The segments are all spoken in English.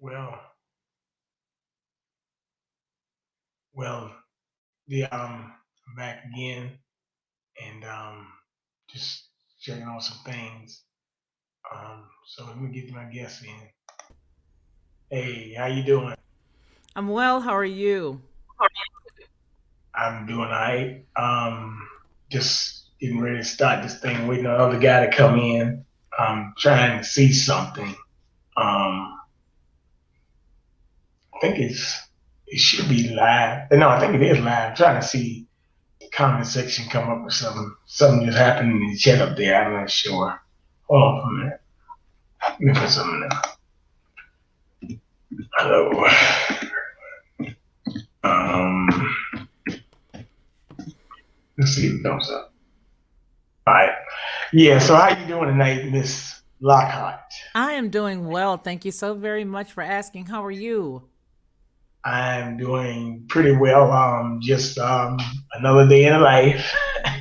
Well, well, the I'm back again and just checking on some things. So let me get my guests in. Hey, how you doing? I'm well. How are you? I'm doing all right. Just getting ready to start this thing, waiting on the other guy to come in. I'm trying to see something. I think it should be live. No, I think it is live. I'm trying to see the comment section come up or something. Something just happened in the chat up there. I'm not sure. Hold on for a minute. Let me put something in. Hello. Um, let's see if it comes up. All right. Yeah. So how you doing tonight, Miss Lockhart? I am doing well. Thank you so very much for asking. How are you? I'm doing pretty well. Just another day in life.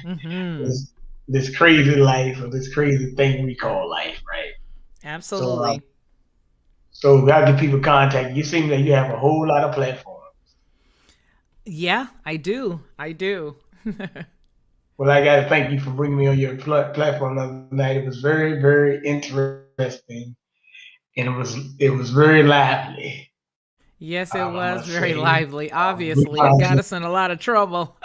Mm-hmm. this, this crazy life or this crazy thing we call life, right? So, Absolutely. so we gotta get people contact. You seem like you have a whole lot of platforms. Yeah, I do. I do. Well, I gotta thank you for bringing me on your platform the other night. It was very, very interesting, and it was very lively. Yes, it I was must very say. lively. Obviously, it got us in a lot of trouble.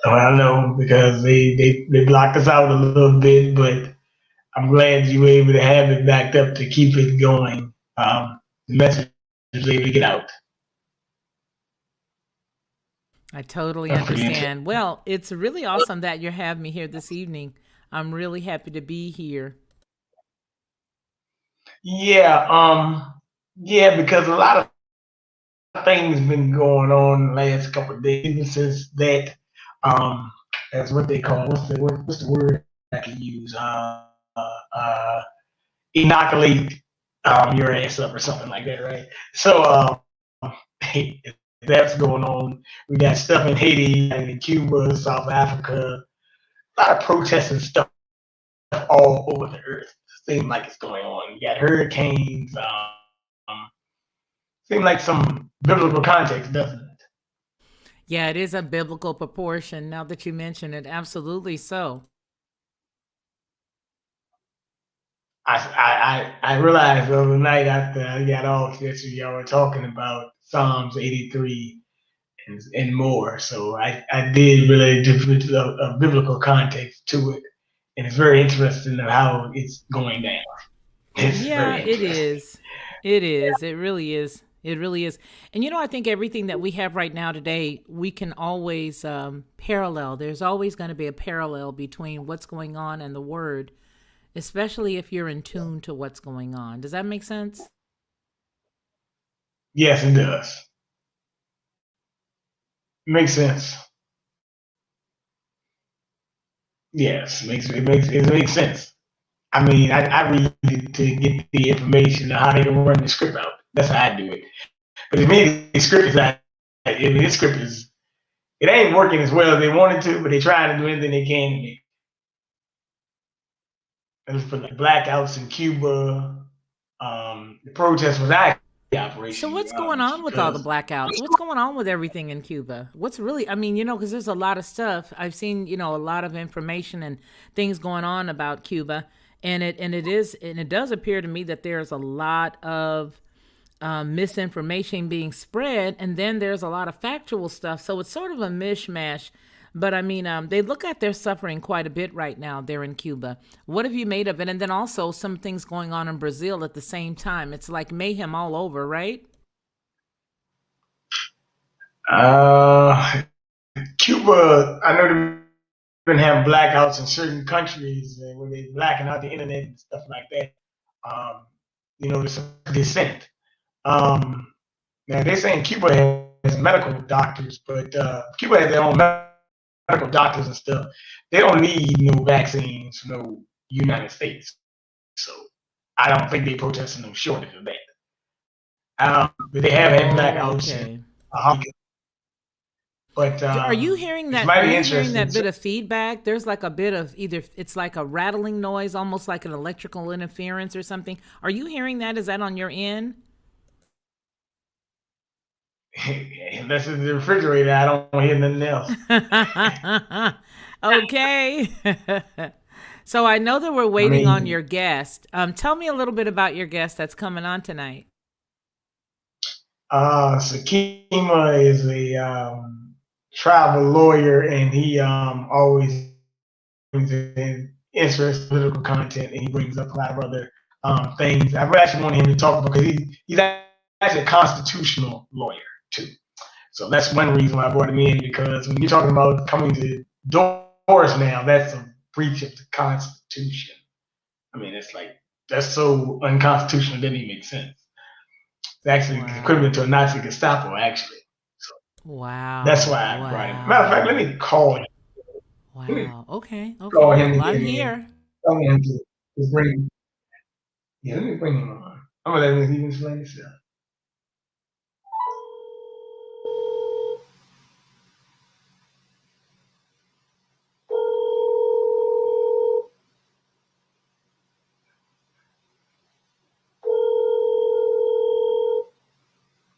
I know because they blocked us out a little bit, but I'm glad you were able to have it backed up to keep it going. The message was able to get out. I totally That's pretty interesting. understand. Well, it's really awesome that you have me here this evening. I'm really happy to be here. Yeah, yeah, because a lot of things been going on the last couple of days since that um that's what they call what's the word I can use? Uh inoculate your ass up or something like that, right? So that's going on. We got stuff in Haiti and in Cuba, South Africa, a lot of protests and stuff all over the earth. Seems like it's going on. You got hurricanes. Seems like some biblical context, doesn't it? Yeah, it is a biblical proportion now that you mention it. Absolutely so. I realized the other night after I got off this, y'all were talking about Psalms 83 and more. So I did really different a biblical context to it, and it's very interesting of how it's going down. It's Yeah, very it interesting. is. It is. It really is. It really is. And I think everything that we have right now today, we can always parallel. There's always going to be a parallel between what's going on and the word, especially if you're in tune to what's going on. Does that make sense? Yes, it does. Makes sense. Yes, it makes sense. I mean, I read it to get the information of how they run the script out. That's how I do it. But to me, the script is not. I mean, this script is it ain't working as well as they wanted to, but they're trying to do anything they can to make. It for like blackouts in Cuba. The protest was actually So operation, to be what's going honest, on with all the because blackouts? What's going on with everything in Cuba? What's really, because there's a lot of stuff. I've seen, a lot of information and things going on about Cuba, and it does appear to me that there's a lot of misinformation being spread, and then there's a lot of factual stuff. So it's sort of a mishmash. But they look like they're suffering quite a bit right now there in Cuba. What have you made of it? And then also some things going on in Brazil at the same time. It's like mayhem all over, right? uh, Cuba, I know they've been having blackouts in certain countries where they're blacking out the internet and stuff like that. Um, there's some dissent. Now they're saying Cuba has medical doctors, but Cuba has their own medical doctors and stuff. They don't need no vaccines from no United States. So I don't think they protesting no shortage of that. But they have had Oh, blackouts in okay. But Are you hearing it's that? Are mighty you hearing interesting. that bit of feedback? There's like a bit of either it's like a rattling noise, almost like an electrical interference or something. Are you hearing that? Is that on your end? Unless it's the refrigerator, I don't hear nothing else. Okay. So I know that we're I waiting on mean, your guest. Tell me a little bit about your guest that's coming on tonight. Sakima is a travel lawyer, and he always brings in interesting political content, and he brings up a lot of other things. I actually want him to talk about because he's actually a constitutional lawyer too. So that's one reason why I brought him in, because when you're talking about coming to doors now, that's a breach of the Constitution. I mean, it's like that's so unconstitutional, it doesn't even make sense. It's actually equivalent Wow. to a Nazi Gestapo, actually. So that's Wow. why I brought him. Matter of fact, let Wow. me call him. Let me Wow. Okay. call Okay. him Well, and, I'm and, and here. tell him to bring. Yeah, let me bring him on. I'm gonna let him even explain himself.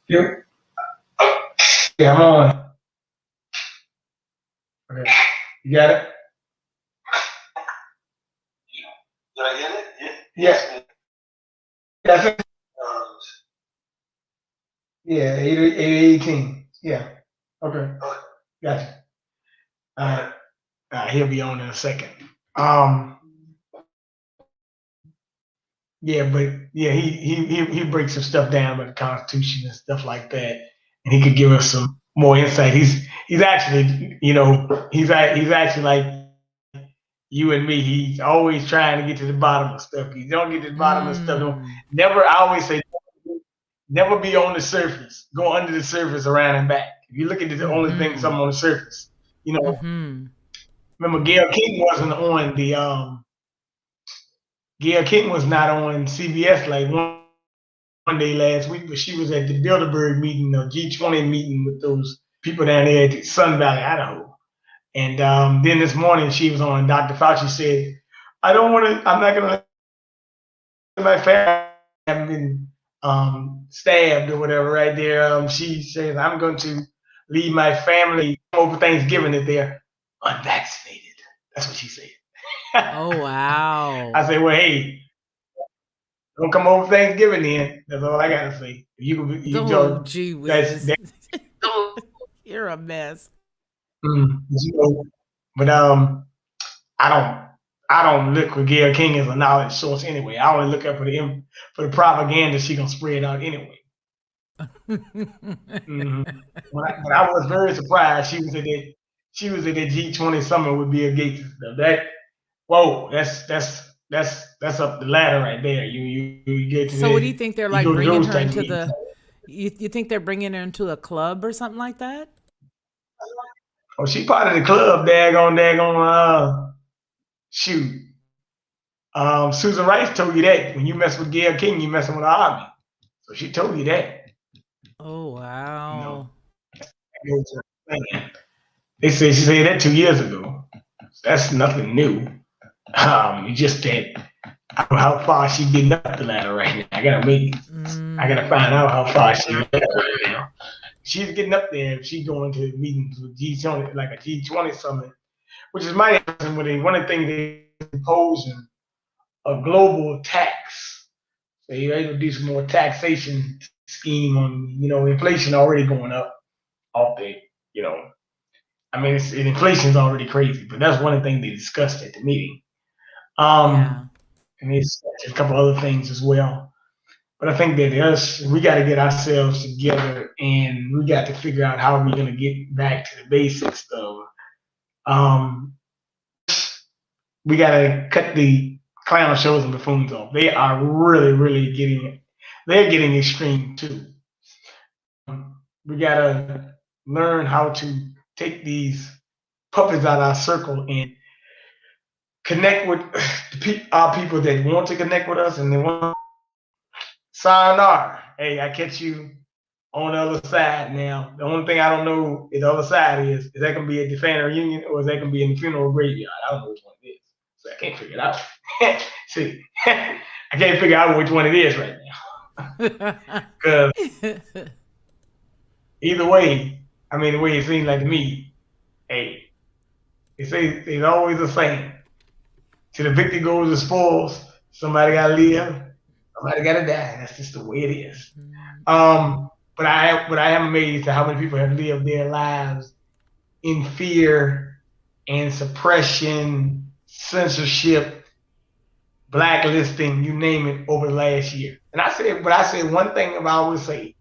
Yep. Yeah, I'm on. Okay. You got it? Did I get it? Yeah. That's it. Yeah, 18. Yeah. Okay. Gotcha. He'll be on in a second. Um, yeah, but yeah, he breaks some stuff down about the Constitution and stuff like that, and he could give us some more insight. He's actually, he's actually like you and me. He's always trying to get to the bottom of stuff. He don't get to the bottom of stuff. Don't, Mm. never. I always say, never be on the surface. Go under the surface, around and back. If you look at the only thing, Mm-hmm. something on the surface. You know, Mm-hmm. remember Gail King wasn't on the Gail King was not on CBS like one day last week, but she was at the Bilderberg meeting, the G20 meeting with those people down there at Sun Valley, Idaho. And then this morning she was on. Dr. Fauci said, "I don't want to. I'm not going to let my family have been stabbed or whatever." Right there, she says, "I'm going to leave my family over Thanksgiving if they're unvaccinated." That's what she said. Oh wow. I said, "Well, hey, don't come over Thanksgiving then." That's all I gotta say. You Oh know, gee that's whiz. that. You're a mess. But I don't, I don't look for Gail King as a knowledge source anyway. I only look up for the propaganda she gonna spread out anyway. Mm-hmm. But I was very surprised she was at that G20 summit with Bill Gates and stuff. That whoa, that's up the ladder right there. You get to So what do you that, think they're you like go to bringing those her type of into meetings. the you think they're bringing her into a club or something like that? Oh, she part of the club. Daggone, shoot. Susan Rice told you that when you mess with Gail King, you messing with the army. So she told you that. Oh You know, wow. she said that 2 years ago. That's nothing new. It's just that I don't know how far she's getting up the ladder right now. I gotta find out Mm. how far she's getting right now. She's getting up there. She's going to meetings with G20, like a G20 summit, which is my interesting. One of the things they imposing a global tax. So you're able to do some more taxation scheme on, inflation already going up off the, you know, I mean, inflation is already crazy, but that's one of the things they discussed at the meeting. Yeah. And it's a couple other things as well. But I think that we got to get ourselves together, and we got to figure out how we're going to get back to the basics of. Um, we got to cut the clown shows and buffoons off. They are really, really getting. They're getting extreme too. We got to learn how to take these puppets out of our circle and connect with our people that want to connect with us, and they want sayonara. Hey, I catch you on the other side now. The only thing I don't know is the other side is that going to be at the family reunion or is that going to be in the funeral graveyard? I don't know which one it is. So I can't figure it out. See, I can't figure out which one it is right now. Because either way, I mean, the way it seems like to me, hey, they say there's always a saying. To the victor goes the spoils. Somebody got to live. Somebody got to die. That's just the way it is. But I am amazed at how many people have lived their lives in fear and suppression, censorship, blacklisting, you name it, over the last year. And I say one thing I always say,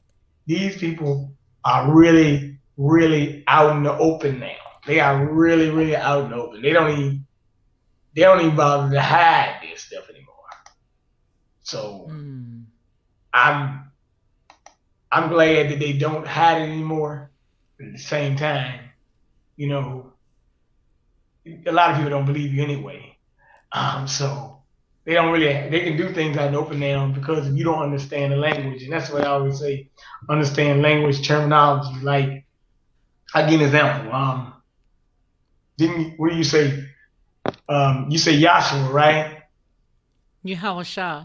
these people are really, really out in the open now. They are really, really out in the open. They don't even bother to hide this stuff anymore. So I'm glad that they don't hide it anymore. But at the same time, you know, a lot of people don't believe you anyway. So they can do things out in the open now because you don't understand the language. And that's what I always say, understand language, terminology. Like, I'll give an example. What do you say? You say Yahshua, right? Yahweh.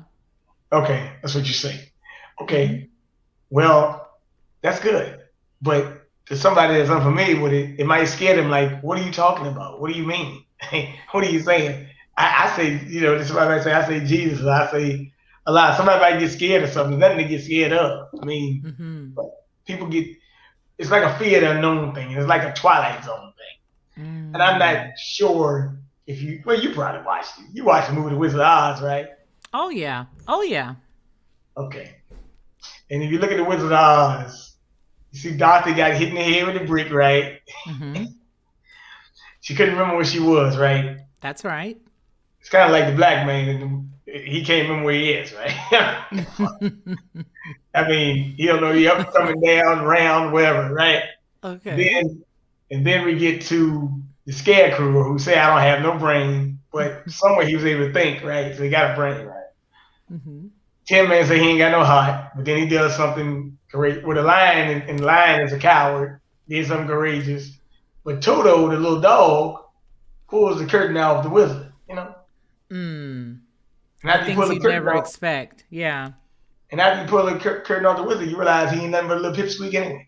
Okay, that's what you say. Okay, well, that's good. But to somebody that's unfamiliar with it, it might scare them. Like, what are you talking about? What do you mean? What are you saying? I say, this is what I say. I say Jesus. I say a lot. Somebody might get scared of something. Nothing to get scared of. I mean, but people it's like a fear of the unknown thing. It's like a Twilight Zone thing. And I'm not sure if you probably watched it. You watched the movie The Wizard of Oz, right? Oh yeah. Okay. And if you look at The Wizard of Oz, you see Dorothy got hit in the head with a brick, right? She couldn't remember where she was, right? That's right. It's kind of like the black man. He can't remember where he is, right? I mean, he don't know he up, coming down, round, whatever, right? Okay. Then we get to the scarecrow who say, I don't have no brain, but somewhere he was able to think, right? So he got a brain, right? Tin Man say he ain't got no heart, but then he does something great with a lion, and the lion is a coward, did something courageous. But Toto, the little dog, pulls the curtain out of the wizard, And things you'd never expect, yeah. And after you pull the curtain off the wizard, you realize he ain't nothing but a little pipsqueak anyway.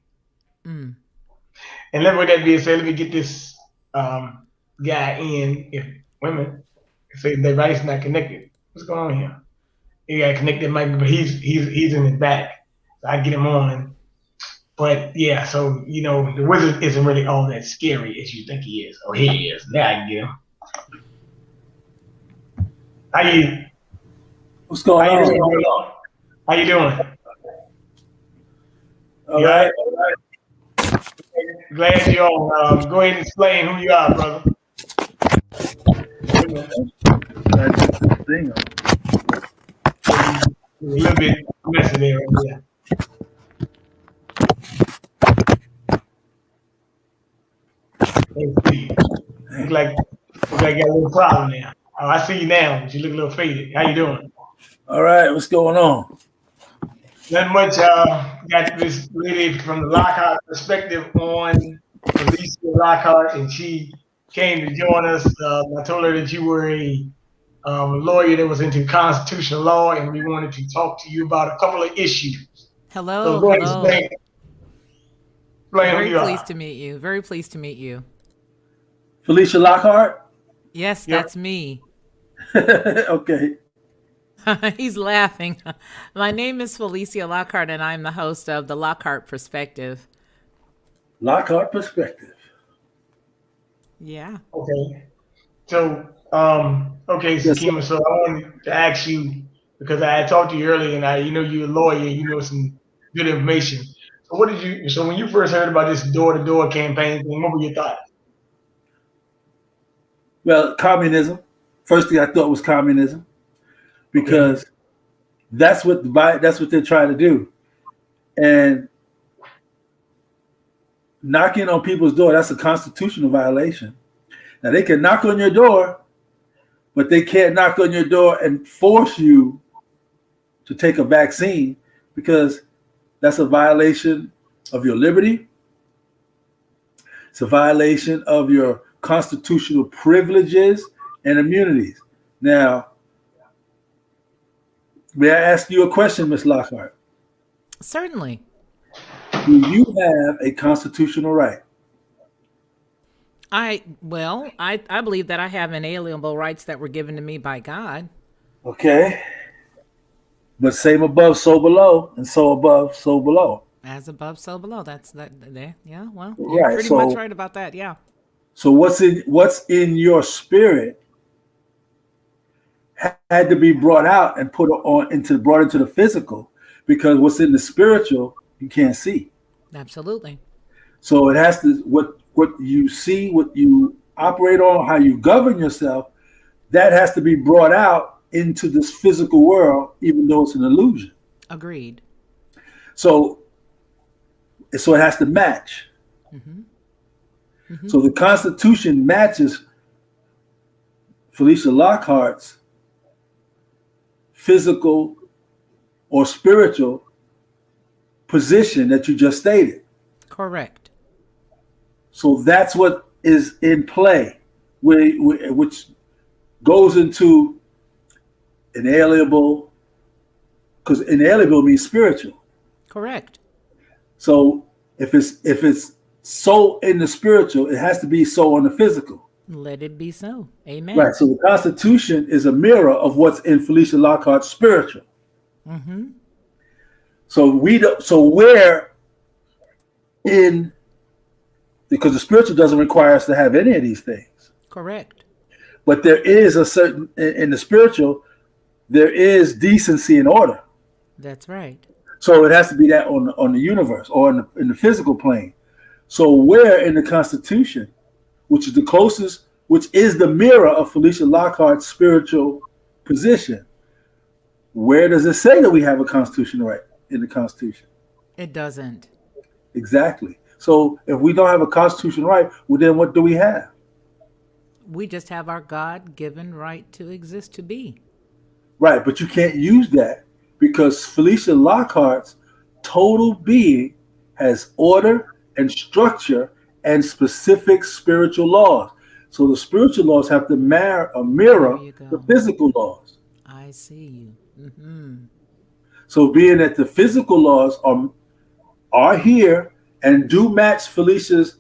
And let me, with that being said, let me get this guy in. If women say their rights not connected, what's going on here? He got connected mic, but he's in his back. So I get him on. But yeah, so the wizard isn't really all that scary as you think he is. Oh, he is. Now I can get him. What's going on? How you doing? All right. Glad you're on. Go ahead and explain who you are, brother. A little bit messy there. Yeah. Look like you got a little problem there. Oh, I see you now, but you look a little faded. How you doing? All right. What's going on? Not much. Got this lady from the Lockhart perspective on, Felicia Lockhart, and she came to join us. I told her that you were a lawyer that was into constitutional law, and we wanted to talk to you about a couple of issues. Hello. So go ahead and explain Very pleased to meet you. Very pleased to meet you. Felicia Lockhart? Yes, that's me. Okay. He's laughing. My name is Felicia Lockhart, and I'm the host of the Lockhart Perspective. Lockhart Perspective. Yeah. Okay. So, Sakima, so I wanted to ask you, because I had talked to you earlier, and you're a lawyer, you know some good information. So when you first heard about this door-to-door campaign thing, what were your thoughts? Well, communism. First thing I thought was communism, because that's what they're trying to do. And knocking on people's door, that's a constitutional violation. Now, they can knock on your door, but they can't knock on your door and force you to take a vaccine, because That's a violation of your liberty. It's a violation of your constitutional privileges and immunities. Now, may I ask you a question, Ms. Lockhart? Certainly. Do you have a constitutional right? I believe that I have inalienable rights that were given to me by God. Okay. But same above, so below, and so above, so below. As above, so below. That's that there. Yeah, well, you're Right. pretty much right about that. Yeah. So what's in your spirit had to be brought out and brought into the physical, because what's in the spiritual you can't see. Absolutely. So it has to what you see, what you operate on, how you govern yourself, that has to be brought out into this physical world, even though it's an illusion. Agreed. So it has to match. Mm-hmm. Mm-hmm. So the Constitution matches Felicia Lockhart's physical or spiritual position that you just stated. Correct. So that's what is in play, which goes into inalienable, because inalienable means spiritual. Correct. So if it's so in the spiritual, it has to be so on the physical. Let it be so. Amen. Right. So the Constitution is a mirror of what's in Felicia Lockhart's spiritual. Mm-hmm. So where in, because the spiritual doesn't require us to have any of these things. Correct. But there is a certain, in the spiritual, there is decency and order. That's right. So it has to be that on the universe or in the physical plane. So where in the Constitution, which is the closest, which is the mirror of Felicia Lockhart's spiritual position, where does it say that we have a constitutional right in the Constitution? It doesn't. Exactly. So if we don't have a constitutional right, well, then what do we have? We just have our God-given right to exist, to be. Right, but you can't use that because Felicia Lockhart's total being has order and structure and specific spiritual laws. So the spiritual laws have to mirror the physical laws. I see you. Mm-hmm. So being that the physical laws are here and do match Felicia's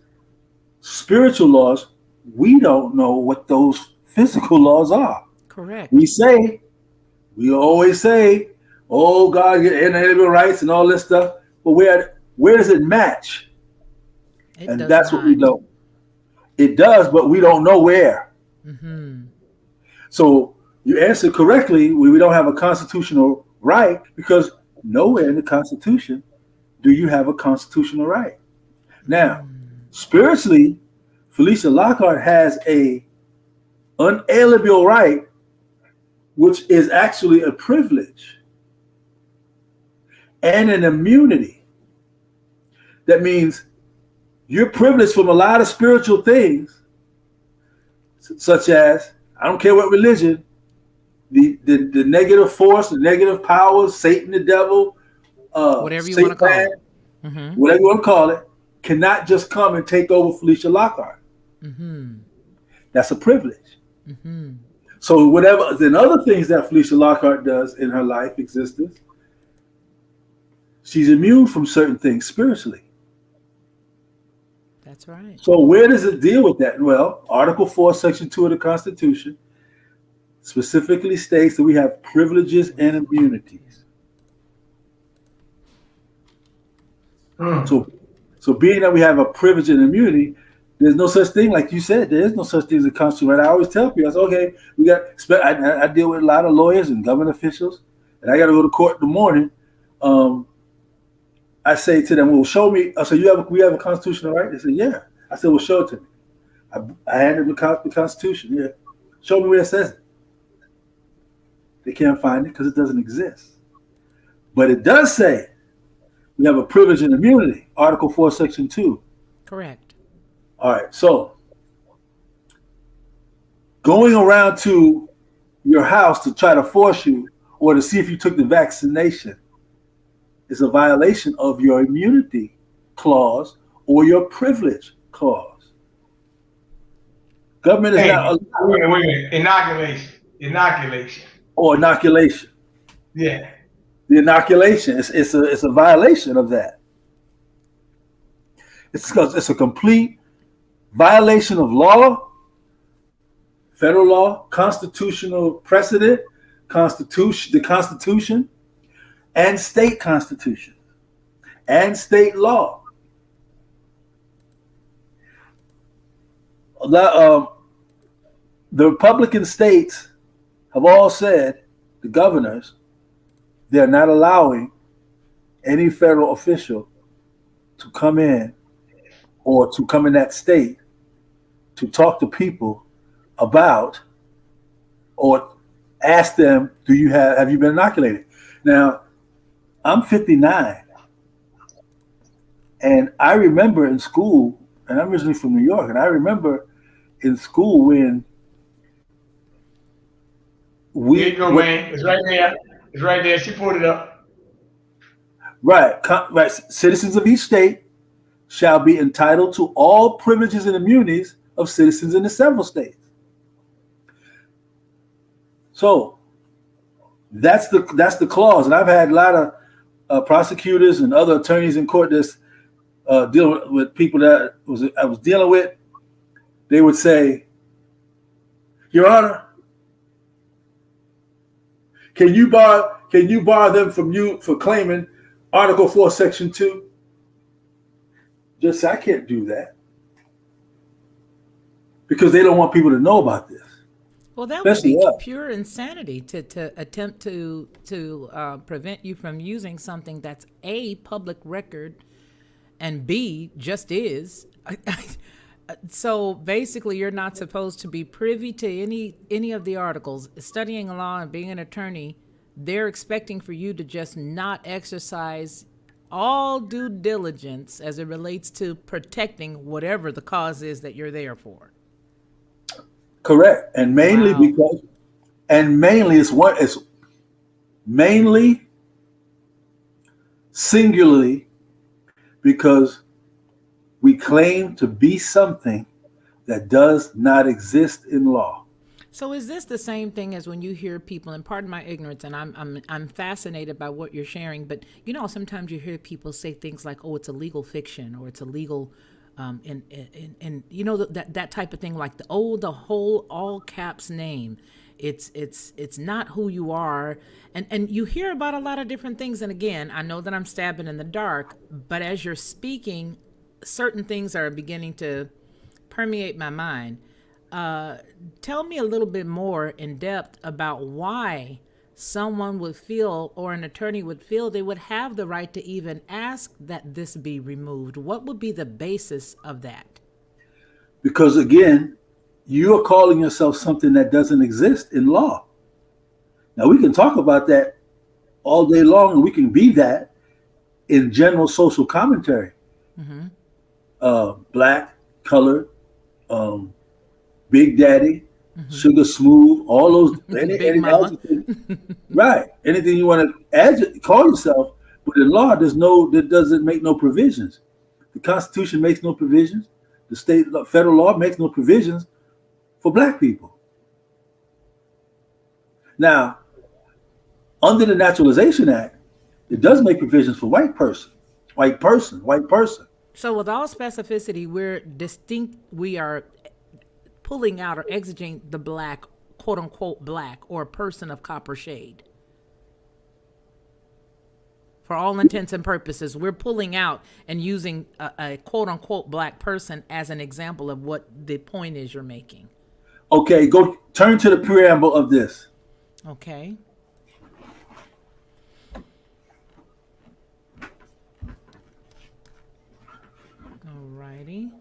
spiritual laws, we don't know what those physical laws are. Correct. We always say, oh, God, your inalienable rights and all this stuff. But where does it match? And that's what we don't. It does, but we don't know where. Mm-hmm. So you answered correctly. We don't have a constitutional right because nowhere in the Constitution do you have a constitutional right. Now, spiritually, Felicia Lockhart has a unalienable right, which is actually a privilege and an immunity. That means you're privileged from a lot of spiritual things, such as, I don't care what religion, the negative force, the negative powers, Satan, the devil, whatever you want to call it. Mm-hmm. Whatever you want to call it, cannot just come and take over Felicia Lockhart. Mm-hmm. That's a privilege. Mm-hmm. So whatever, then other things that Felicia Lockhart does in her life existence, she's immune from certain things spiritually. That's right. So where does it deal with that? Well, Article 4, Section 2 of the Constitution specifically states that we have privileges and immunities. So being that we have a privilege and immunity, there's no such thing, like you said, there is no such thing as a constitutional right. I always tell people, I say, okay, I deal with a lot of lawyers and government officials, and I got to go to court in the morning. I say to them, well, show me. I said, we have a constitutional right? They said, yeah. I said, well, show it to me. I handed them the Constitution. Yeah. Show me where it says it. They can't find it because it doesn't exist. But it does say we have a privilege and immunity, Article 4, Section 2. Correct. All right. So going around to your house to try to force you or to see if you took the vaccination is a violation of your immunity clause or your privilege clause. Government is Hey, not allowed, wait a minute. Inoculation. Inoculation. or inoculation. Yeah. The inoculation it's a violation of that. It's because it's a complete violation of law, federal law, constitutional precedent, the Constitution, and state constitution, and state law. The Republican states have all said, the governors, they're not allowing any federal official to come in or to come in that state to talk to people about or ask them, have you been inoculated? Now, I'm 59, and I remember in school, and I'm originally from New York, and I remember in school when There you go, man. It's right there. It's right there. She pulled it up. Right. Citizens of each state shall be entitled to all privileges and immunities of citizens in the several states. So that's the clause. And I've had a lot of prosecutors and other attorneys in court that's dealing with people that I was dealing with. They would say, Your Honor, can you bar them from you for claiming Article 4, Section 2? Just say, I can't do that. Because they don't want people to know about this. Well, that would Especially be us. pure insanity to attempt to prevent you from using something that's A, public record, and B, just is. So basically, you're not supposed to be privy to any of the articles. Studying law and being an attorney, they're expecting for you to just not exercise all due diligence as it relates to protecting whatever the cause is that you're there for. Correct. And mainly Wow. it's mainly singularly because we claim to be something that does not exist in law. So is this the same thing as when you hear people, and pardon my ignorance, and I'm fascinated by what you're sharing, but sometimes you hear people say things like, "Oh, it's a legal fiction," or "It's a legal," and that type of thing, like the whole all caps name. It's not who you are, and you hear about a lot of different things. And again, I know that I'm stabbing in the dark, but as you're speaking, certain things are beginning to permeate my mind. Tell me a little bit more in depth about why someone would feel, or an attorney would feel, they would have the right to even ask that this be removed. What would be the basis of that? Because again, you are calling yourself something that doesn't exist in law. Now we can talk about that all day long, and we can be that in general social commentary. Black, colored, Big Daddy, Sugar Smooth, all those, Big Mama. right? Anything you want to call yourself, but in law, that doesn't make no provisions. The Constitution makes no provisions. The federal law makes no provisions for Black people. Now, under the Naturalization Act, it does make provisions for white person. So with all specificity, we are pulling out or exiting the black, quote unquote black, or person of copper shade. For all intents and purposes, we're pulling out and using a quote unquote black person as an example of what the point is you're making. Okay, go turn to the preamble of this. Okay. Alrighty.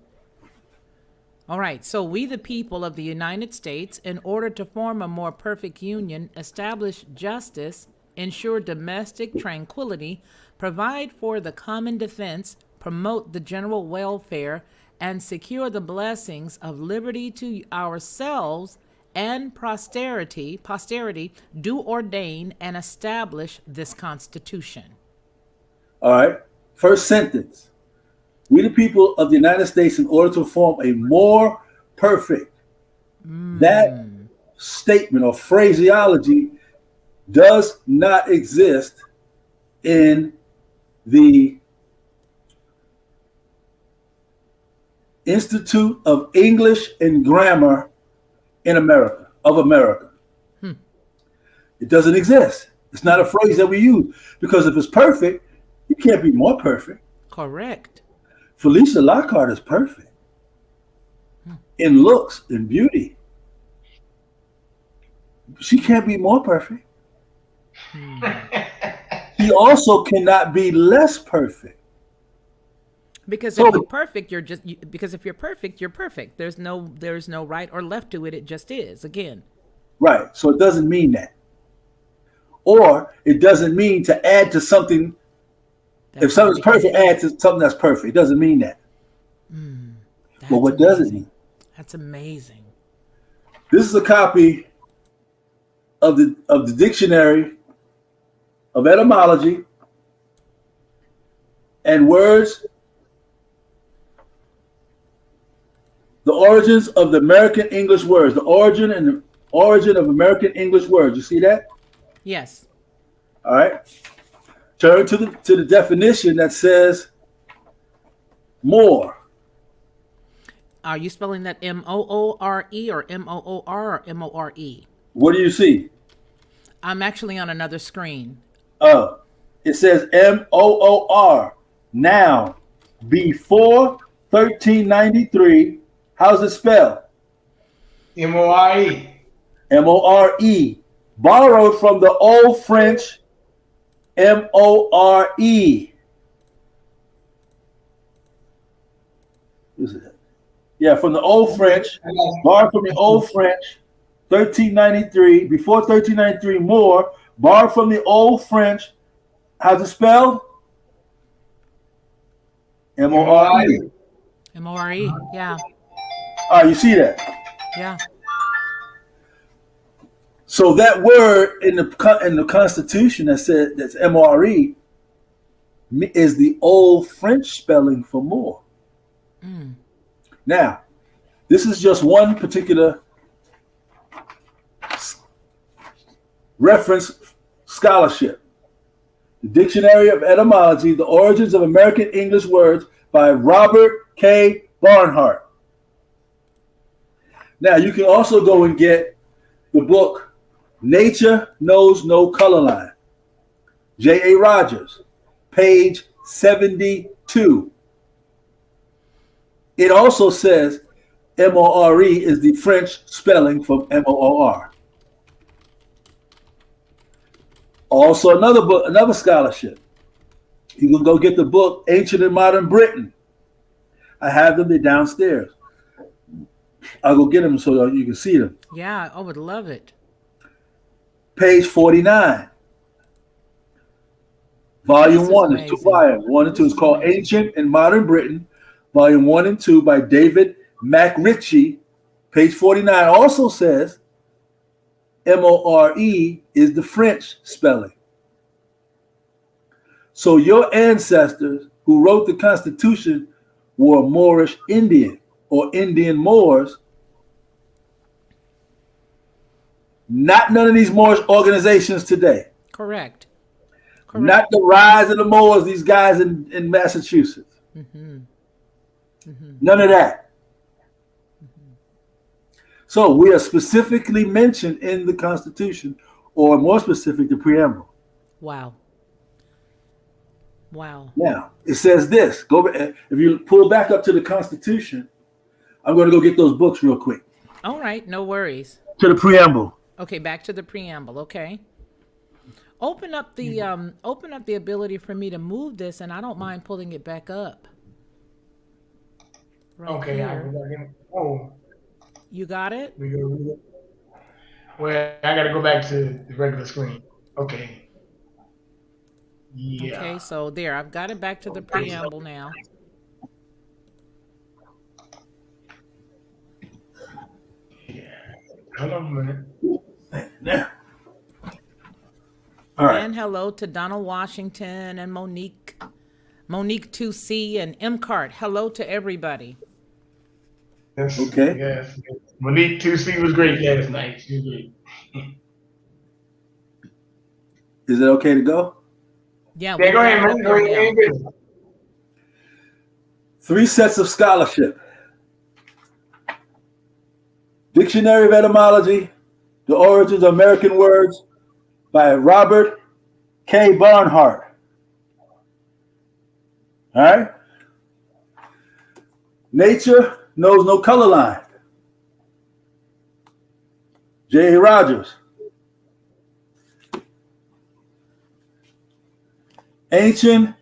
All right, so we, the people of the United States, in order to form a more perfect union, establish justice, ensure domestic tranquility, provide for the common defense, promote the general welfare, and secure the blessings of liberty to ourselves and posterity, do ordain and establish this Constitution. All right. First sentence. We the people of the United States, in order to form a more perfect, that statement or phraseology does not exist in the Institute of English and Grammar in America, of America. It doesn't exist. It's not a phrase that we use because if it's perfect, you can't be more perfect. Correct. Felicia Lockhart is perfect in looks, in beauty. She can't be more perfect. She also cannot be less perfect. Because So, if you're perfect, because if you're perfect, you're perfect. There's no right or left to it. It just is. Again. right. So it doesn't mean that. Or it doesn't mean to add to something. If That's something's already perfect, complete. add to something that's perfect. It doesn't mean that. Well, That's what does it amazing. mean? That's amazing. This is a copy of the dictionary of etymology and words, the origins of the American English words, the origin of American English words. You see that? Yes. All right. Turn to the definition that says more. Are you spelling that Moore or Moor or More? What do you see? I'm actually on another screen. Oh, it says Moor. Now, before 1393, how's it spelled? MORE. More. Borrowed from the Old French More. Yeah, from the Old French, borrowed from the Old French, 1393, before 1393, more, borrowed from the Old French. How's it spelled? More. MORE. More. Yeah. You see that? Yeah. So that word in the Constitution that said that's More is the Old French spelling for more. Now, this is just one particular reference scholarship. The Dictionary of Etymology, The Origins of American English Words by Robert K. Barnhart. Now, you can also go and get the book Nature Knows No Color Line. J.A. Rogers, page 72. It also says More is the French spelling for Moor. Also, another book, another scholarship. You can go get the book Ancient and Modern Britain. I have them. They're downstairs. I'll go get them so that you can see them. Yeah. I would love it. Page 49. Volume This is 1 is 2 amazing. volumes. 1 and 2 is called amazing. Ancient and Modern Britain. Volume 1 and 2 by David MacRitchie. Page 49 also says More is the French spelling. So your ancestors who wrote the Constitution were Moorish Indian or Indian Moors. Not none of these Moorish organizations today. Correct. Not the rise of the Moors, these guys in Massachusetts. None of that. So we are specifically mentioned in the Constitution, or more specific, the preamble. Wow. Wow. Now, it says this. Go back, if you pull back up to the Constitution, I'm going to go get those books real quick. All right. No worries. To the preamble. Okay. Back to the preamble. Okay. Open up the ability for me to move this, and I don't mind pulling it back up. Right Okay, I'll here. go back in. Oh, You got it? we go. Well, I got to go back to the regular screen. Okay. Yeah. Okay, so there, I've got it back to the preamble now. Yeah. Hold on a minute. Now, All right. And hello to Donald Washington and Monique 2C and M Cart. Hello to everybody. Yes, Okay. yes. Monique 2C was great last night. She was great. Is it okay to go? Yeah, Yeah, we've go got ahead, it up man. Go there ahead. now. Good. 3 sets of scholarship. Dictionary of Etymology, The Origins of American Words by Robert K. Barnhart. All right. Nature knows no color line. J. Rogers. Ancient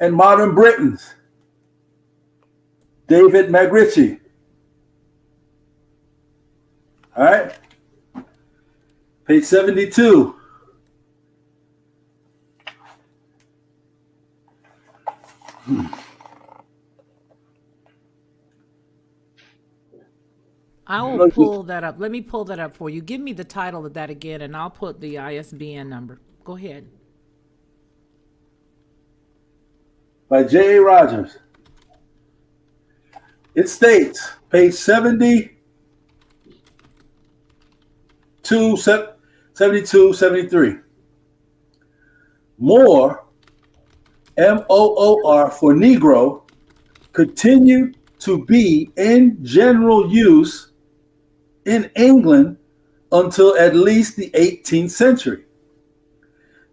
and Modern Britons. David Magritte. All right. Page 72. I will pull that up. Let me pull that up for you. Give me the title of that again, and I'll put the ISBN number. Go ahead. By J. Rogers. It states, page 72, 73. Moor, M-O-O-R for Negro, continued to be in general use in England until at least the 18th century.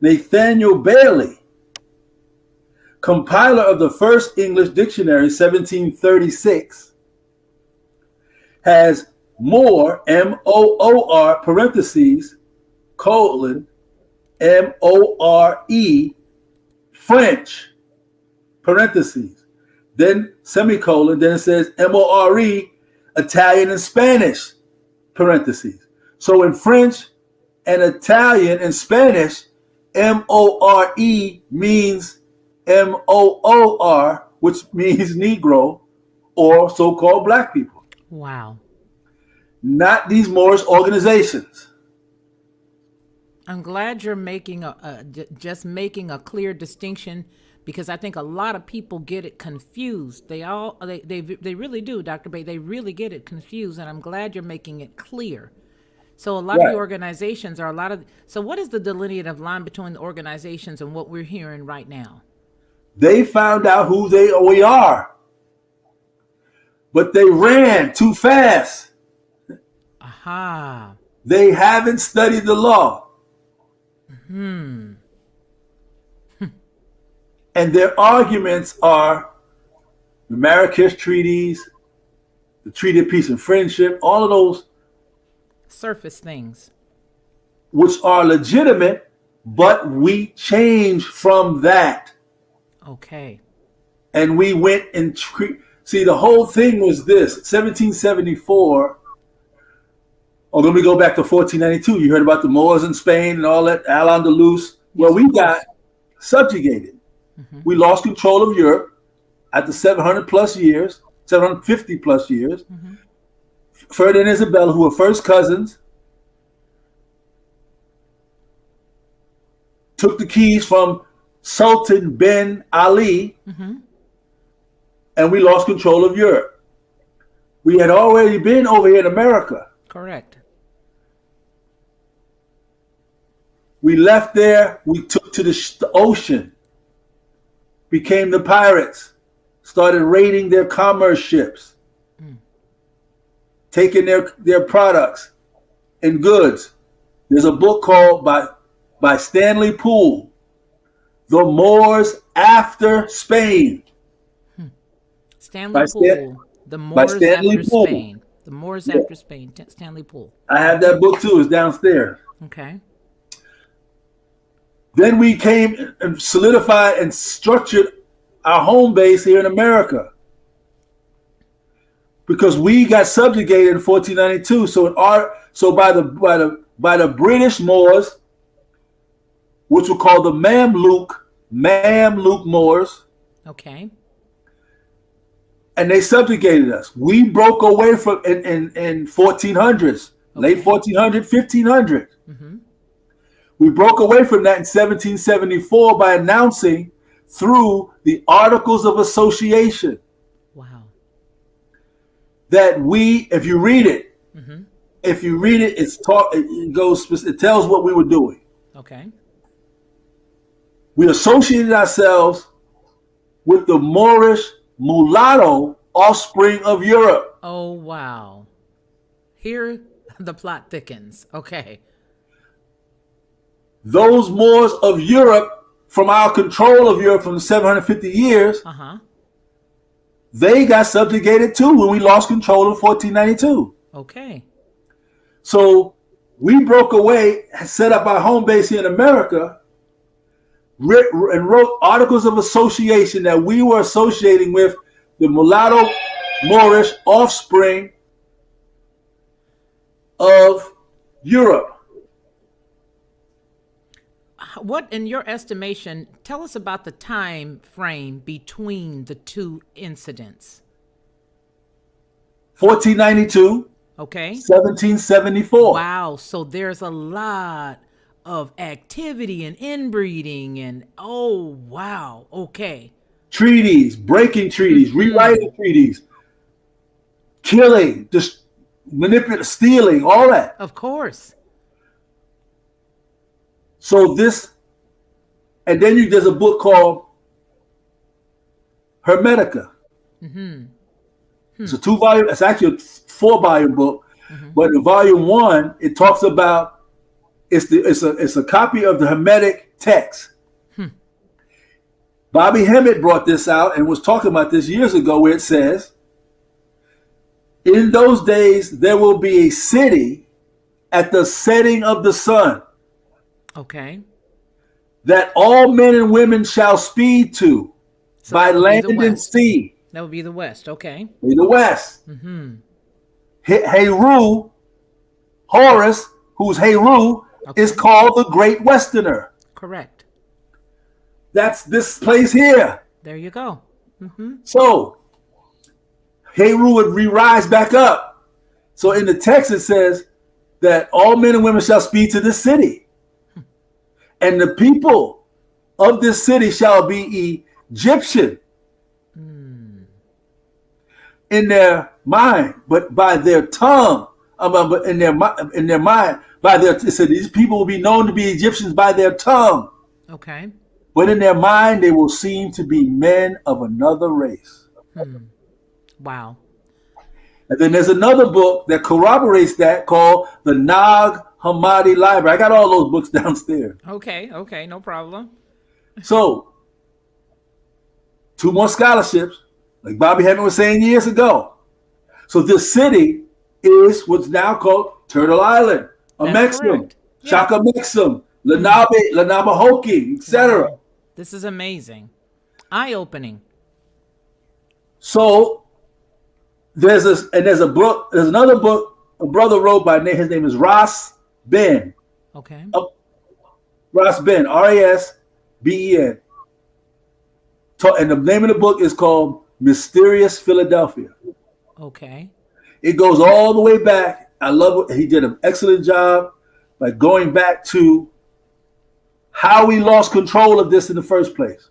Nathaniel Bailey, compiler of the first English dictionary, 1736, has Moor, M-O-O-R, parentheses, colon, M-O-R-E, French, parentheses, then semicolon, then it says M-O-R-E, Italian and Spanish, parentheses. So in French and Italian and Spanish, M-O-R-E means M-O-O-R, which means Negro or so-called black people. Wow. Not these Moorish organizations. I'm glad you're making just making a clear distinction, because I think a lot of people get it confused. They really do, Dr. Bay. They really get it confused, and I'm glad you're making it clear. So a lot of the organizations are so what is the delineative line between the organizations and what we're hearing right now? They found out who we are, but they ran too fast. Aha. They haven't studied the law. Hmm. And their arguments are the Marrakesh treaties, the Treaty of Peace and Friendship, all of those surface things, which are legitimate, but we changed from that. Okay. And we went and see, the whole thing was this: 1774. Oh, then we go back to 1492. You heard about the Moors in Spain and all that, Al-Andalus. Well, we got subjugated. Mm-hmm. We lost control of Europe after 750 plus years. Mm-hmm. Ferdinand and Isabella, who were first cousins, took the keys from Sultan Ben Ali, mm-hmm. and we lost control of Europe. We had already been over here in America. Correct. We left there, we took to the ocean, became the pirates, started raiding their commerce ships, taking their products and goods. There's a book called by Stanley Poole, The Moors After Spain. Stanley Poole, The Moors After Spain. The Moors After Spain, Stanley Poole. I have that book too, it's downstairs. Okay. Then we came and solidified and structured our home base here in America, because we got subjugated in 1492. So by the British Moors, which were called the Mamluk Moors. Okay. And they subjugated us. We broke away from in 1400s, okay. Late 1400, 1500. Mm-hmm. We broke away from that in 1774 by announcing through the Articles of Association Wow. that we, if you read it, Mm-hmm. it tells what we were doing. Okay. We associated ourselves with the Moorish mulatto offspring of Europe. Oh, wow. Here the plot thickens. Okay. Those Moors of Europe, from our control of Europe from 750 years, Uh-huh. they got subjugated too when we lost control in 1492. Okay. So we broke away, set up our home base here in America, and wrote articles of association that we were associating with the mulatto Moorish offspring of Europe. What, in your estimation, tell us about the time frame between the two incidents. 1492, Okay. 1774. Wow. So there's a lot of activity and inbreeding and oh wow. Okay. Treaties, breaking treaties, rewriting treaties, killing, just manipulating, stealing, all that. Of course. So this, and then there's a book called Hermetica. It's a 2-volume, it's actually a 4-volume book, but in volume 1, it talks about it's a copy of the Hermetic text. Bobby Hemmett brought this out and was talking about this years ago, where it says, in those days there will be a city at the setting of the sun Okay. that all men and women shall speed to So by that would be land the and West. sea. That would be the West. Okay. In the West. Heru, Horus, who's Heru, is called the Great Westerner. Correct. That's this place here. There you go. So, Heru would re-rise back up. So in the text it says that all men and women shall speed to this city. And the people of this city shall be Egyptian in their mind, but by their tongue, but in their mind, by their, it said these people will be known to be Egyptians by their tongue, Okay. but in their mind they will seem to be men of another race. Wow. And then there's another book that corroborates that called the Nag Hammadi Library. I got all those books downstairs. Okay. Okay. No problem. So, 2 more scholarships, like Bobby Hemmett was saying years ago. So this city is what's now called Turtle Island, That's Amexem, correct. Yeah. Shakamexem, Lenabehoking, etc. This is amazing. Eye-opening. So there's another book a brother wrote by name. His name is Ras Ben. Okay. Ras Ben, Rasben. And the name of the book is called Mysterious Philadelphia. Okay. It goes all the way back. I love it. He did an excellent job by going back to how we lost control of this in the first place.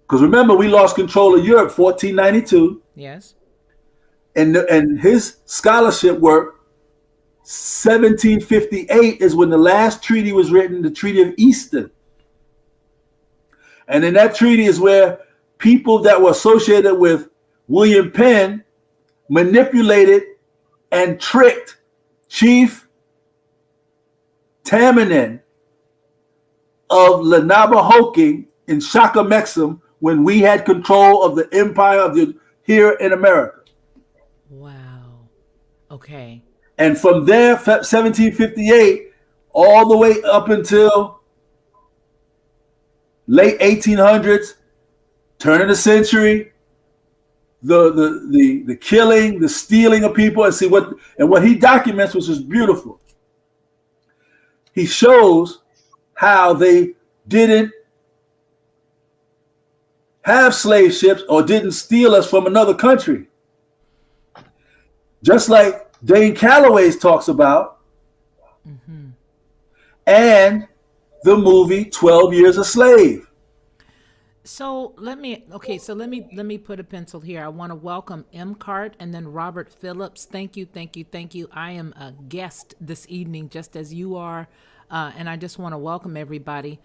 Because remember, we lost control of Europe 1492. Yes. And his scholarship work, 1758 is when the last treaty was written, the Treaty of Easton. And in that treaty is where people that were associated with William Penn manipulated and tricked Chief Tamanin of Lenabehoking in Shakamexem when we had control of the empire of here in America. Wow. Okay. And from there, 1758, all the way up until late 1800s, turn of the century, the killing, the stealing of people, and what he documents, which is beautiful. He shows how they didn't have slave ships or didn't steal us from another country. Just like Dane Calloway's talks about, and the movie 12 Years a Slave. So let me put a pencil here. I want to welcome M. Cart and then Robert Phillips. Thank you, thank you, thank you. I am a guest this evening, just as you are, and I just want to welcome everybody.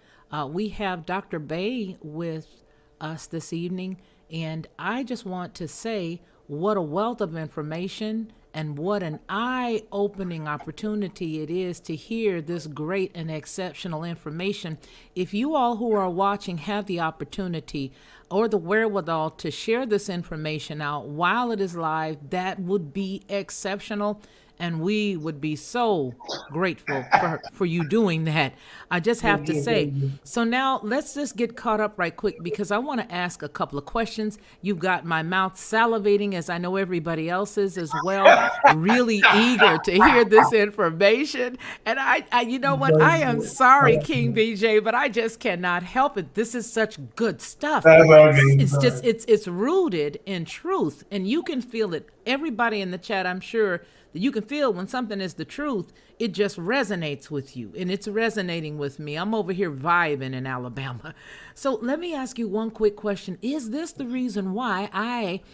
We have Dr. Bay with us this evening, and I just want to say what a wealth of information and what an eye opening opportunity it is to hear this great and exceptional information. If you all who are watching have the opportunity or the wherewithal to share this information out while it is live, that would be exceptional. And we would be so grateful for you doing that. I just have to say. So now let's just get caught up right quick because I want to ask a couple of questions. You've got my mouth salivating, as I know everybody else is as well, really eager to hear this information. And I you know what? I am sorry, King BJ, but I just cannot help it. This is such good stuff. It's rooted in truth, and you can feel it. Everybody in the chat, I'm sure that you can feel when something is the truth, it just resonates with you, and it's resonating with me. I'm over here vibing in Alabama. So let me ask you one quick question. Is this the reason why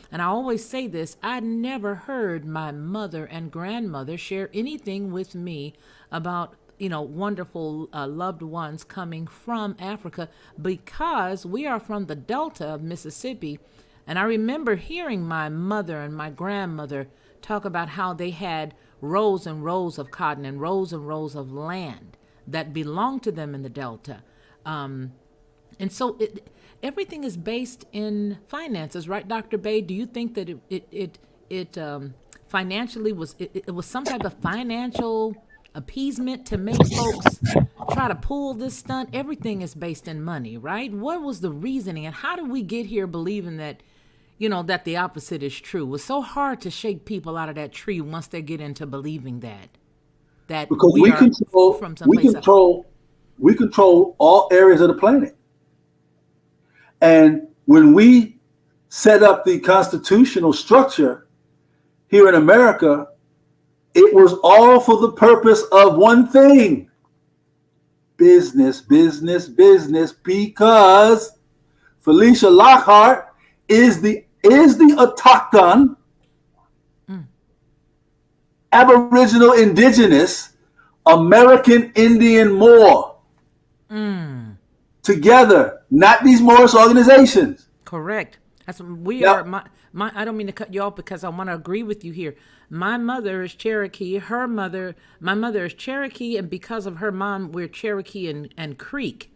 and I always say this, I never heard my mother and grandmother share anything with me about wonderful loved ones coming from Africa, because we are from the Delta of Mississippi. And I remember hearing my mother and my grandmother talk about how they had rows and rows of cotton and rows of land that belonged to them in the Delta. And so everything is based in finances, right, Dr. Bay? Do you think that it financially it was some type of financial appeasement to make folks try to pull this stunt? Everything is based in money, right? What was the reasoning, and how did we get here believing that that the opposite is true? It's so hard to shake people out of that tree once they get into believing that because we are from someplace else. We control all areas of the planet. And when we set up the constitutional structure here in America, it was all for the purpose of one thing: business, business, business, because Felicia Lockhart is the autochthon, Aboriginal, Indigenous, American Indian Moor. Together, not these Morris organizations. Correct. That's are. My I don't mean to cut you off because I want to agree with you here. My mother is Cherokee. My mother is Cherokee, and because of her mom, we're Cherokee and Creek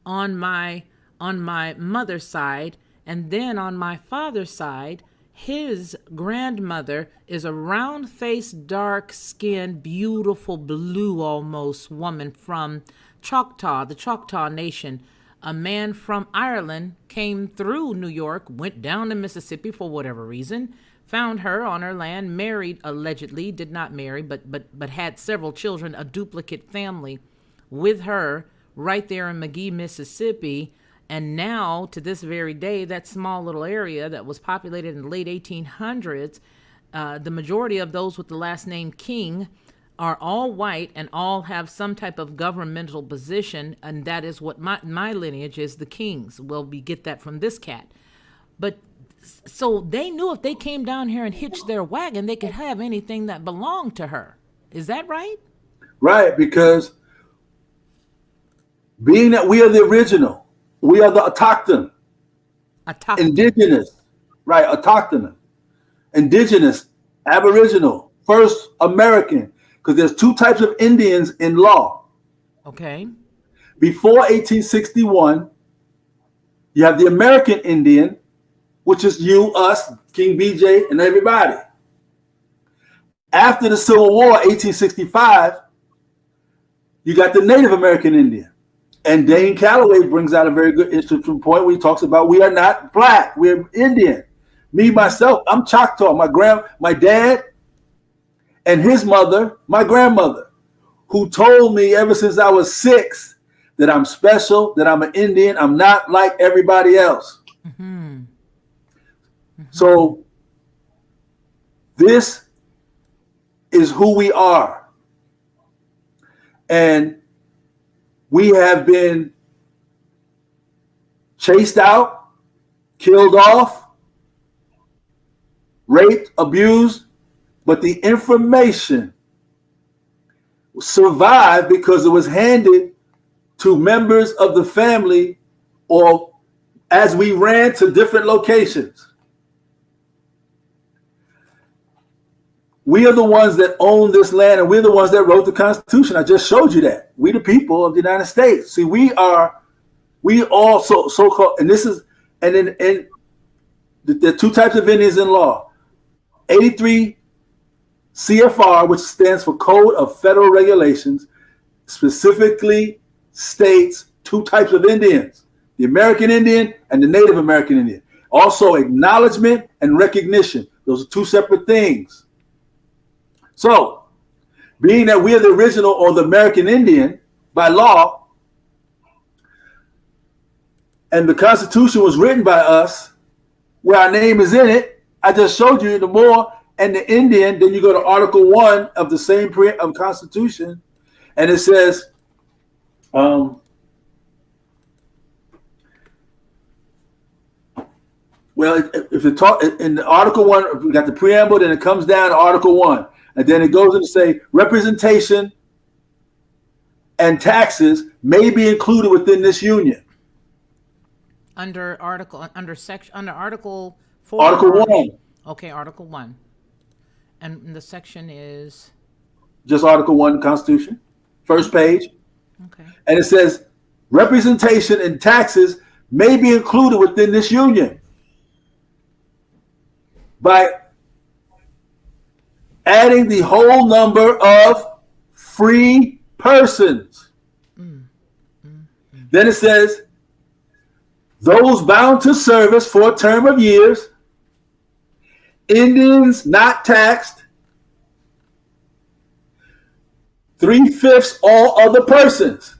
on my mother's side. And then on my father's side, his grandmother is a round-faced, dark-skinned, beautiful, blue almost woman from Choctaw, the Choctaw Nation. A man from Ireland came through New York, went down to Mississippi for whatever reason, found her on her land, married allegedly, did not marry, but had several children, a duplicate family with her right there in McGee, Mississippi. And now, to this very day, that small little area that was populated in the late 1800s, the majority of those with the last name King are all white and all have some type of governmental position, and that is what my lineage is, the Kings. Well, we get that from this cat. But so they knew if they came down here and hitched their wagon, they could have anything that belonged to her. Is that right? Right, because being that we are the original, we are the autochthon. Indigenous, right, autochthon, Indigenous, Aboriginal, first American, because there's two types of Indians in law. Okay. Before 1861, you have the American Indian, which is you, us, King BJ, and everybody. After the Civil War, 1865, you got the Native American Indian. And Dane Calloway brings out a very good interesting point where he talks about we are not black, we're Indian. Me, myself, I'm Choctaw. My dad and his mother, my grandmother, who told me ever since I was 6 that I'm special, that I'm an Indian, I'm not like everybody else. Mm-hmm. Mm-hmm. So this is who we are. And We have been chased out, killed off, raped, abused, but the information survived because it was handed to members of the family or as we ran to different locations. We are the ones that own this land, and we're the ones that wrote the Constitution. I just showed you that. We the people of the United States. See, we all so-called, and this is, and then and the two types of Indians in law. 83 CFR, which stands for Code of Federal Regulations, specifically states two types of Indians, the American Indian and the Native American Indian. Also, acknowledgement and recognition. Those are two separate things. So, being that we are the original or the American Indian by law, and the Constitution was written by us, where our name is in it, I just showed you the more, and the Indian, then you go to Article 1 of the same Constitution, and it says, well, if you talk in the Article 1, we got the preamble, then it comes down to Article 1. And then it goes in to say representation and taxes may be included within this union. Under Article 4. Article 1. Okay, Article 1. And the section is? Just Article 1, Constitution. First page. Okay. And it says representation and taxes may be included within this union by adding the whole number of free persons. Then it says, those bound to service for a term of years, Indians not taxed, 3/5 all other persons.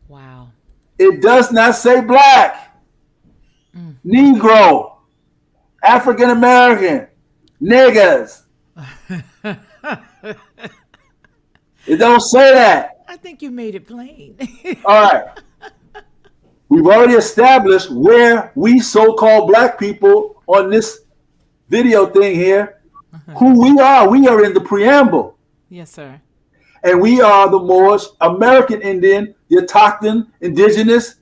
Wow. It does not say black, Negro, African American, niggas. It don't say that. I think you made it plain. All right. We've already established where we so-called black people on this video thing here, who we are. We are in the preamble. Yes, sir. And we are the Moors, American Indian, the Autochthon, Indigenous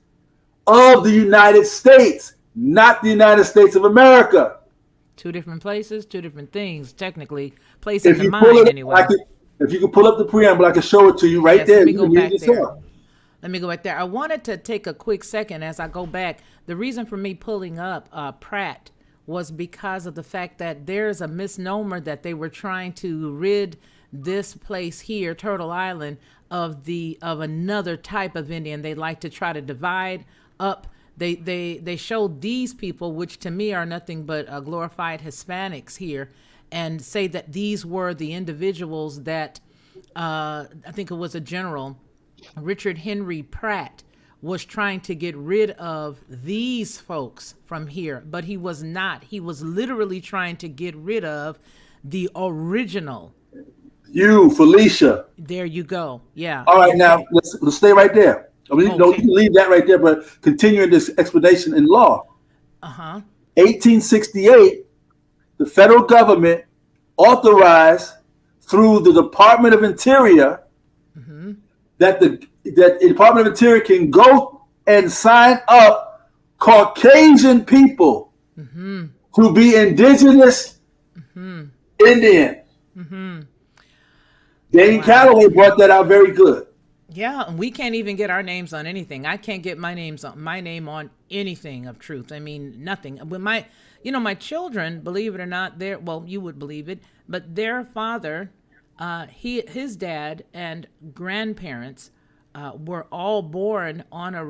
of the United States, not the United States of America. Two different places, two different things, technically. Place in the mind, anyway. If you could pull up the preamble, I can show it to you right there. Let me go back there. Let me go back there. I wanted to take a quick second as I go back. The reason for me pulling up Pratt was because of the fact that there's a misnomer that they were trying to rid this place here, Turtle Island, of another type of Indian. They like to try to divide up. They showed these people, which to me are nothing but glorified Hispanics here, and say that these were the individuals that I think it was a general, Richard Henry Pratt, was trying to get rid of these folks from here, but he was not. He was literally trying to get rid of the original. You, Felicia. There you go. Yeah. All right, now let's stay right there. I mean, no, you can leave that right there, but continuing this explanation in law. 1868, the federal government authorized through the Department of Interior that the Department of Interior can go and sign up Caucasian people to be indigenous Indians. Dane Calloway brought that out very good. Yeah, and we can't even get our names on anything. I can't get my name on anything of truth. I mean, nothing. But my children, believe it or not, you would believe it, but their father, his dad and grandparents were all born on a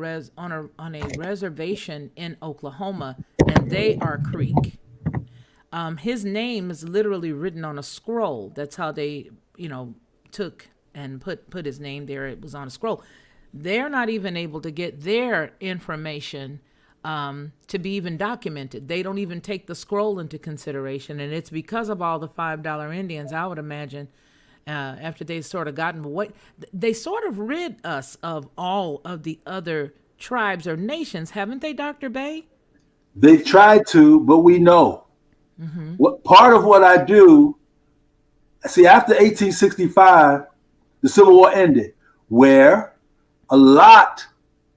reservation in Oklahoma, and they are Creek. His name is literally written on a scroll. That's how they, took and put his name there. It was on a scroll. They're not even able to get their information to be even documented. They don't even take the scroll into consideration, and it's because of all the $5 Indians, I would imagine, after they sort of gotten what they sort of rid us of all of the other tribes or nations, haven't they, Dr. Bay? They've tried to, but we know. What part of what I do, see, after 1865, the Civil War ended, where a lot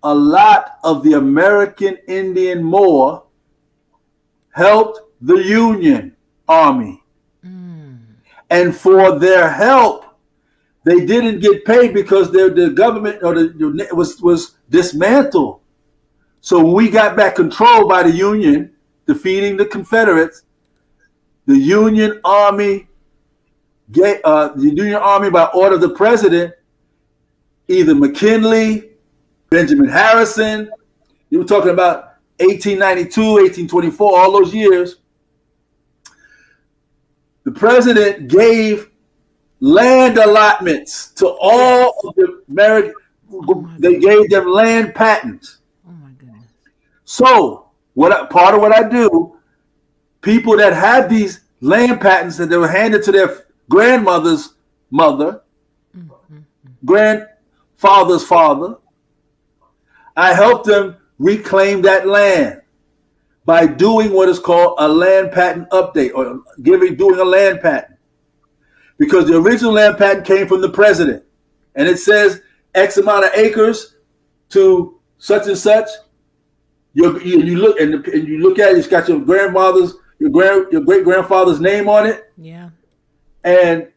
of the American Indian Moor helped the Union Army. And for their help, they didn't get paid because the government or was dismantled. So when we got back control by the Union, defeating the Confederates, the Union Army by order of the president, either McKinley, Benjamin Harrison, you were talking about 1892, 1824, all those years, the president gave land allotments to all of the American. They gave them land patents. Oh my goodness. So part of what I do, people that had these land patents that they were handed to their grandmother's mother, grandfather's father, I helped them reclaim that land by doing what is called a land patent update, or doing a land patent. Because the original land patent came from the president, and it says X amount of acres to such and such. You look at it, it's got your grandmother's, your great grandfather's name on it. Yeah. And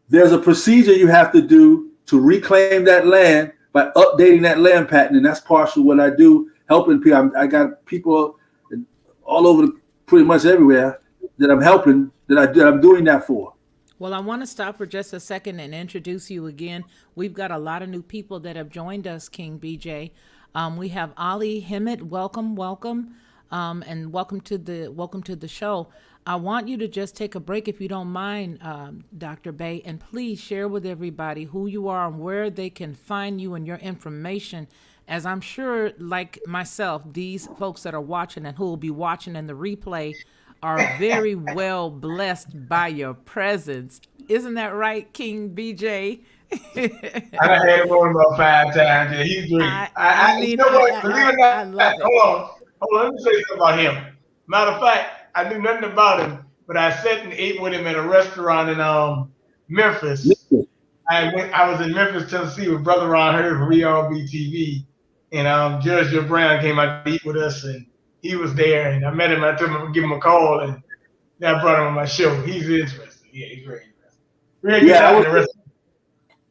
there's a procedure you have to do to reclaim that land by updating that land patent, and that's partially what I do, helping people. I got people all over, pretty much everywhere, that I'm helping, that I'm doing that for. Well, I want to stop for just a second and introduce you again. We've got a lot of new people that have joined us, King BJ. We have Ali Himmet. Welcome, and welcome to the show. I want you to just take a break, if you don't mind, Dr. Bay, and please share with everybody who you are and where they can find you and your information. As I'm sure, like myself, these folks that are watching and who will be watching in the replay are very well blessed by your presence. Isn't that right, King BJ? I done had him on about 5 times. Yeah, he's great. I mean, you know what? Believe it or not, hold on. Let me say something about him. Matter of fact, I knew nothing about him, but I sat and ate with him at a restaurant in Memphis. I was in Memphis, Tennessee with Brother Ron Hurd from ERB TV, and Judge Joe Brown came out to eat with us, and he was there, and I met him. I told him to give him a call, and I brought him on my show. He's interested. Yeah, he's very interested. Really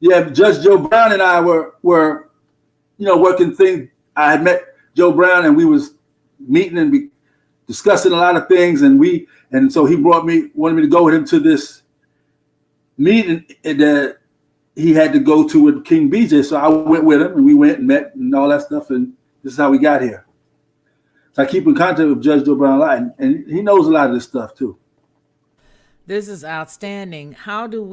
good Judge Joe Brown and I were working things. I had met Joe Brown, and we was meeting and discussing a lot of things, and so he wanted me to go with him to this meeting that he had to go to with King BJ. So I went with him, and we went and met and all that stuff, and this is how we got here. So I keep in contact with Judge Joe Brown a lot, and he knows a lot of this stuff too. This is outstanding. How do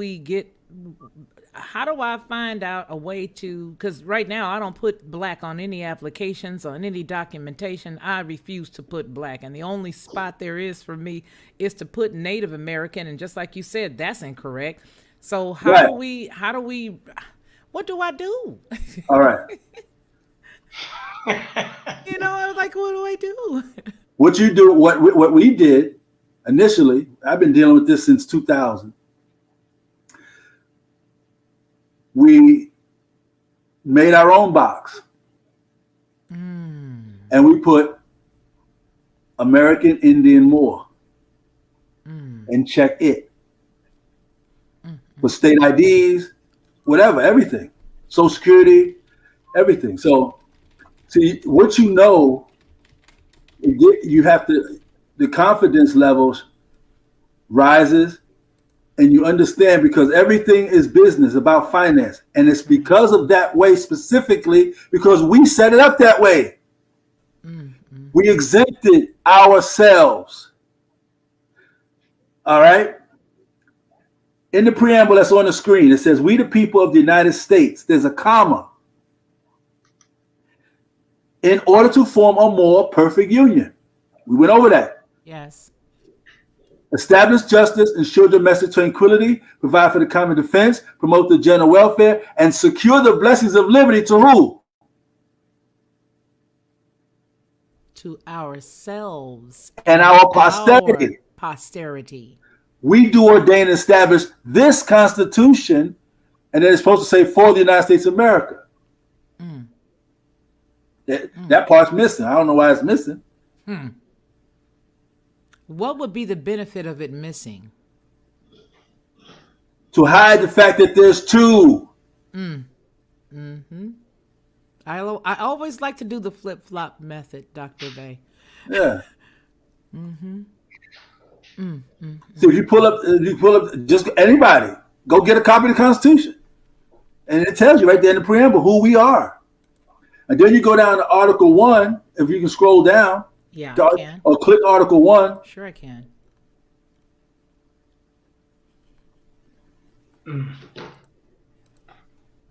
I find out a way to, because right now I don't put black on any applications or on any documentation. I refuse to put black. And the only spot there is for me is to put Native American. And just like you said, that's incorrect. So what do I do? All right. I was like, what do I do? What you do, what we did initially, I've been dealing with this since 2000. We made our own box, and we put American Indian Moor and check it for state IDs, whatever, everything, Social Security, everything. So, see, what you have to, the confidence levels rises. And you understand, because everything is business about finance. And it's because of that way specifically, because we set it up that way. Mm-hmm. We exempted ourselves. All right. In the preamble that's on the screen, it says, "We the people of the United States." There's a comma. In order to form a more perfect union. We went over that. Yes. establish justice, ensure domestic tranquility, provide for the common defense, promote the general welfare, and secure the blessings of liberty to who? To ourselves And our posterity. Our posterity. We do ordain and establish this Constitution, and then it's supposed to say for the United States of America. That part's missing. I don't know why it's missing. What would be the benefit of it missing? To hide the fact that there's two. I always like to do the flip-flop method, Dr. Bay. Yeah. So if you pull up, just anybody, go get a copy of the Constitution. And it tells you right there in the preamble who we are. And then you go down to Article 1, if you can scroll down. Yeah, I can. Or click Article 1. Sure I can.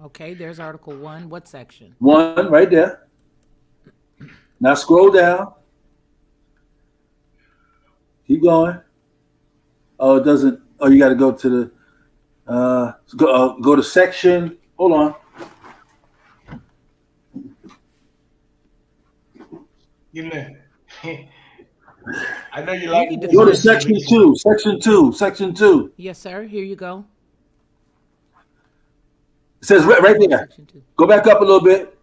Okay, there's Article 1. What section? 1, right there. Now scroll down. Keep going. Oh, it doesn't. Oh, you got to go to the, go to section. Hold on. You know, I know you like You to Go to section 2. Section 2. Section 2. Yes, sir. Here you go. It says right there. Section 2. Go back up a little bit.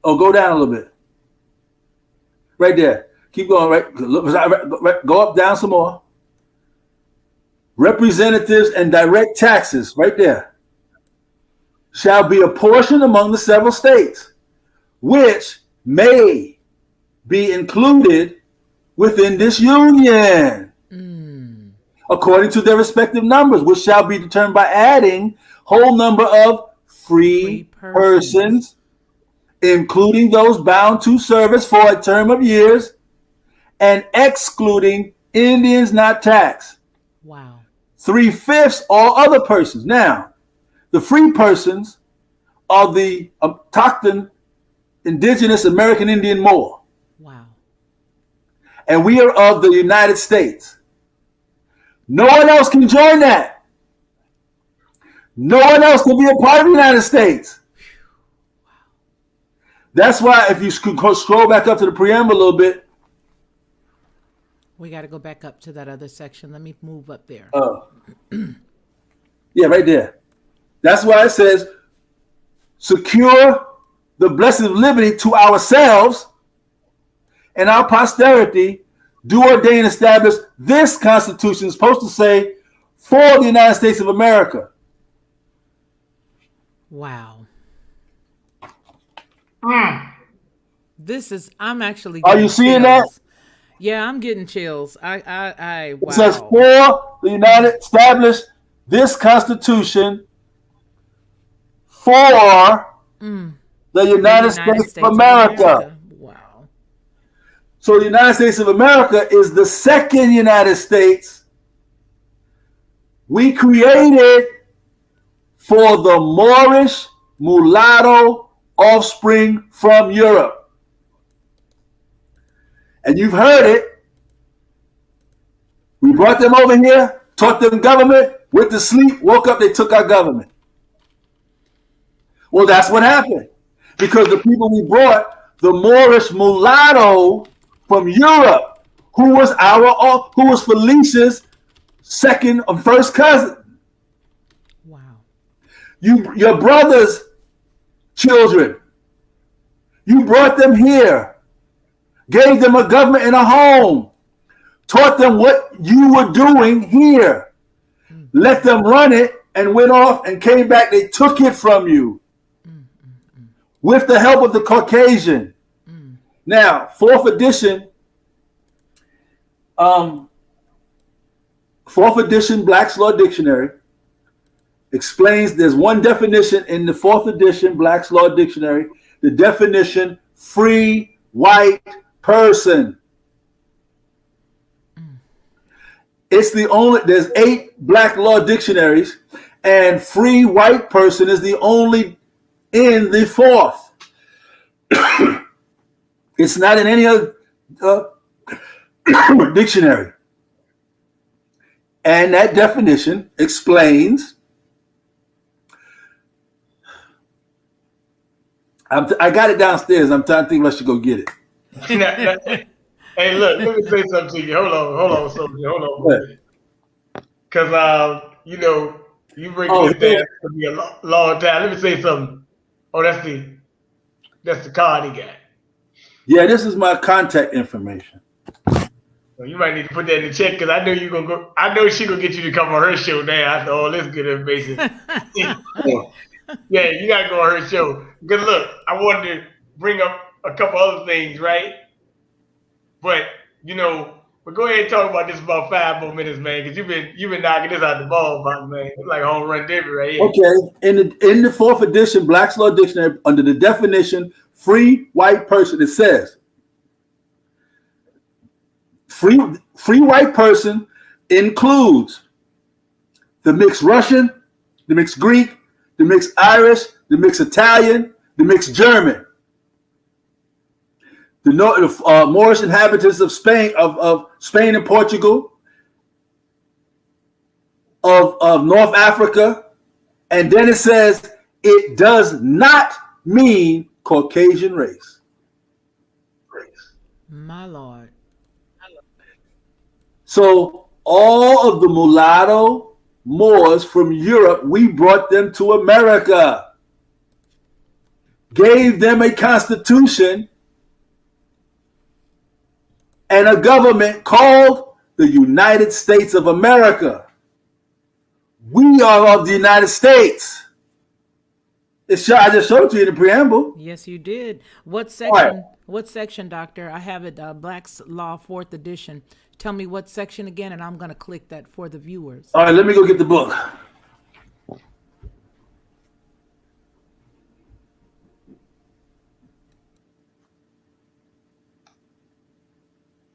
Go down a little bit. Right there. Keep going. Right. Go up, down some more. Representatives and direct taxes. Right there. Shall be apportioned among the several states, which may be included within this union, according to their respective numbers, which shall be determined by adding whole number of free persons, including those bound to service for a term of years, and excluding Indians not taxed. Wow. 3/5 all other persons. Now, the free persons are the autochthon, indigenous American Indian Moor. Wow. And we are of the United States. No one else can join that. No one else can be a part of the United States. That's why if you scroll back up to the preamble a little bit. We got to go back up to that other section. Let me move up there. Yeah, right there. That's why it says, secure the blessing of liberty to ourselves and our posterity, do ordain and establish this Constitution. Is supposed to say, for the United States of America. Wow. I'm actually. Are you seeing chills. that? Yeah, I'm getting chills. Wow. It says, for the United, establish this Constitution for the United States of America. Wow. So the United States of America is the second United States we created for the Moorish mulatto offspring from Europe. And you've heard it. We brought them over here, taught them government, went to sleep, woke up, they took our government. Well, that's what happened. Because the people we brought, the Moorish mulatto from Europe, who was Felicia's second or first cousin. Wow. Your brother's children, you brought them here, gave them a government and a home, taught them what you were doing here, let them run it, and went off and came back. They took it from you with the help of the Caucasian. Now, fourth edition Black's Law Dictionary explains there's one definition in the fourth edition Black's Law Dictionary, the definition free white person. It's the only, there's 8 Black Law dictionaries, and free white person is the only in the fourth. It's not in any other dictionary. And that definition explains. I got it downstairs. I'm trying to think if I should go get it. Hey, look, let me say something to you. Hold on, soldier. Hold on. Because, you bring this down to be a long time. Let me say something. Oh, that's the card he got. Yeah, this is my contact information. So you might need to put that in the check because I know you're gonna go. I know she gonna get you to come on her show now after all this good information. Yeah, you gotta go on her show. Good look. I wanted to bring up a couple other things, right? But but go ahead and talk about this about 5 more minutes, man, because you've been knocking this out the ballpark, man. It's like a home run derby right here. Okay, in the 4th edition Black's Law Dictionary, under the definition free white person, it says free white person includes the mixed Russian, the mixed Greek, the mixed Irish, the mixed Italian, the mixed German. The Moorish inhabitants of Spain, of Spain and Portugal, of North Africa, and then it says it does not mean Caucasian race. My Lord. So all of the mulatto Moors from Europe, we brought them to America, gave them a constitution and a government called the United States of America. We are of the United States. I just showed it to you in the preamble. Yes, you did. What section? Right. What section, Doctor? I have it, Black's Law 4th edition. Tell me what section again, and I'm going to click that for the viewers. All right, let me go get the book.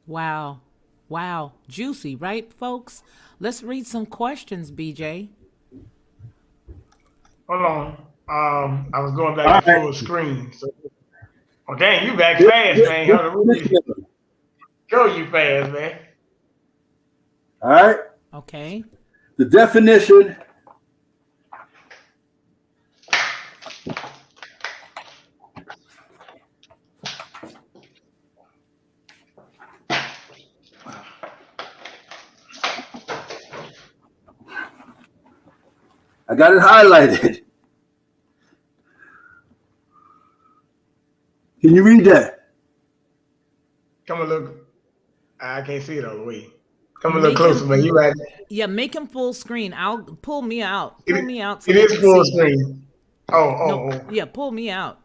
Wow. Juicy, right, folks? Let's read some questions, BJ. Hold on. I was going back to full screen. So. Oh, dang, you back fast, man. Go you fast, man. All right. Okay. The definition. I got it highlighted. Can you read that? Come a little. I can't see it all the way. Come a little closer, man. You right. Yeah, make him full screen. Pull me out. Pull me out. So it is full screen. Oh. Yeah, pull me out.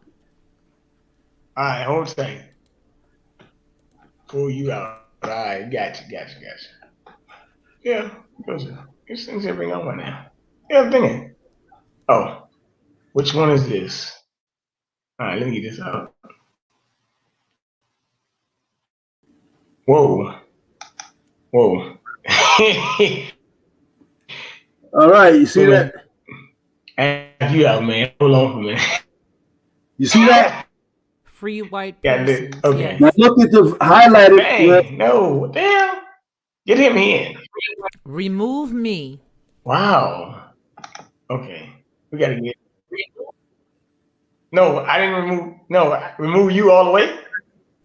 All right, hold tight. Pull you out. All right, gotcha. Yeah, because these things everything on now. Yeah, I'm thinking. Oh, which one is this? All right, let me get this out. Whoa. All right, you see that? And you out, man. Hold on for a minute. You see that? Free white person. Okay. Yes. Now look at the highlighted. Dang, no, what the hell? Get him in. Remove me. Wow. Okay. We gotta get. No, I didn't remove. No, remove you all the way.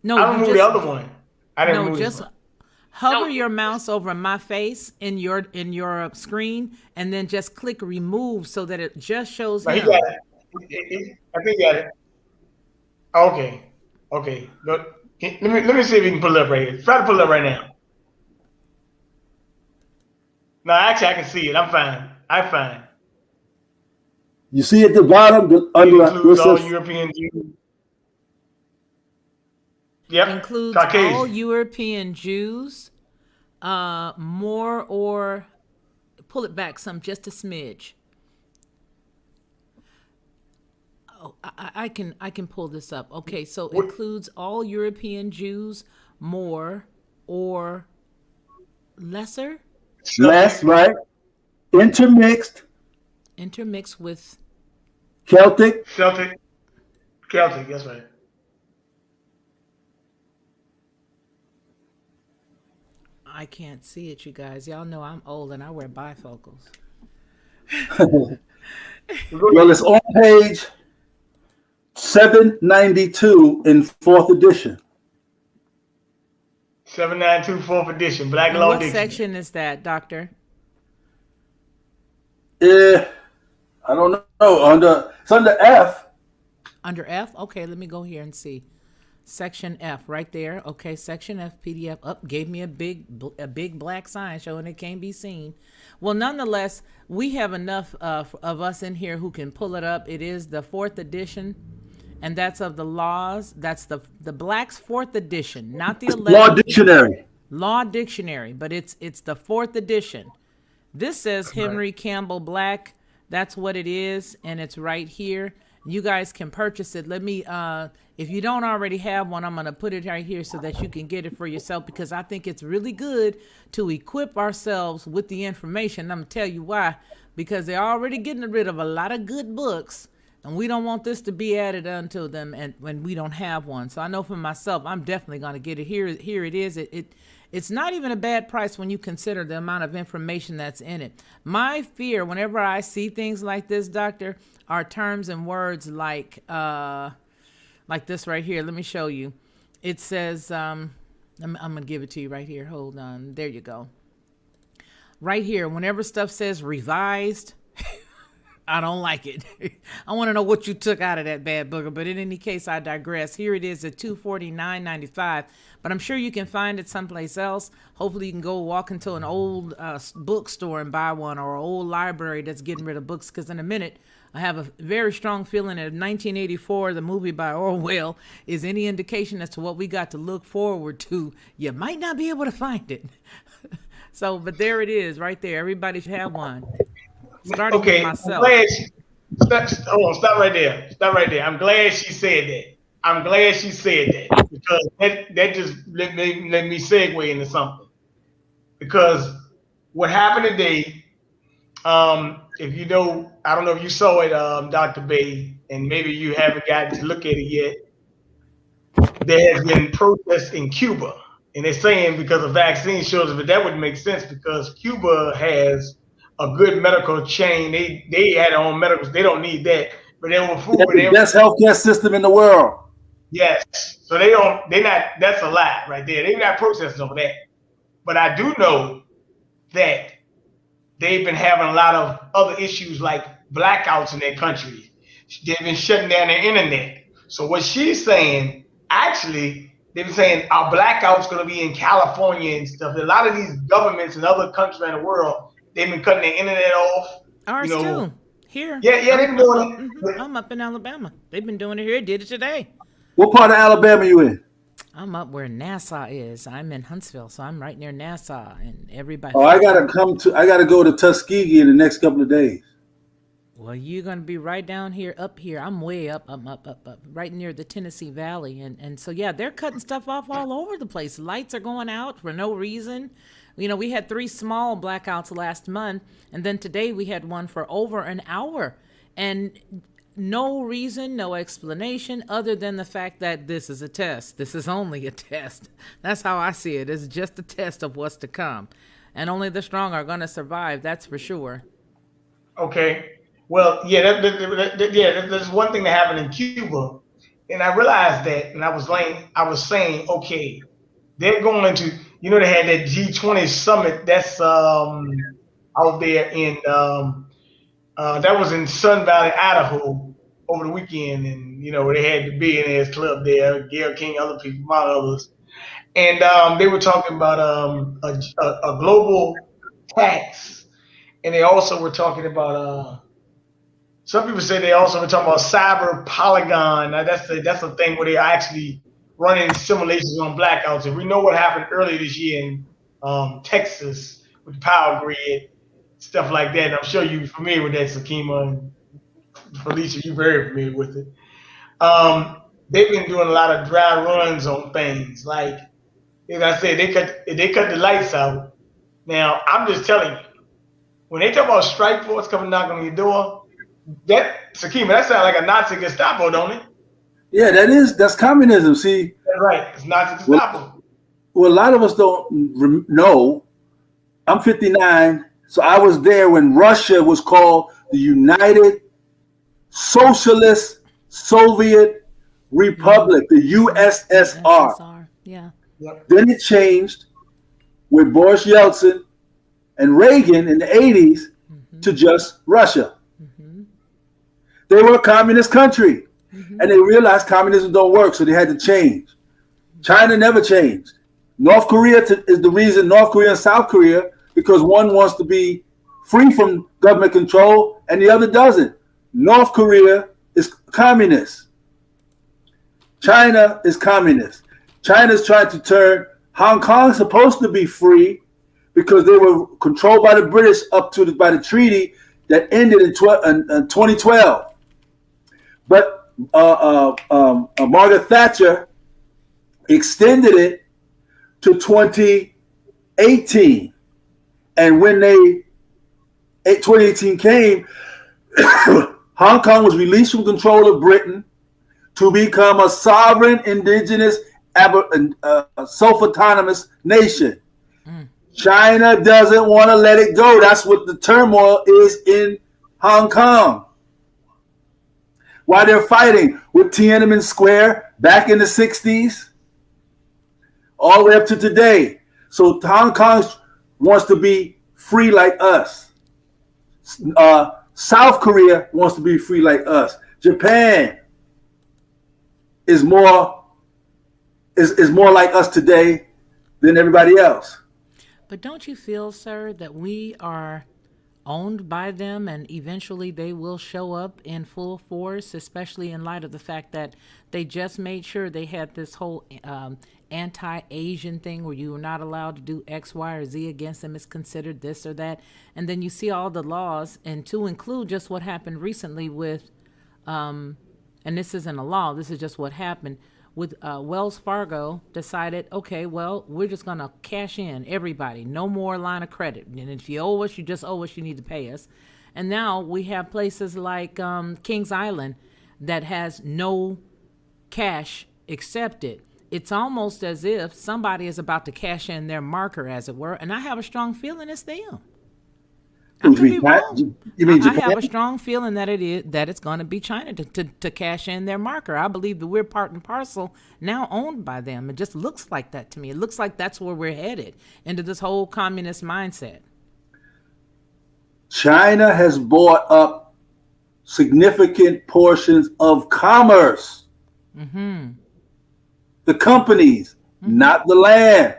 No, I removed the other one. I didn't remove just hover your mouse over my face in your screen, and then just click remove so that it just shows him. He got it. I think he got it. Okay. Look, let me see if we can pull it up right here. Try to pull it up right now. No, actually, I can see it. I'm fine. You see at the bottom under includes all European Jews. Yep. Includes Caucasian. all European Jews, more or pull it back some, just a smidge. Oh, I can pull this up. Okay, so includes all European Jews, more or lesser. Less, right? Intermixed with Celtic. That's right. I can't see it, you guys. Y'all know I'm old and I wear bifocals. Well, it's on page 792 in fourth edition. 792 fourth edition, Black And Law what Dictionary. section is that, Doctor? I don't know. It's under F. Under F? Okay, let me go here and see. Section F, right there. Okay, Section F, PDF. Up, gave me a big black sign showing it can't be seen. Well, nonetheless, we have enough of us in here who can pull it up. It is the fourth edition, and that's of the laws. That's the Black's fourth edition, not the 11th. Law Dictionary. Law Dictionary, but it's the fourth edition. This says Henry Campbell Black. That's what it is, and it's right here. You guys can purchase it. Let me, if you don't already have one, I'm going to put it right here so that you can get it for yourself, because I think it's really good to equip ourselves with the information. I'm going to tell you why. Because they're already getting rid of a lot of good books, and we don't want this to be added unto them and when we don't have one. So I know for myself, I'm definitely going to get it. Here it is. It's not even a bad price when you consider the amount of information that's in it. My fear, whenever I see things like this, Doctor, are terms and words like this right here. Let me show you. It says, I'm going to give it to you right here. Hold on. There you go. Right here, whenever stuff says revised, I don't like it. I want to know what you took out of that bad booger. But in any case, I digress. Here it is at $249.95. But I'm sure you can find it someplace else. Hopefully you can go walk into an old bookstore and buy one, or an old library that's getting rid of books. Because in a minute, I have a very strong feeling that 1984, the movie by Orwell, is any indication as to what we got to look forward to. You might not be able to find it. So, but there it is right there. Everybody should have one. Starting with myself. Stop right there. Stop right there. I'm glad she said that. Because that just let me segue into something. Because what happened today, if you know, I don't know if you saw it, Dr. Bay, and maybe you haven't gotten to look at it yet. There has been protests in Cuba, and they're saying because of vaccine shortage, but that would make sense because Cuba has a good medical chain. They had their own medicals. They don't need that. But they were food. The best healthcare system in the world. Yes. So they're not, that's a lie right there. They're not protesting over that. But I do know that they've been having a lot of other issues like blackouts in their country. They've been shutting down their internet. So what she's saying, actually, they've been saying our blackouts going to be in California and stuff. A lot of these governments in other countries around the world, they've been cutting their internet off. Ours too. Here. Yeah, they've been doing it. Mm-hmm. I'm up in Alabama. They've been doing it here. Did it today. What part of Alabama you in? I'm up where NASA is. I'm in Huntsville, so I'm right near NASA, and everybody. Oh, I gotta go to Tuskegee in the next couple of days. Well, you're gonna be right down here, up here. I'm way up, right near the Tennessee Valley, and so yeah, they're cutting stuff off all over the place. Lights are going out for no reason. You know, we had 3 small blackouts last month, and then today we had one for over an hour, and no reason, no explanation other than the fact that this is a test. This is only a test. That's how I see it. It's just a test of what's to come. And only the strong are going to survive, that's for sure. Okay. Well, yeah, there's one thing that happened in Cuba. And I realized that, and I was saying, okay, they're going to, you know, they had that G20 summit that's out there in that was in Sun Valley, Idaho, over the weekend, and you know they had the billionaires club there, Gail King, other people, among others, and they were talking about a global tax, and they also were talking about some people say they also were talking about cyber polygon. Now that's a thing where they are actually running simulations on blackouts, and we know what happened earlier this year in Texas with the power grid. Stuff like that. And I'm sure you're familiar with that, Sakima, and Felicia, you're very familiar with it. They've been doing a lot of dry runs on things. Like I said, they cut the lights out. Now, I'm just telling you, when they talk about strike force coming knock on your door, Sakima, that sounds like a Nazi Gestapo, don't it? Yeah, that's communism. See, that's right. It's Nazi Gestapo. Well, a lot of us don't know. I'm 59, so I was there when Russia was called the United Socialist Soviet Republic, the USSR. SSR. Yeah. Yep. Then it changed with Boris Yeltsin and Reagan in the 80s to just Russia. They were a communist country, and they realized communism don't work, so they had to change. China never changed. North Korea is the reason, North Korea and South Korea, because one wants to be free from government control and the other doesn't. North Korea is communist. China is communist. China's trying to turn Hong Kong supposed to be free because they were controlled by the British by the treaty that ended in 2012. But Margaret Thatcher extended it to 2018. And when 2018 came, Hong Kong was released from control of Britain to become a sovereign, indigenous, self-autonomous nation. China doesn't want to let it go. That's what the turmoil is in Hong Kong. Why they're fighting with Tiananmen Square back in the 60s, all the way up to today. So Hong Kong wants to be free like us. South Korea wants to be free like us. Japan is more like us today than everybody else. But don't you feel, sir, that we are owned by them and eventually they will show up in full force, especially in light of the fact that they just made sure they had this whole anti-Asian thing where you were not allowed to do X, Y, or Z against them. It's considered this or that. And then you see all the laws, and to include just what happened recently with, and this isn't a law, this is just what happened, with Wells Fargo decided, okay, well, we're just going to cash in everybody. No more line of credit. And if you owe us, you just owe us. You need to pay us. And now we have places like Kings Island that has no cash accepted. It's almost as if somebody is about to cash in their marker, as it were. And I have a strong feeling it's them. I could be wrong. You mean I Japan? have a strong feeling that it's going to be China to cash in their marker. I believe that we're part and parcel now owned by them. It just looks like that to me. It looks like that's where we're headed, into this whole communist mindset. China has bought up significant portions of commerce. The companies, not the land.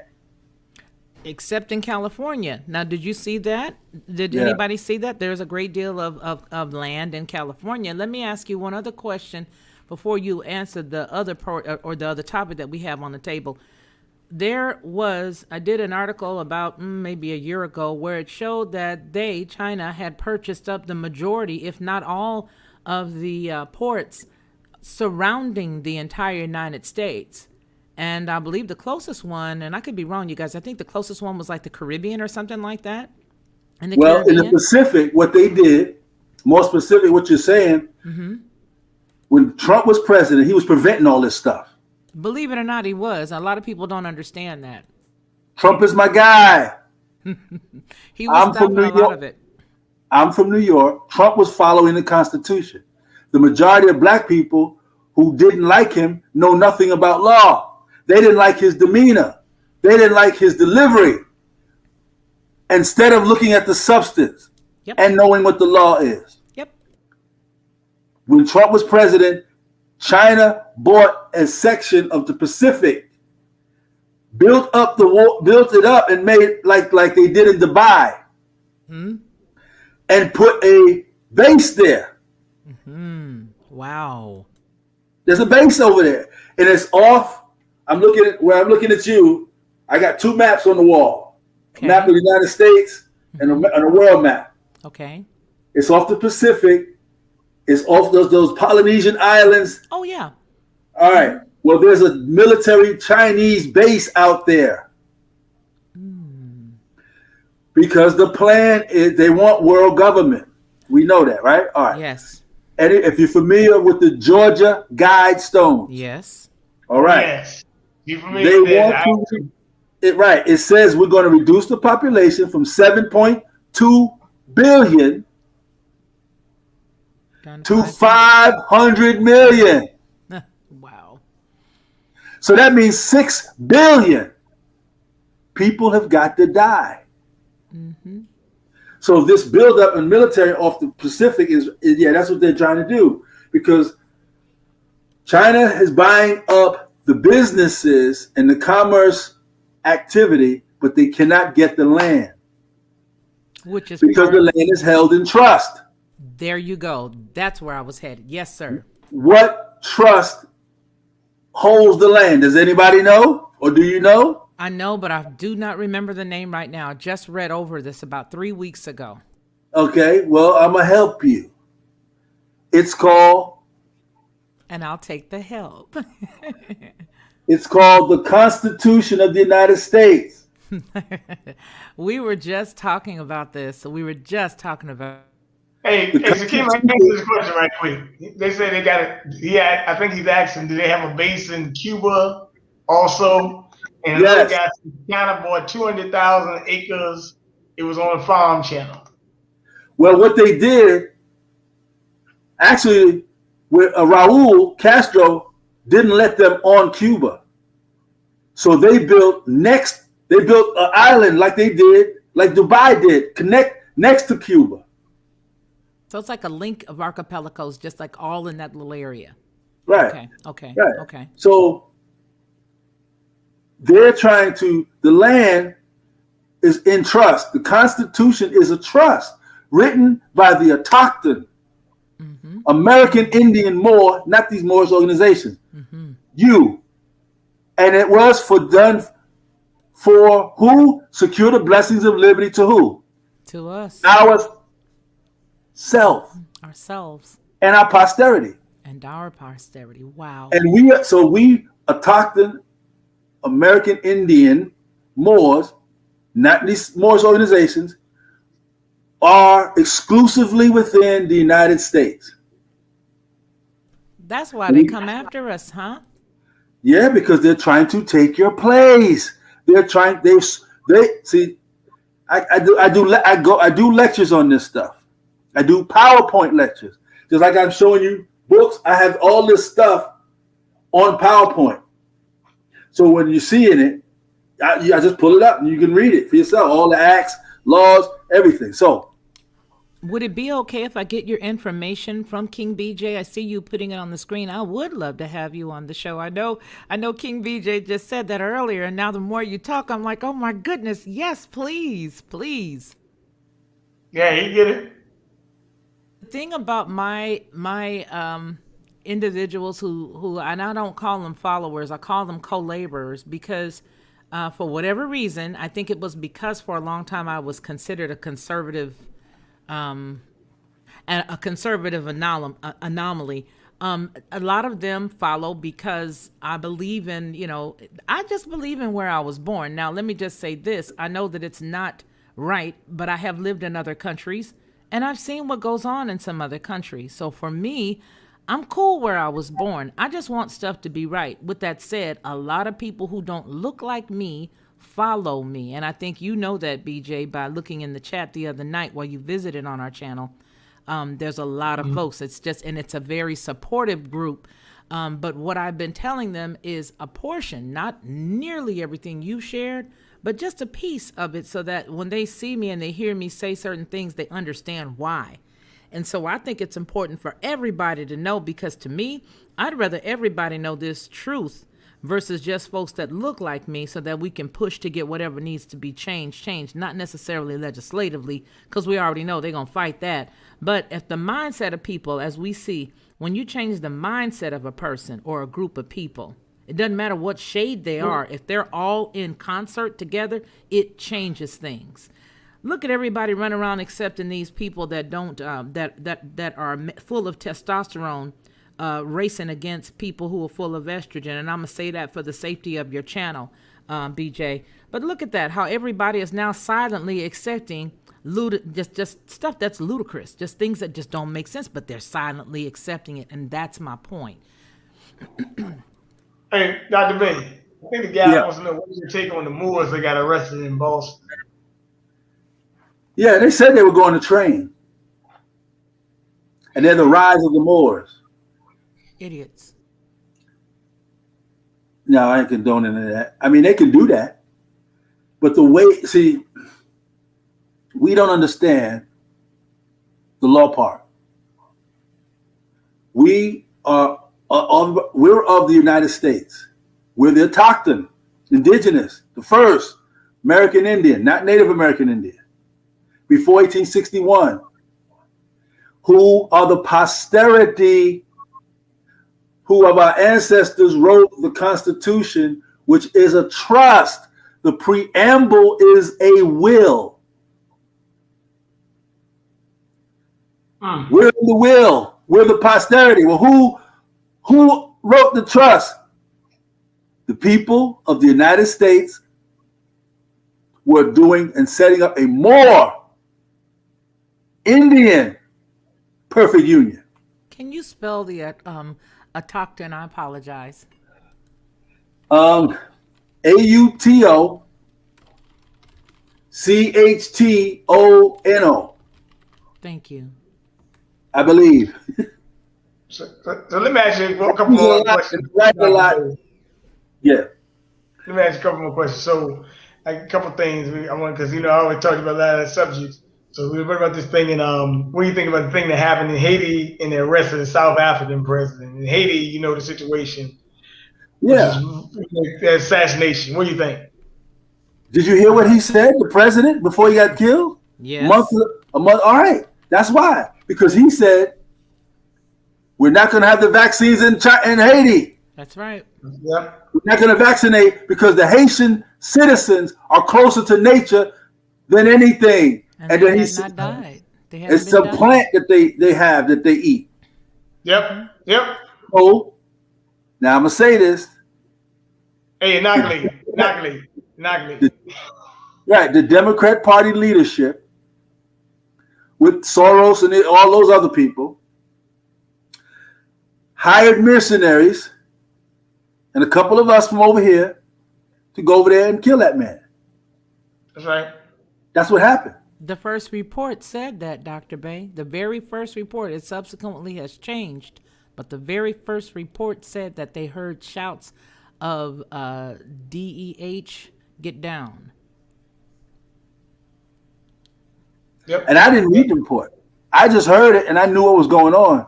Except in California. Now, did you see that? Did anybody see that? There's a great deal of land in California. Let me ask you one other question before you answer the other part or the other topic that we have on the table. I did an article about maybe a year ago where it showed that China had purchased up the majority, if not all, of the ports surrounding the entire United States. And I believe the closest one, and I could be wrong, you guys, I think the closest one was like the Caribbean or something like that. In the Pacific, what they did, more specific what you're saying, when Trump was president, he was preventing all this stuff. Believe it or not, he was. A lot of people don't understand that. Trump is my guy. He was stopping a lot of it. I'm from New York. Trump was following the Constitution. The majority of black people who didn't like him know nothing about law. They didn't like his demeanor. They didn't like his delivery. Instead of looking at the substance and knowing what the law is. When Trump was president, China bought a section of the Pacific, built it up, and made it like they did in Dubai, and put a base there. Wow. There's a base over there, and it's off. I'm looking at you. I got two maps on the wall: a map of the United States and a world map. Okay. It's off the Pacific. It's off those Polynesian islands. Oh yeah. All right. Well, there's a military Chinese base out there. Because the plan is they want world government. We know that, right? All right. Yes. And if you're familiar with the Georgia Guidestones. Yes. All right. Yes. You familiar with that? It says we're going to reduce the population from 7.2 billion Down to 500. 500 million. Wow. So that means 6 billion people have got to die. Mm-hmm. So this buildup in military off the Pacific is that's what they're trying to do, because China is buying up the businesses and the commerce activity, but they cannot get the land. Which is because the land is held in trust. There you go. That's where I was headed. Yes, sir. What trust holds the land? Does anybody know? Or do you know? I know, but I do not remember the name right now. I just read over this about 3 weeks ago. Okay, well, I'm going to help you. It's called... And I'll take the help. It's called the Constitution of the United States. We were just talking about this. So we were just talking about... Hey, Sakima, answer this question right quick. They say they got it. Yeah, I think he's asking, do they have a base in Cuba also? And another guy from China bought 200,000 acres. It was on a farm channel. Well, what they did, actually, with Raul Castro didn't let them on Cuba. So they built an island like they did, like Dubai did, connect next to Cuba. So it's like a link of archipelagos, just like all in that little area. Right. Okay. Right. Okay. So they're trying to, the land is in trust. The Constitution is a trust written by the autochthon, American Indian Moor, not these Moorish organizations. You. And it was done for who? Secure the blessings of liberty to who? To us. Ourselves. And our posterity. And our posterity. Wow. And we autochthon American Indian Moors, not these Moorish organizations, are exclusively within the United States. That's why they come after us, huh? Yeah, because they're trying to take your place. They're trying. They see. I do lectures on this stuff. I do PowerPoint lectures. Just like I'm showing you books, I have all this stuff on PowerPoint. So when you're seeing it, I just pull it up and you can read it for yourself. All the acts, laws, everything. So, would it be okay if I get your information from King BJ? I see you putting it on the screen. I would love to have you on the show. I know King BJ just said that earlier, and now the more you talk, I'm like, oh my goodness, yes, please. Yeah, he get it. The thing about my individuals who and I don't call them followers, I call them co-laborers, because for whatever reason, I think it was because for a long time I was considered a conservative anomaly. A lot of them follow because I believe in, I just believe in where I was born. Now, let me just say this. I know that it's not right, but I have lived in other countries and I've seen what goes on in some other countries. So for me, I'm cool where I was born. I just want stuff to be right. With that said, a lot of people who don't look like me follow me. And I think you know that, BJ, by looking in the chat the other night while you visited on our channel. There's a lot of folks. It's a very supportive group. But what I've been telling them is a portion, not nearly everything you shared, but just a piece of it, so that when they see me and they hear me say certain things, they understand why. And so I think it's important for everybody to know, because to me, I'd rather everybody know this truth versus just folks that look like me, so that we can push to get whatever needs to be changed, not necessarily legislatively, because we already know they're going to fight that. But if the mindset of people, as we see, when you change the mindset of a person or a group of people, it doesn't matter what shade they are. If they're all in concert together, it changes things. Look at everybody running around accepting these people that don't that are full of testosterone, racing against people who are full of estrogen. And I'm gonna say that for the safety of your channel, BJ. But look at that, how everybody is now silently accepting just stuff that's ludicrous, just things that just don't make sense, but they're silently accepting it, and that's my point. Hey, Dr. B, I think the guy Yeah, wants to know what's your take on the Moors that got arrested in Boston. yeah. They said they were going to train, and they're the rise of the Moors. Idiots. No, I ain't condoning that. I mean, they can do that, but the way, see, we don't understand the law part. We're of the United States. We're the autochthon, indigenous, the first American Indian, not Native American Indian, before 1861, who are the posterity who of our ancestors wrote the Constitution, which is a trust. The preamble is a will. We're the will. We're the posterity. Well, who wrote the trust? The people of the United States were doing and setting up a more Indian perfect union. Can you spell the autochthon? I apologize. AUTOCHTONO, Thank you. I believe. So let me ask you a couple more questions. A lot. Yeah. Let me ask you a couple more questions. So, like a couple things I want, because I always talk about a lot of subjects. So, what about this thing? And what do you think about the thing that happened in Haiti and the arrest of the South African president? In Haiti, the situation, which is the assassination. What do you think? Did you hear what he said, the president, before he got killed? Yes. A month. All right. That's why. Because he said, we're not going to have the vaccines in Haiti. That's right. Yep. We're not going to vaccinate because the Haitian citizens are closer to nature than anything. And then he said, not died. It's some plant that they have that they eat. Yep. So, now I'm going to say this. Hey, inoculated. Right. The Democrat Party leadership with Soros and all those other people hired mercenaries and a couple of us from over here to go over there and kill that man. That's right. That's what happened. The first report said that, Dr. Bay. The very first report. It subsequently has changed, but the very first report said that they heard shouts of DEH, get down. Yep. And I didn't read the report. I just heard it and I knew what was going on.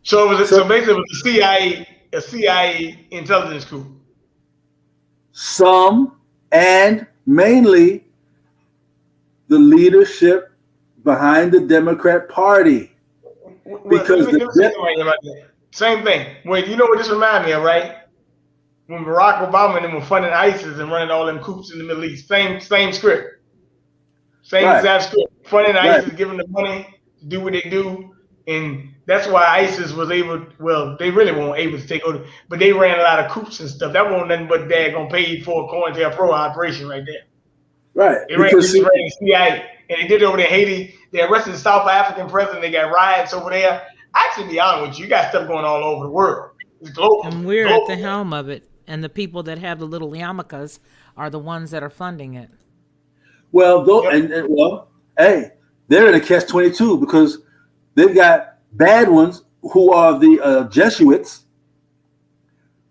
So basically it was a CIA intelligence coup. Some, and mainly the leadership behind the Democrat Party. Because same thing. Wait, you know what this reminds me of, right? When Barack Obama and them were funding ISIS and running all them coups in the Middle East. Same script. Same exact script. Funding ISIS, giving them money to do what they do. And that's why ISIS was able, they really weren't able to take over, but they ran a lot of coups and stuff. That wasn't nothing but daggone paid for COINTELPRO operation right there. Right. They ran the CIA. And they did it over there in Haiti. They arrested the South African president. They got riots over there. Actually, to be honest with you, got stuff going all over the world. It's global. And we're at the helm of it. And the people that have the little yarmulkes are the ones that are funding it. Well, hey, they're in a catch-22 because they've got bad ones who are the Jesuits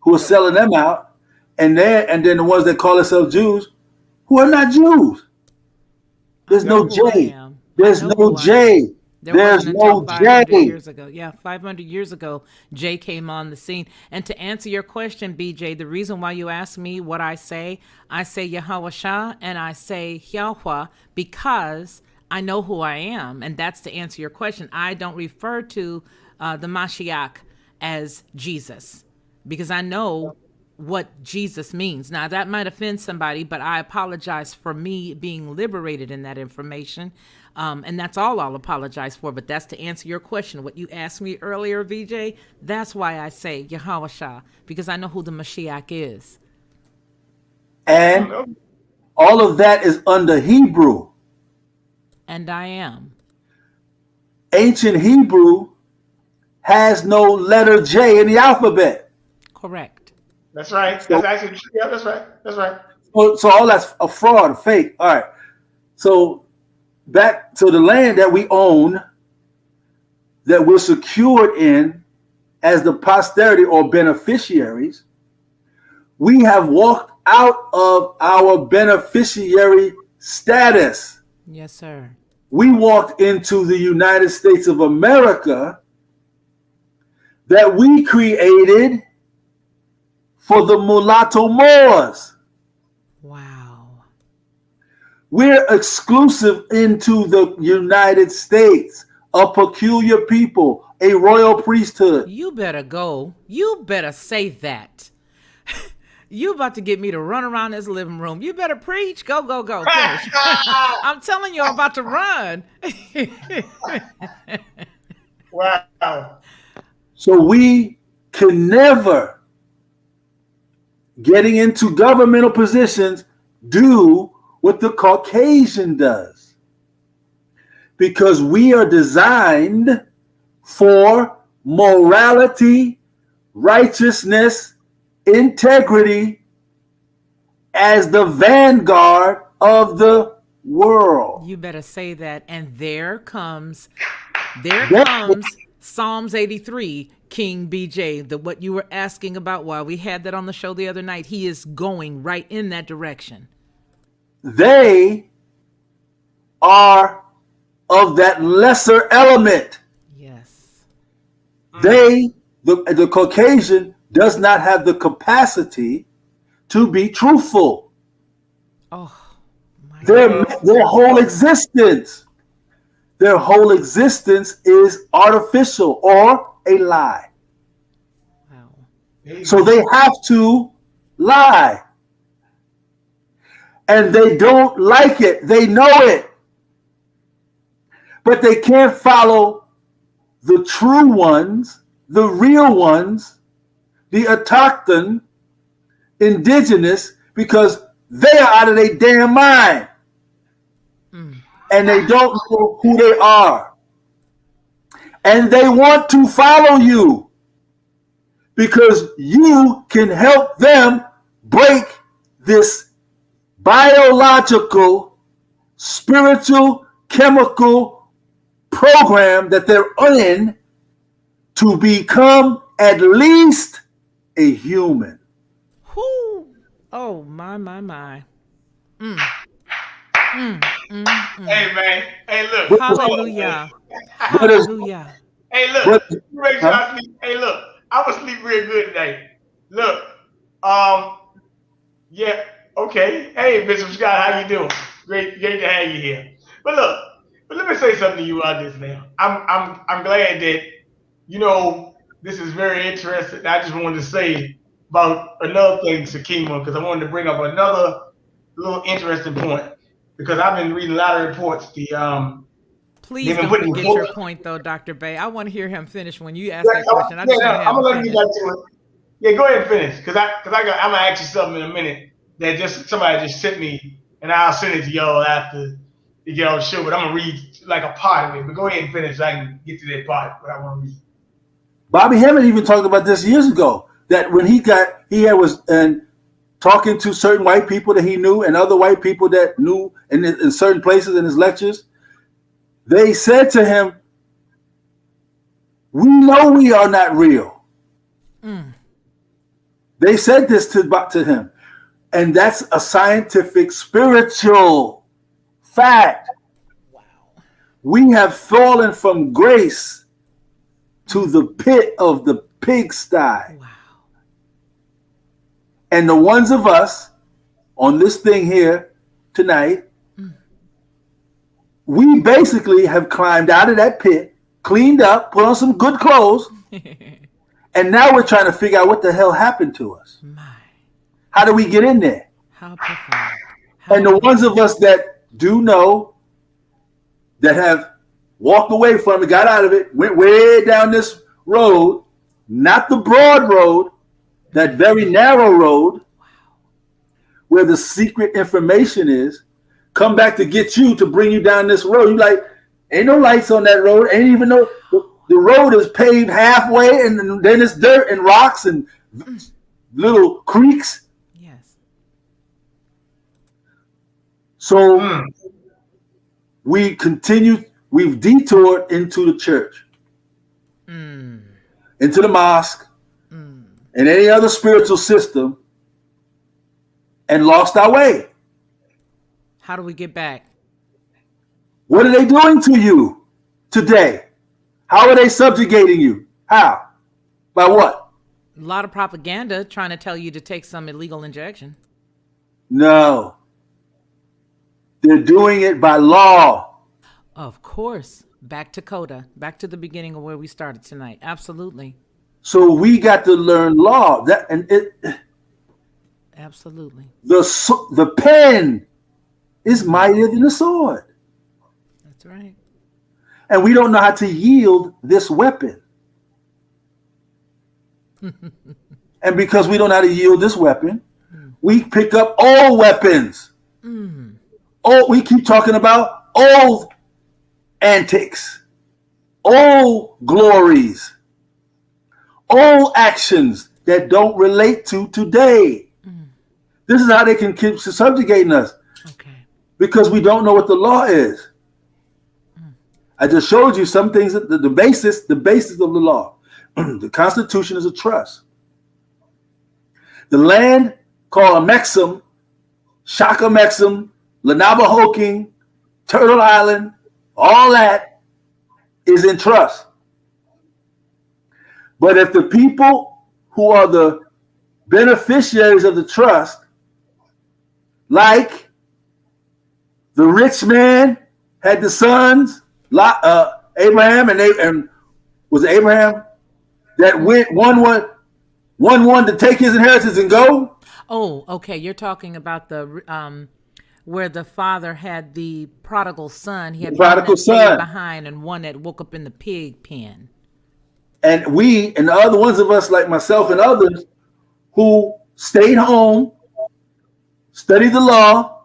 who are selling them out, and then the ones that call themselves Jews who are not Jews. There's no J. There's no J. There's no J. 500 years ago. Yeah, 500 years ago, J came on the scene. And to answer your question, BJ, the reason why you ask me what I say Yahweh Shah and I say Yahweh because I know who I am. And that's to answer your question. I don't refer to the Mashiach as Jesus because I know what Jesus means. Now, that might offend somebody, but I apologize for me being liberated in that information. And that's all I'll apologize for. But that's to answer your question. What you asked me earlier, VJ, that's why I say Yahweh Shah, because I know who the Mashiach is. And all of that is under Hebrew. And I am. Ancient Hebrew has no letter J in the alphabet. Correct. That's right. That's So, actually yeah. That's right. That's right. so all that's a fraud, a fake. All right. So back to the land that we own, that we're secured in as the posterity or beneficiaries, we have walked out of our beneficiary status. Yes, sir. We walked into the United States of America that we created for the mulatto Moors. Wow. We're exclusive into the United States, a peculiar people, a royal priesthood. You better go. You better say that. You about to get me to run around this living room. You better preach. Go, go, go. Finish. I'm telling you, I'm about to run. Wow. So we can never, getting into governmental positions, do what the Caucasian does. Because we are designed for morality, righteousness, integrity as the vanguard of the world. You better say that. And there comes That- Psalms 83, King BJ, what you were asking about while we had that on the show the other night. He is going right in that direction. They are of that lesser element. Yes. The Caucasian does not have the capacity to be truthful. Oh, my Their God. whole existence is artificial or a lie. Wow. So they have to lie. And they don't like it. They know it. But they can't follow the true ones, the real ones, the autochthon, indigenous, because they are out of their damn mind. And they don't know who they are. And they want to follow you because you can help them break this biological, spiritual, chemical program that they're in to become at least a human. Whoo. Oh, my. Hey man. Hey look. Hallelujah. What is- Hallelujah. Hey look. what- Make sure huh? I sleep. Hey look. I was sleep real good today. Look. Yeah. Okay. Hey, Bishop Scott, how you doing? Great to have you here. But look. But let me say something to you about this now. I'm glad that this is very interesting. I just wanted to say about another thing, Sakima, because I wanted to bring up another little interesting point. Because I've been reading a lot of reports. Please They've been don't putting forget books. your point, though, Dr. Bay. I want to hear him finish when you ask that question. I just want to I'm have gonna him let you finish. get to it. Yeah, go ahead and finish, because I'm gonna ask you something in a minute that somebody just sent me, and I'll send it to y'all after you get on the show. But I'm gonna read like a part of it. But go ahead and finish so I can get to that part. What I want to read. Bobby Hemmett even talked about this years ago. That when he was talking to certain white people that he knew and other white people that knew in certain places in his lectures, they said to him, "We know we are not real." They said this to him. And that's a scientific, spiritual fact. Wow. We have fallen from grace to the pit of the pigsty. Wow. And the ones of us on this thing here tonight, we basically have climbed out of that pit, cleaned up, put on some good clothes, and now we're trying to figure out what the hell happened to us. My. How do we get in there? How profound. And the ones of us that do know, that have walked away from it, got out of it, went way down this road, not the broad road, that very narrow road, where the secret information is, come back to get you, to bring you down this road. You like, ain't no lights on that road. Ain't even the road is paved halfway, and then it's dirt and rocks, and little creeks. Yes. So Mm. we've detoured into the church, into the mosque, and any other spiritual system, and lost our way. How do we get back? What are they doing to you today? How are they subjugating you? How? By what? A lot of propaganda trying to tell you to take some illegal injection. No. They're doing it by law. Of course. Back to Coda. Back to the beginning of where we started tonight. Absolutely. So we got to learn law. Absolutely. The pen is mightier than the sword. That's right. And we don't know how to yield this weapon. And because we don't know how to yield this weapon, we pick up old weapons. Oh, we keep talking about old antics, old glories, old actions that don't relate to today. This is how they can keep subjugating us. Okay. Because we don't know what the law is. I just showed you some things, the basis of the law. The Constitution is a trust. The land called a Mexam, Shaka Mexam, Lenabahoking, Turtle Island, all that is in trust. But if the people who are the beneficiaries of the trust, like the rich man had the sons, Abraham, and was it Abraham that went one to take his inheritance and go? Oh, okay. You're talking about the where the father had the prodigal son. He had Prodigal one that stayed son. behind and one that woke up in the pig pen. And we and the other ones of us, like myself and others, who stayed home, studied the law,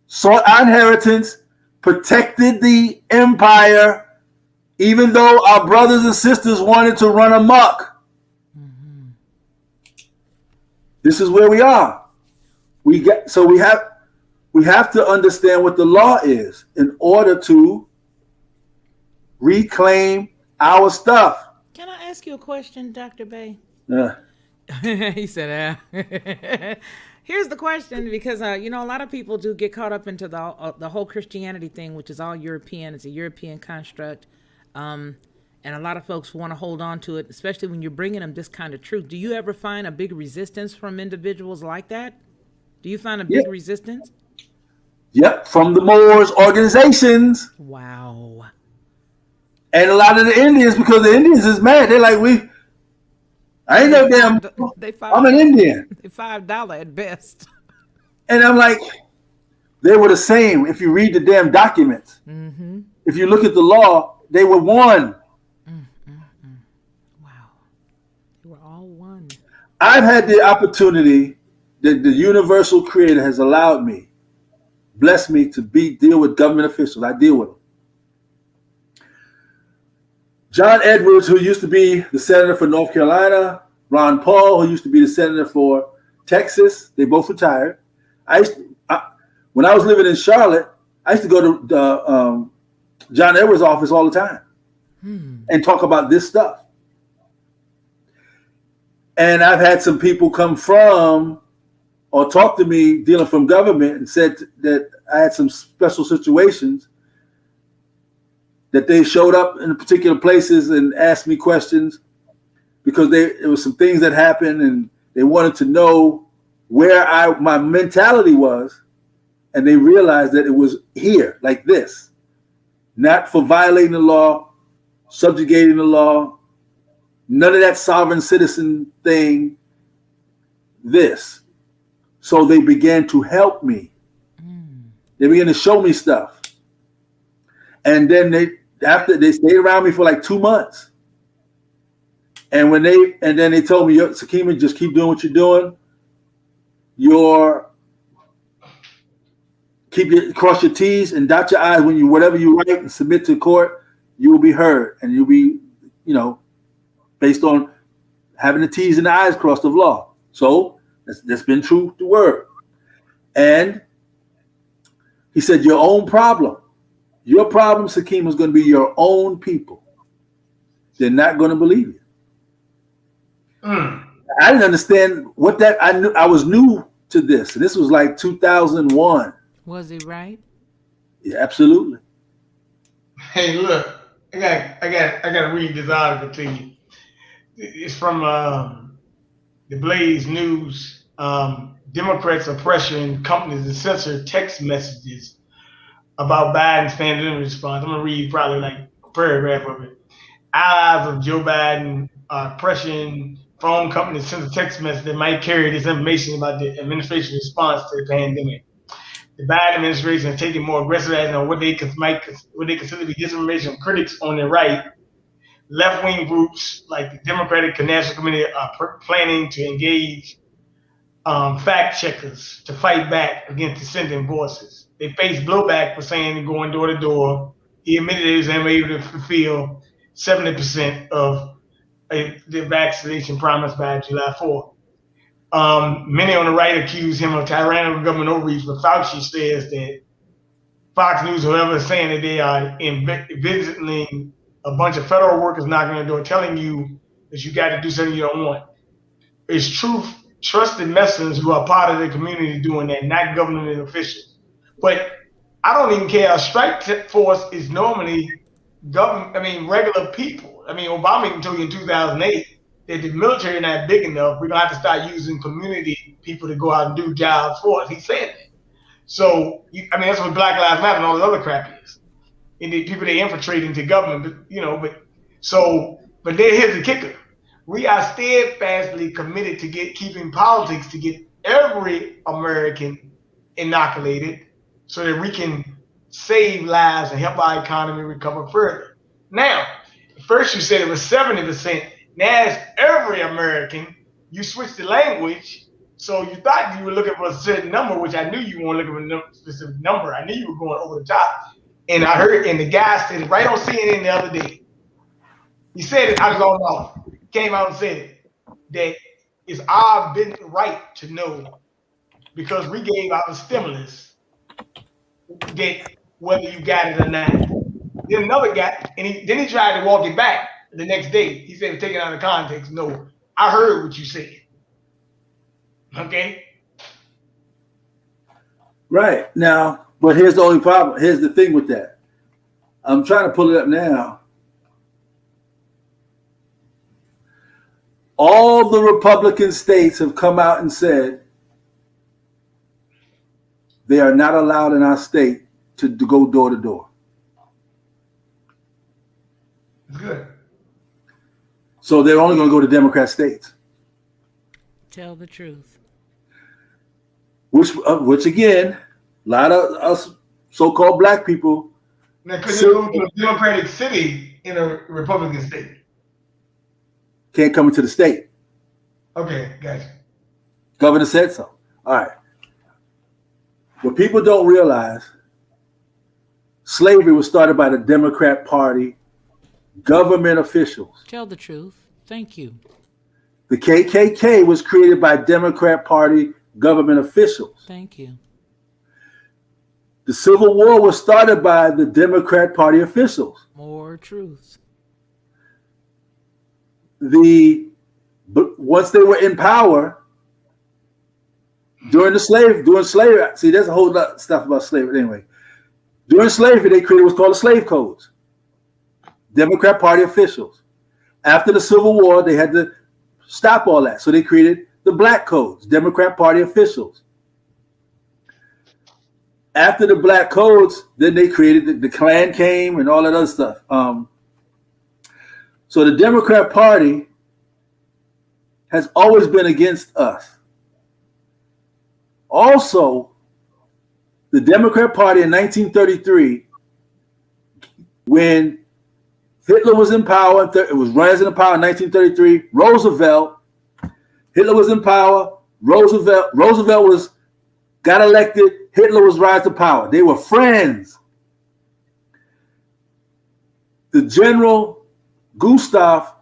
sought our inheritance, protected the empire, even though our brothers and sisters wanted to run amok. This is where we are. We have to understand what the law is in order to reclaim our stuff. Can I ask you a question, Dr. Bay? Yeah. He said, here's the question, because a lot of people do get caught up into the whole Christianity thing, which is all European. It's a European construct, and a lot of folks want to hold on to it, especially when you're bringing them this kind of truth. Do you ever find a big resistance from individuals like that? Do you find a big resistance? Yep, from the Moors organizations. Wow. And a lot of the Indians, because the Indians is mad. They're like, I ain't no damn, I'm an Indian. They $5 at best. And I'm like, they were the same. If you read the damn documents, if you look at the law, they were one. Wow. They were all one. I've had the opportunity that the universal creator has allowed me, blessed me to deal with government officials. I deal with them. John Edwards, who used to be the senator for North Carolina, Ron Paul, who used to be the senator for Texas, they both retired. When I was living in Charlotte, I used to go to John Edwards' office all the time and talk about this stuff. And I've had some people come from or talk to me dealing from government and said that I had some special situations that they showed up in particular places and asked me questions because there was some things that happened and they wanted to know where my mentality was, and they realized that it was here, like this, not for violating the law, subjugating the law, none of that sovereign citizen thing, this. So they began to help me. They began to show me stuff. And then they stayed around me for like 2 months. And then they told me, Sakima, just keep doing what you're doing. Cross your T's and dot your I's when whatever you write and submit to court, you will be heard, and you'll be, based on having the T's and the I's crossed of law. So that's been true to word. And he said, your own problem. Your problem, Sakima, is going to be your own people. They're not going to believe you. I didn't understand what that. I was new to this. This was like 2001. Was he right? Yeah, absolutely. Hey, look, I got to read this article to you. It's from the Blaze News. Democrats are pressuring companies to censor text messages about Biden's pandemic response. I'm gonna read probably like a paragraph of it. Allies of Joe Biden are pressuring phone companies to censor text messages that might carry this information about the administration's response to the pandemic. The Biden administration is taking more aggressive action on what they consider to be disinformation from critics on the right. Left-wing groups like the Democratic National Committee are planning to engage fact checkers to fight back against dissenting voices. They face blowback for saying going door to door. He admitted he was unable to fulfill 70% of the vaccination promised by July 4th. Many on the right accuse him of tyrannical government overreach, but Fauci says that Fox News, whoever, is saying that they are visiting a bunch of federal workers knocking on the door, telling you that you got to do something you don't want. It's trusted messengers who are part of the community doing that, not government officials. But I don't even care. A strike force is normally regular people. Obama even told you in 2008 that the military not big enough. We're gonna have to start using community people to go out and do jobs for us. He said that. So that's what Black Lives Matter and all the other crap is. And the people they infiltrate into government, but here's the kicker. We are steadfastly committed to keeping politics to get every American inoculated so that we can save lives and help our economy recover further. Now, first you said it was 70%. Now it's every American. You switched the language, so you thought you were looking for a certain number, which I knew you weren't looking for a specific number. I knew you were going over the top. And I heard, and the guy said it right on CNN the other day. He said it, I was on off. Came out and said it, that it's our right to know, because we gave our stimulus, that whether you got it or not. Then another guy, and then he tried to walk it back the next day. He said, take it out of context. No, I heard what you said. Okay? Right. Now, but here's the only problem. Here's the thing with that. I'm trying to pull it up now. All the Republican states have come out and said they are not allowed in our state to go door to door. Good. So they're only going to go to Democrat states. Tell the truth. Which again, a lot of us so-called black people. Now, could you go to a Democratic city in a Republican state? Can't come into the state. Okay, gotcha. Governor said so. All right. What people don't realize, slavery was started by the Democrat Party government officials. Tell the truth. Thank you. The KKK was created by Democrat Party government officials. Thank you. The Civil War was started by the Democrat Party officials. More truth. Once they were in power during slavery. See, there's a whole lot of stuff about slavery anyway. During slavery, they created what's called the slave codes. Democrat Party officials. After the Civil War, they had to stop all that. So they created the black codes, Democrat Party officials. After the black codes, then they created the Klan came and all that other stuff. So the Democrat Party has always been against us. Also, the Democrat Party in 1933, when Hitler was in power, it was rising to power in 1933, Hitler was in power, Roosevelt got elected, Hitler was rise to power. They were friends. The General Gustav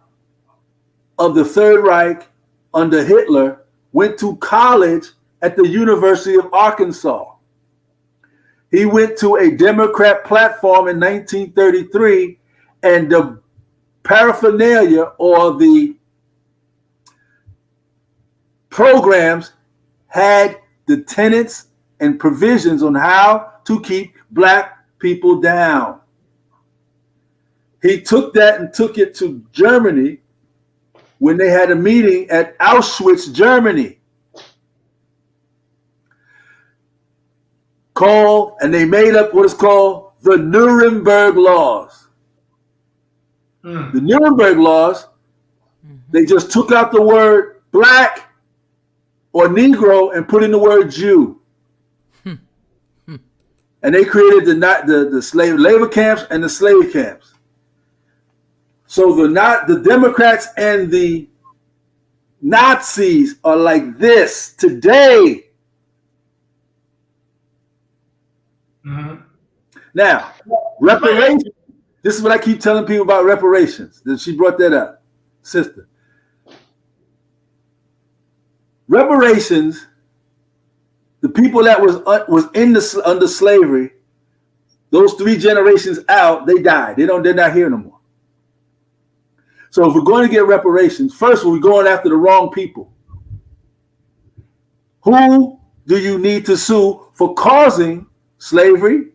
of the Third Reich under Hitler went to college at the University of Arkansas. He went to a Democrat platform in 1933, and the paraphernalia or the programs had the tenets and provisions on how to keep black people down. He took that and took it to Germany when they had a meeting at Auschwitz, Germany. And they made up what is called the Nuremberg Laws. The Nuremberg Laws, they just took out the word black or Negro and put in the word Jew. And they created the slave labor camps and the slave camps. So the Democrats and the Nazis are like this today. Now, reparations. This is what I keep telling people about reparations. She brought that up, sister. Reparations. The people that was under slavery, those 3 generations out, they died. They're not here no more. So if we're going to get reparations, first we're going after the wrong people. Who do you need to sue for causing slavery,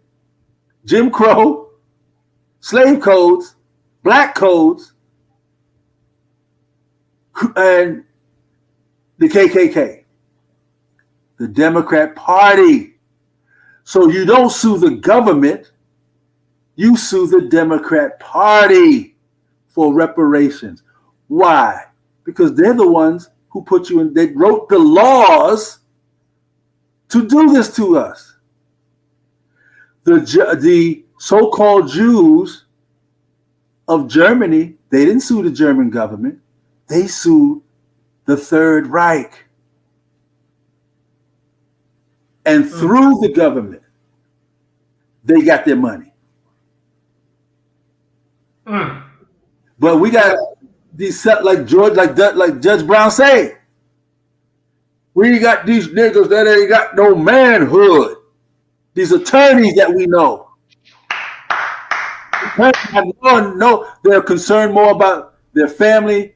Jim Crow, slave codes, black codes, and the KKK? The Democrat Party. So you don't sue the government, you sue the Democrat Party for reparations. Why? Because they're the ones who put you in, they wrote the laws to do this to us. The so-called Jews of Germany, they didn't sue the German government, they sued the Third Reich. And through the government, they got their money. But we got these, like Judge Brown said, we got these niggas that ain't got no manhood. These attorneys that we know. They're concerned more about their family,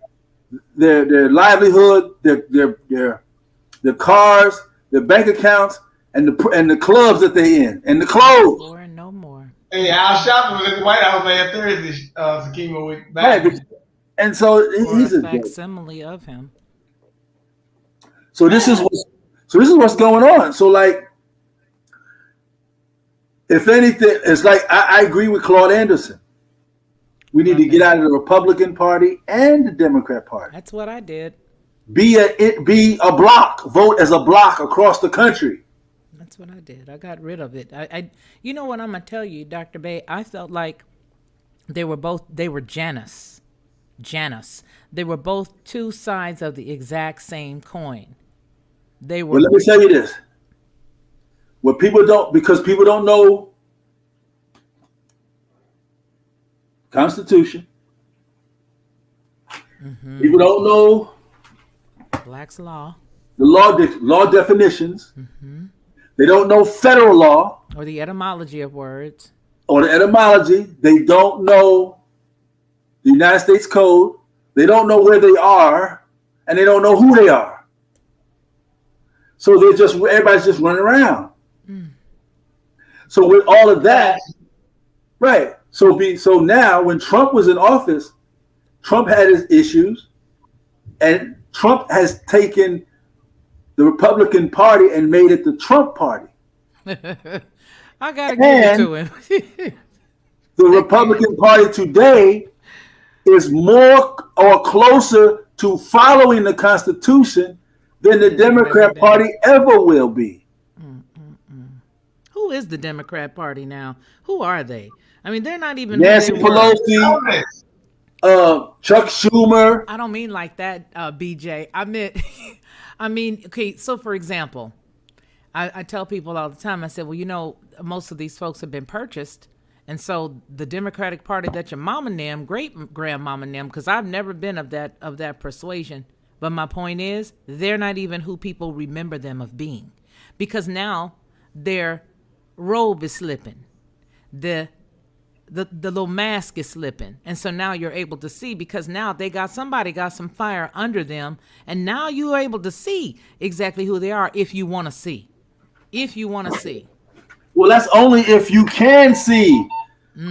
their livelihood, their cars, their bank accounts, and the clubs that they in, and the clothes. More and no more. Hey, Al Sharpton was at the White House last Thursday, Sakima, with back. Right, and so he's a facsimile of him. So this is what's going on. So like, if anything, it's like I agree with Claude Anderson. We need to get out of the Republican Party and the Democrat Party. That's what I did. Be a block. Vote as a block across the country. That's what I did. I got rid of it. I you know what I'm gonna tell you, Dr. Bay? I felt like they were Janus. They were both two sides of the exact same coin. They were. Well, let me tell you this. What people don't know Constitution. Mm-hmm. People don't know Black's law. The law definitions. Mm-hmm. They don't know federal law. Or the etymology of words. Or the etymology. They don't know the United States Code. They don't know where they are, and they don't know who they are. So everybody's just running around. So with all of that, right? So now when Trump was in office, Trump had his issues, and Trump has taken the Republican Party and made it the Trump Party. I gotta give it to him. The Republican Party today is more or closer to following the Constitution than the Democrat Party ever will be. Who is the Democrat Party now? Who are they? I mean, they're not even Nancy Pelosi, Chuck Schumer. I don't mean like that, BJ. I mean, okay. So, for example, I tell people all the time. I said, well, most of these folks have been purchased, And so the Democratic Party that your mama and them, great grandmama and them, because I've never been of that persuasion. But my point is, they're not even who people remember them of being, because now their robe is slipping, the little mask is slipping, and so now you're able to see, because now somebody got some fire under them, and now you're able to see exactly who they are if you want to see. If you want to see. Well, that's only if you can see.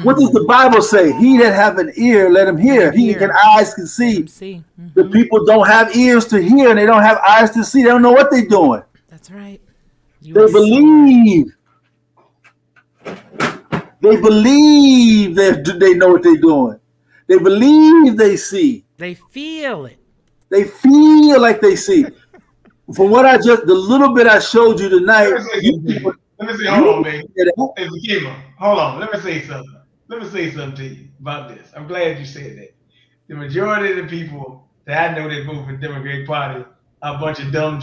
What does the Bible say? He that have an ear, let him hear. He that eyes can see. The people don't have ears to hear, and they don't have eyes to see. They don't know what they're doing. That's right. They believe. They believe they know what they're doing. They believe they see. They feel it. They feel like they see. From what the little bit I showed you tonight. Let me say, hold on, baby. Hey, Sakima, hold on. Let me say something. Let me say something to you about this. I'm glad you said that. The majority of the people that I know that vote for the Democratic Party are a bunch of dumb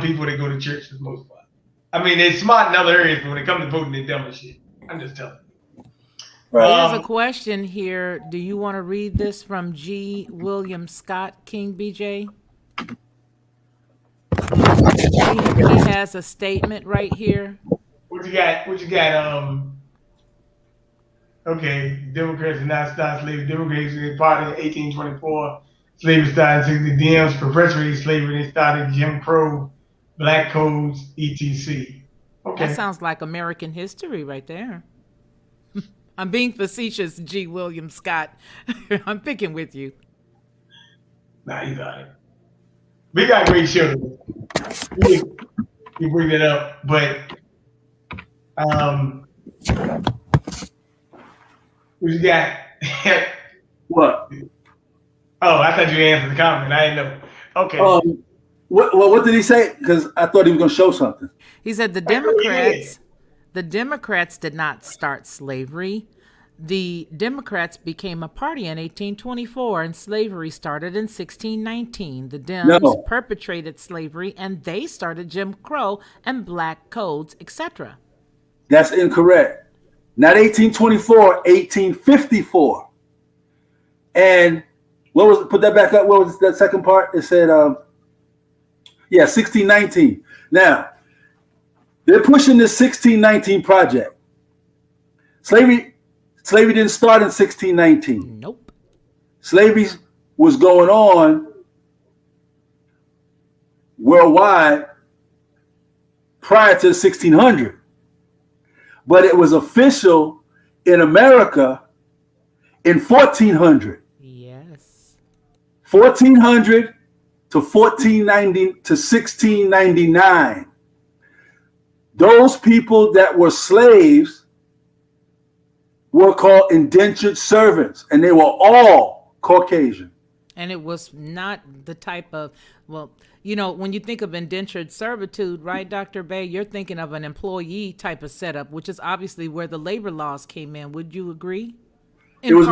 people that go to church for the most part. I mean, they're smart in other areas, but when it comes to voting, they're dumb as shit. I'm just telling you. Right. There's a question here. Do you want to read this from G. William Scott, King BJ? He has a statement right here. What you got? Okay, Democrats did not stop slavery. Democrats party in 1824. Slavery started in 60. Dems perpetuated slavery. They started Jim Crow, Black Codes, etc. Okay. That sounds like American history right there. I'm being facetious, G. William Scott. I'm picking with you. Nah, you got it. We got great show. You bring it up, but what you got? What? Oh, I thought you answered the comment. I didn't know. Okay. What did he say? Because I thought he was going to show something. He said the Democrats did not start slavery. The Democrats became a party in 1824, and slavery started in 1619. The Dems perpetrated slavery, and they started Jim Crow and Black Codes, etc. That's incorrect. Not 1824, 1854. And what was? Put that back up. What was that second part? It said, 1619. Now, they're pushing this 1619 project. Slavery didn't start in 1619. Nope. Slavery was going on worldwide prior to 1600. But it was official in America in 1400. Yes. 1400 to 1490 to 1699. Those people that were slaves were called indentured servants, and they were all Caucasian. And it was not the type of, when you think of indentured servitude, right, Dr. Bay, you're thinking of an employee type of setup, which is obviously where the labor laws came in. Would you agree? It was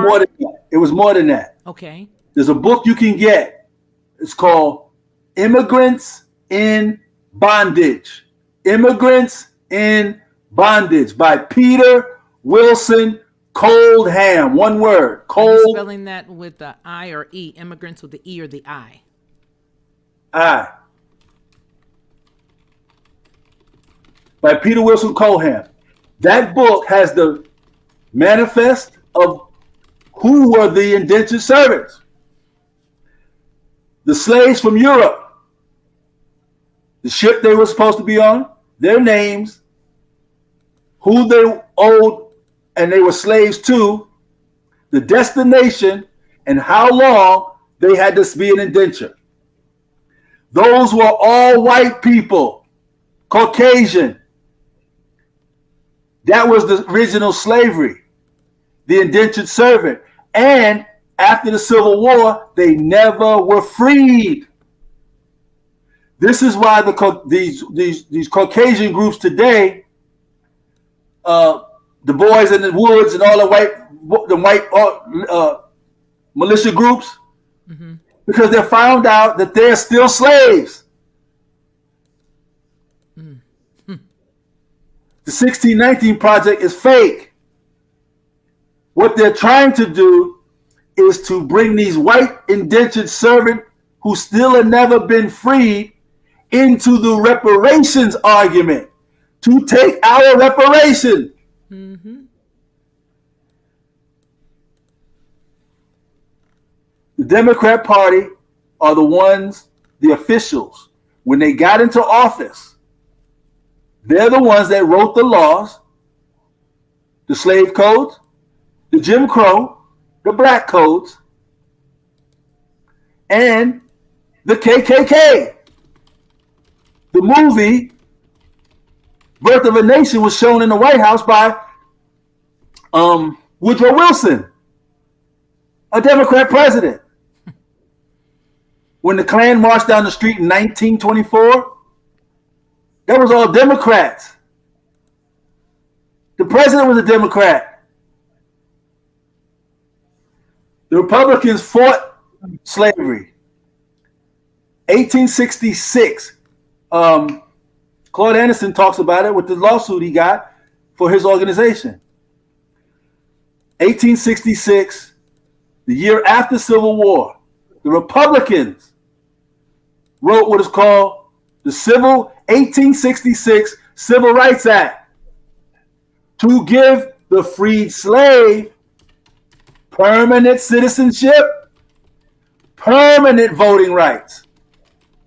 more than that. Okay. There's a book you can get. It's called Immigrants in Bondage. Immigrants in Bondage by Peter Wilson Coldham. One word. Cold. Spelling that with the I or E. Immigrants with the E or the I. I. By Peter Wilson Coldham. That book has the manifest of who were the indentured servants. The slaves from Europe. The ship they were supposed to be on. Their names. Who they owed and they were slaves to, the destination, and how long they had to be an indenture. Those were all white people, Caucasian. That was the original slavery, the indentured servant. And after the Civil War, they never were freed. This is why these Caucasian groups today, the boys in the woods and all the white militia groups, because they found out that they're still slaves. The 1619 project is fake. What they're trying to do is to bring these white indentured servants who still have never been freed into the reparations argument, to take our reparation. Mm-hmm. The Democrat Party are the ones, the officials, when they got into office, they're the ones that wrote the laws, the slave codes, the Jim Crow, the black codes, and the KKK. The movie Birth of a Nation was shown in the White House by Woodrow Wilson, a Democrat president. When the Klan marched down the street in 1924, that was all Democrats. The president was a Democrat. The Republicans fought slavery. 1866. Claude Anderson talks about it with the lawsuit he got for his organization. 1866, the year after Civil War, the Republicans wrote what is called the 1866 Civil Rights Act to give the freed slave permanent citizenship, permanent voting rights.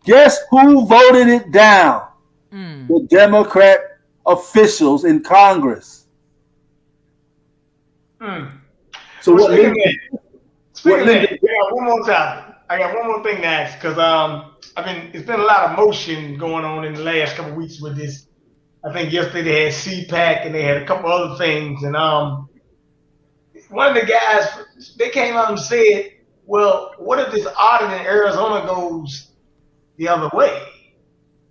Guess who voted it down? The Democrat officials in Congress. So well, speaking of that, I got one more thing to ask because it's been a lot of motion going on in the last couple of weeks with this. I think yesterday they had CPAC and they had a couple other things, and one of the guys, they came out and said, well, what if this audit in Arizona goes the other way?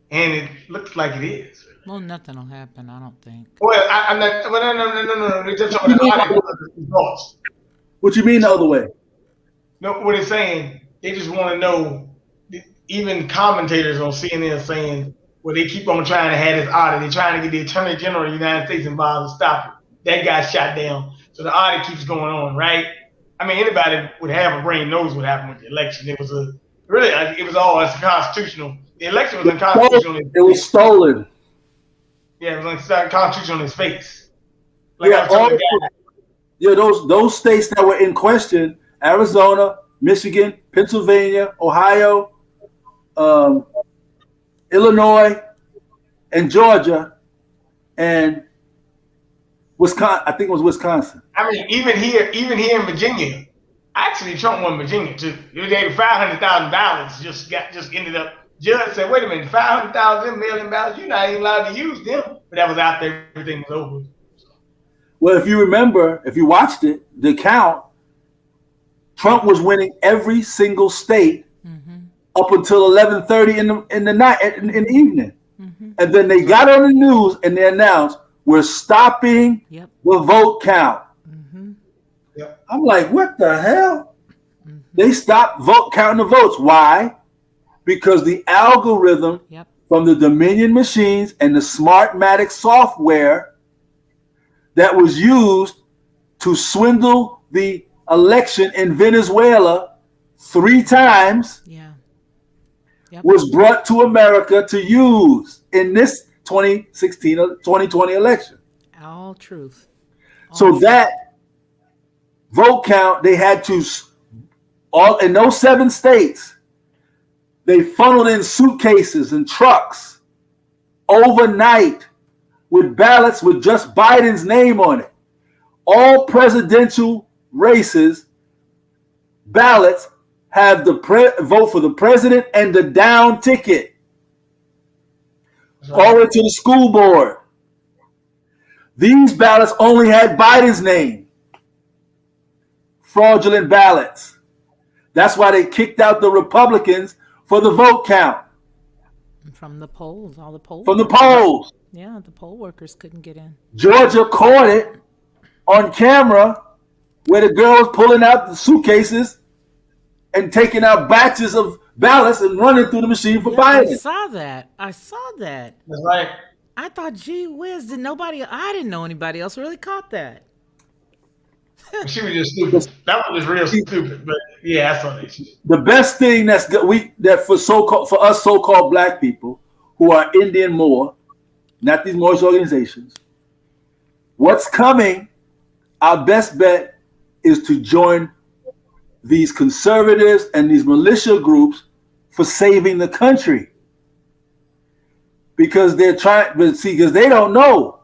And it looks like it is. Well, nothing will happen, I don't think. Well, I'm not. Well, no. They're just talking about the audit results. What you mean the other way? No, what they're saying, they just want to know. Even commentators on CNN saying, well, they keep on trying to have this audit. They're trying to get the Attorney General of the United States involved to stop it. That got shot down. So the audit keeps going on, right? I mean, anybody would have a brain knows what happened with the election. It was all unconstitutional. The election was unconstitutional. It was stolen. Yeah, it was unconstitutional in its face. Those states that were in question: Arizona, Michigan, Pennsylvania, Ohio, Illinois, and Georgia, and Wisconsin. I think it was Wisconsin. I mean, even here in Virginia, actually Trump won Virginia too. They gave 500,000 ballots. Just ended up. Judge said, "Wait a minute, 500,000 mail-in ballots. You're not even allowed to use them." But that was after everything was over. Well, if you remember, if you watched it, the count, Trump was winning every single state up until 11:30 in the night, in the evening, and then they got on the news and they announced, "We're stopping the vote count." Yep. I'm like, what the hell? They stopped counting the votes. Why? Because the algorithm from the Dominion machines and the Smartmatic software that was used to swindle the election in Venezuela 3 times was brought to America to use in this 2020 election. All truth. That vote count, they had to, all in those 7 states, they funneled in suitcases and trucks overnight with ballots with just Biden's name on it. All presidential races, ballots have the vote for the president and the down ticket. All the way to the school board. These ballots only had Biden's name. Fraudulent ballots. That's why they kicked out the Republicans for the vote count. From the polls, all the polls. From the polls. Yeah, the poll workers couldn't get in. Georgia caught it on camera where the girl was pulling out the suitcases and taking out batches of ballots and running through the machine for Biden. I saw that. That's right. I thought, gee whiz, I didn't know anybody else really caught that. She was just stupid. That one was real See, stupid. But yeah, that's on issue. the best thing that for for us so-called black people who are Indian more, not these Moorish organizations, what's coming, our best bet is to join these conservatives and these militia groups for saving the country. Because they're trying, but see, because they don't know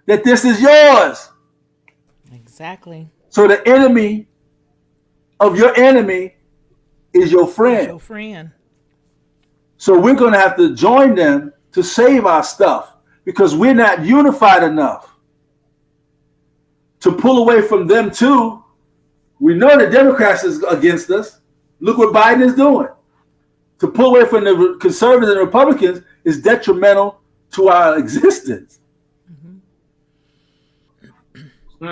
that this is yours. Exactly. So the enemy of your enemy is your friend. Your friend. So we're going to have to join them to save our stuff because we're not unified enough to pull away from them too. We know the Democrats is against us. Look what Biden is doing. To pull away from the conservatives and Republicans is detrimental to our existence. Mm-hmm.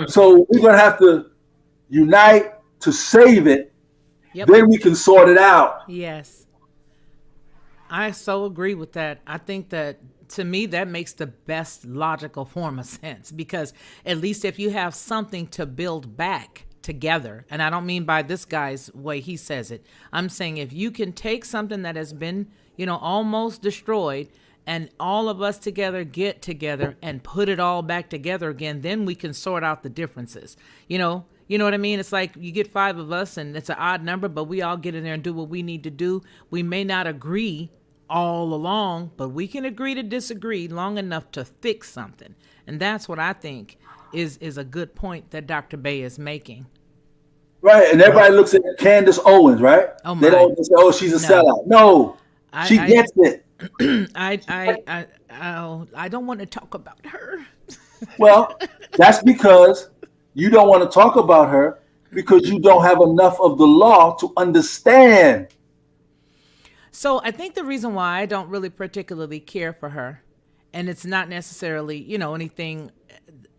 So we're going to have to unite to save it. Yep. Then we can sort it out. Yes. I so agree with that. I think that, to me, that makes the best logical form of sense, because at least if you have something to build back together, and I don't mean by this guy's way he says it, I'm saying if you can take something that has been, almost destroyed, and all of us together get together and put it all back together again, then we can sort out the differences. You know what I mean? It's like you get 5 of us and it's an odd number, but we all get in there and do what we need to do. We may not agree all along, but we can agree to disagree long enough to fix something. And that's what I think is a good point that Dr. Bay is making. Right, and everybody looks at Candace Owens, right? Oh my. They don't say, "Oh, she's a sellout." No, she gets it. I don't want to talk about her. Well, that's because you don't want to talk about her because you don't have enough of the law to understand. So I think the reason why I don't really particularly care for her, and it's not necessarily, anything,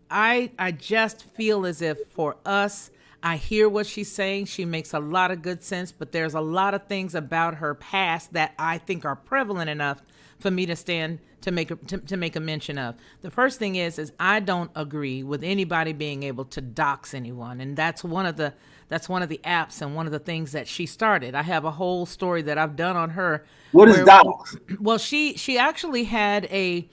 I just feel as if for us, I hear what she's saying. She makes a lot of good sense, but there's a lot of things about her past that I think are prevalent enough for me to stand to make a mention of. The first thing is I don't agree with anybody being able to dox anyone, and that's one of the apps and one of the things that she started. I have a whole story that I've done on her. What is dox? Well, she actually had an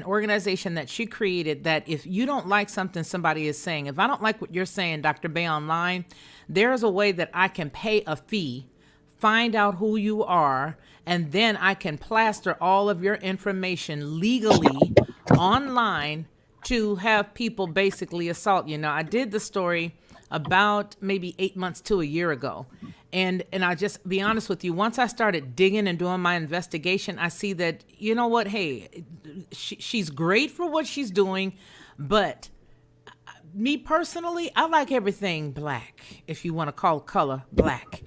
organization that she created that if you don't like something somebody is saying, if I don't like what you're saying, Dr. Bay, online, there's a way that I can pay a fee, find out who you are, and then I can plaster all of your information legally online to have people basically assault you. Now, I did the story about maybe 8 months to a year ago. And I just be honest with you, once I started digging and doing my investigation, I see that, you know what, hey, she's great for what she's doing, but me personally, I like everything black, if you want to call color black.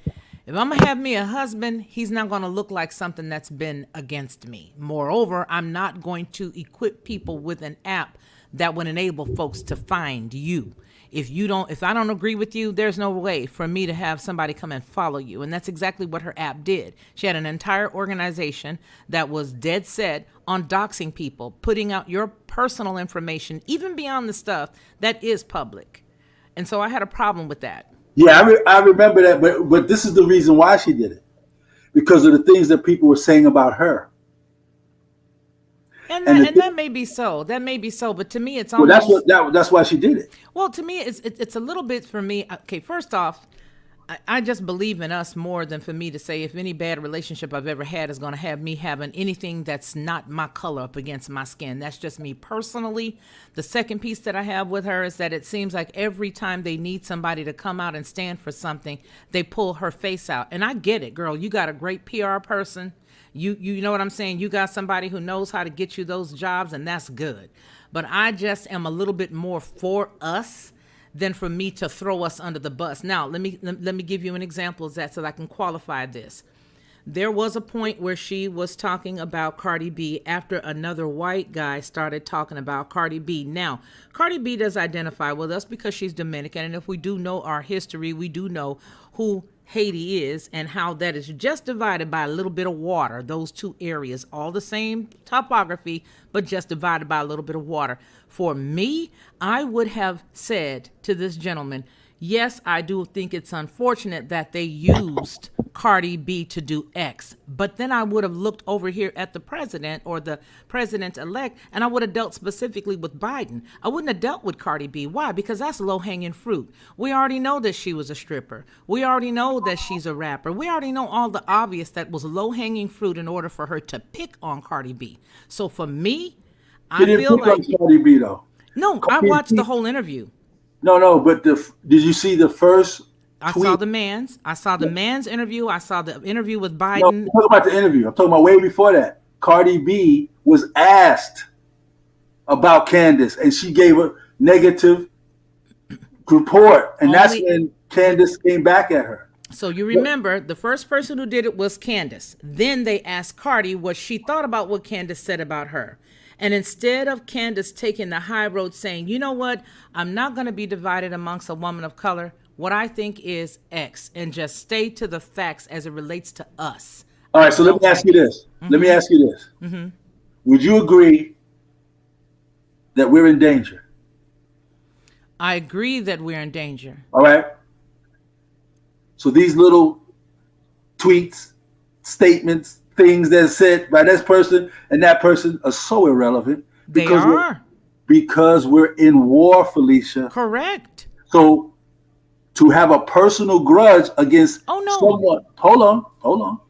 If I'm going to have me a husband, he's not going to look like something that's been against me. Moreover, I'm not going to equip people with an app that would enable folks to find you. If I don't agree with you, there's no way for me to have somebody come and follow you. And that's exactly what her app did. She had an entire organization that was dead set on doxing people, putting out your personal information, even beyond the stuff that is public. And so I had a problem with that. Yeah, I remember that, but this is the reason why she did it. Because of the things that people were saying about her. And that may be so. That may be so. But to me, it's almost... Well, that's why she did it. Well, to me, it's a little bit for me. Okay, first off, I just believe in us more than for me to say if any bad relationship I've ever had is going to have me having anything that's not my color up against my skin. That's just me personally. The second piece that I have with her is that it seems like every time they need somebody to come out and stand for something, they pull her face out. And I get it, girl. You got a great PR person. You know what I'm saying? You got somebody who knows how to get you those jobs, and that's good. But I just am a little bit more for us than for me to throw us under the bus. Now, let me give you an example of that so that I can qualify this. There was a point where she was talking about Cardi B after another white guy started talking about Cardi B. Now, Cardi B does identify with us because she's Dominican, and if we do know our history, we do know who Haiti is and how that is just divided by a little bit of water, those two areas, all the same topography, but just divided by a little bit of water. For me, I would have said to this gentleman, yes, I do think it's unfortunate that they used Cardi B to do X. But then I would have looked over here at the president or the president elect, and I would have dealt specifically with Biden. I wouldn't have dealt with Cardi B. Why? Because that's low hanging fruit. We already know that she was a stripper. We already know that she's a rapper. We already know all the obvious that was low hanging fruit in order for her to pick on Cardi B. So for me, I feel like Cardi B though. No, I watched the whole interview. No, but did you see the first I tweet? saw the man's. I saw the man's interview. I saw the interview with No, Biden. I'm talking about the interview. I'm talking about way before that. Cardi B was asked about Candace, and she gave a negative report, and that's when Candace came back at her. So you remember the first person who did it was Candace. Then they asked Cardi what she thought about what Candace said about her. And instead of Candace taking the high road saying, you know what, I'm not going to be divided amongst a woman of color, what I think is X, and just stay to the facts as it relates to us. All right, so let me ask you this. Let me ask you this. Would you agree that we're in danger? I agree that we're in danger. All right. So these little tweets, statements, things that are said by this person and that person are so irrelevant. They are. Because we're in war, Felicia. Correct. So to have a personal grudge against someone, hold on.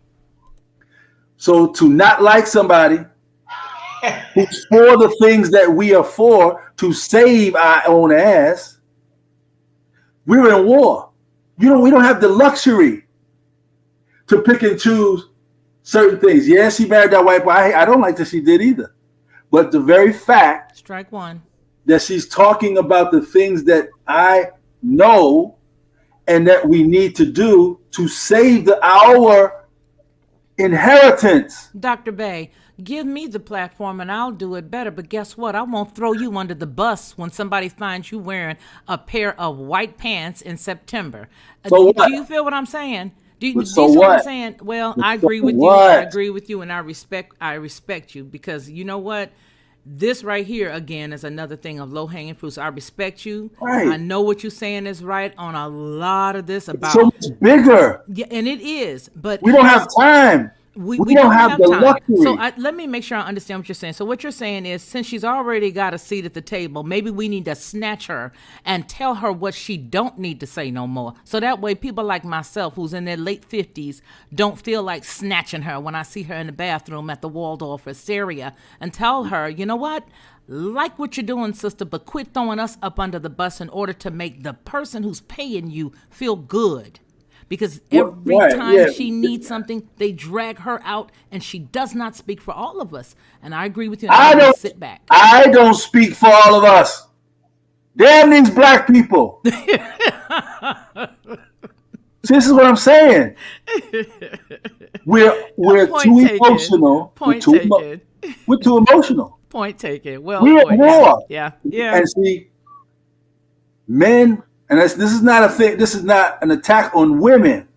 So to not like somebody who's for the things that we are for to save our own ass, we're in war. We don't have the luxury to pick and choose certain things. Yes, she married that white boy. I don't like that she did either. But the very fact strike one that she's talking about the things that I know and that we need to do to save our inheritance. Dr. Bay, give me the platform and I'll do it better. But guess what? I won't throw you under the bus when somebody finds you wearing a pair of white pants in September. So do you feel what I'm saying? Do you so see what I'm saying? Well, I agree with you. What? I agree with you, and I respect you, because you know what? This right here again is another thing of low hanging fruit. So I respect you. Right. I know what you're saying is right on a lot of this about so much bigger. Yeah, and it is, but we don't have time. We don't have the luxury. So let me make sure I understand what you're saying. So what you're saying is, since she's already got a seat at the table, maybe we need to snatch her and tell her what she don't need to say no more. So that way people like myself, who's in their late 50s, don't feel like snatching her when I see her in the bathroom at the Waldorf Astoria, and tell her, you know what? Like what you're doing, sister, but quit throwing us up under the bus in order to make the person who's paying you feel good. Because every time she needs something, they drag her out, and she does not speak for all of us. And I agree with you. I don't sit back. I don't speak for all of us. Damn these black people. This is what I'm saying. We're too emotional. We're too emotional. Point taken. Well, we're at war. Yeah. And see, men. And this is not a thing. This is not an attack on women.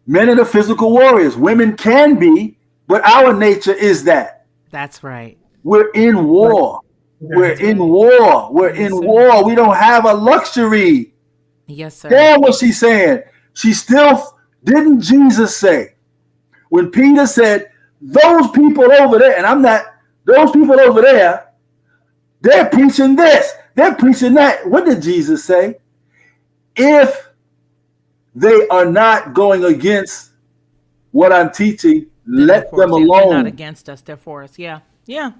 Men are the physical warriors. Women can be, but our nature is that. That's right. We're in war. We're in war. We're in war. We don't have a luxury. Yes, sir. Damn what she's saying. She still didn't Jesus say when Peter said, those people over there, and I'm not, those people over there, they're preaching this. They're preaching that. What did Jesus say? If they are not going against what I'm teaching, let them alone. They're not against us. They're for us. Yeah. Come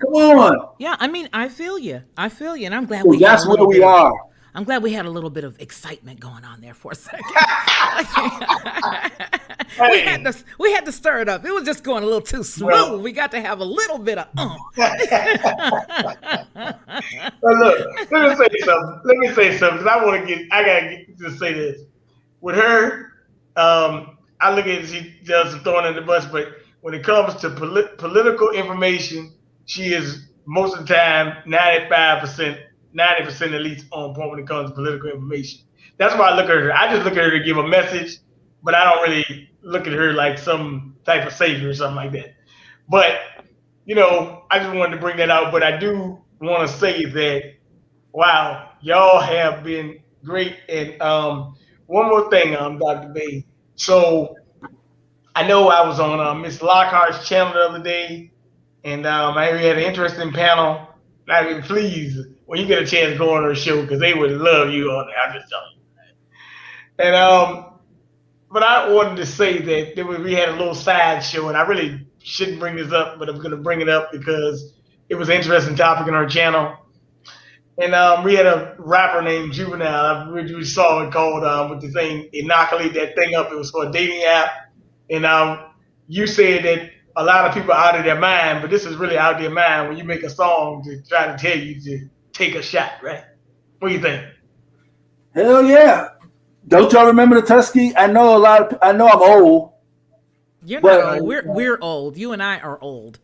on. Yeah. I mean, I feel you, and I'm glad that's where we are. I'm glad we had a little bit of excitement going on there for a second. we had to stir it up. It was just going a little too smooth. Well, we got to have a little bit of But look, let me say something because I gotta to say this. With her, I look at it, she does some throwing in the bus, but when it comes to political information, she is most of the time 90% at least on point when it comes to political information. That's why I look at her. I just look at her to give a message, but I don't really look at her like some type of savior or something like that. But I just wanted to bring that out. But I do want to say that wow, y'all have been great. And one more thing, Dr. Bay. So I know I was on Miss Lockhart's channel the other day, and I had an interesting panel. I mean, please, when you get a chance, go on her show because they would love you on there. I'm just telling you. And but I wanted to say that we had a little side show, and I really shouldn't bring this up, but I'm going to bring it up because it was an interesting topic on our channel. And we had a rapper named Juvenile. We saw it called with the thing, inoculate that thing up. It was for a dating app. And you said that a lot of people are out of their mind, but this is really out of their mind when you make a song to try to tell you to take a shot, right? What do you think? Hell yeah. Don't y'all remember the Tuskegee? I know I'm old. You're not old. We're old. You and I are old.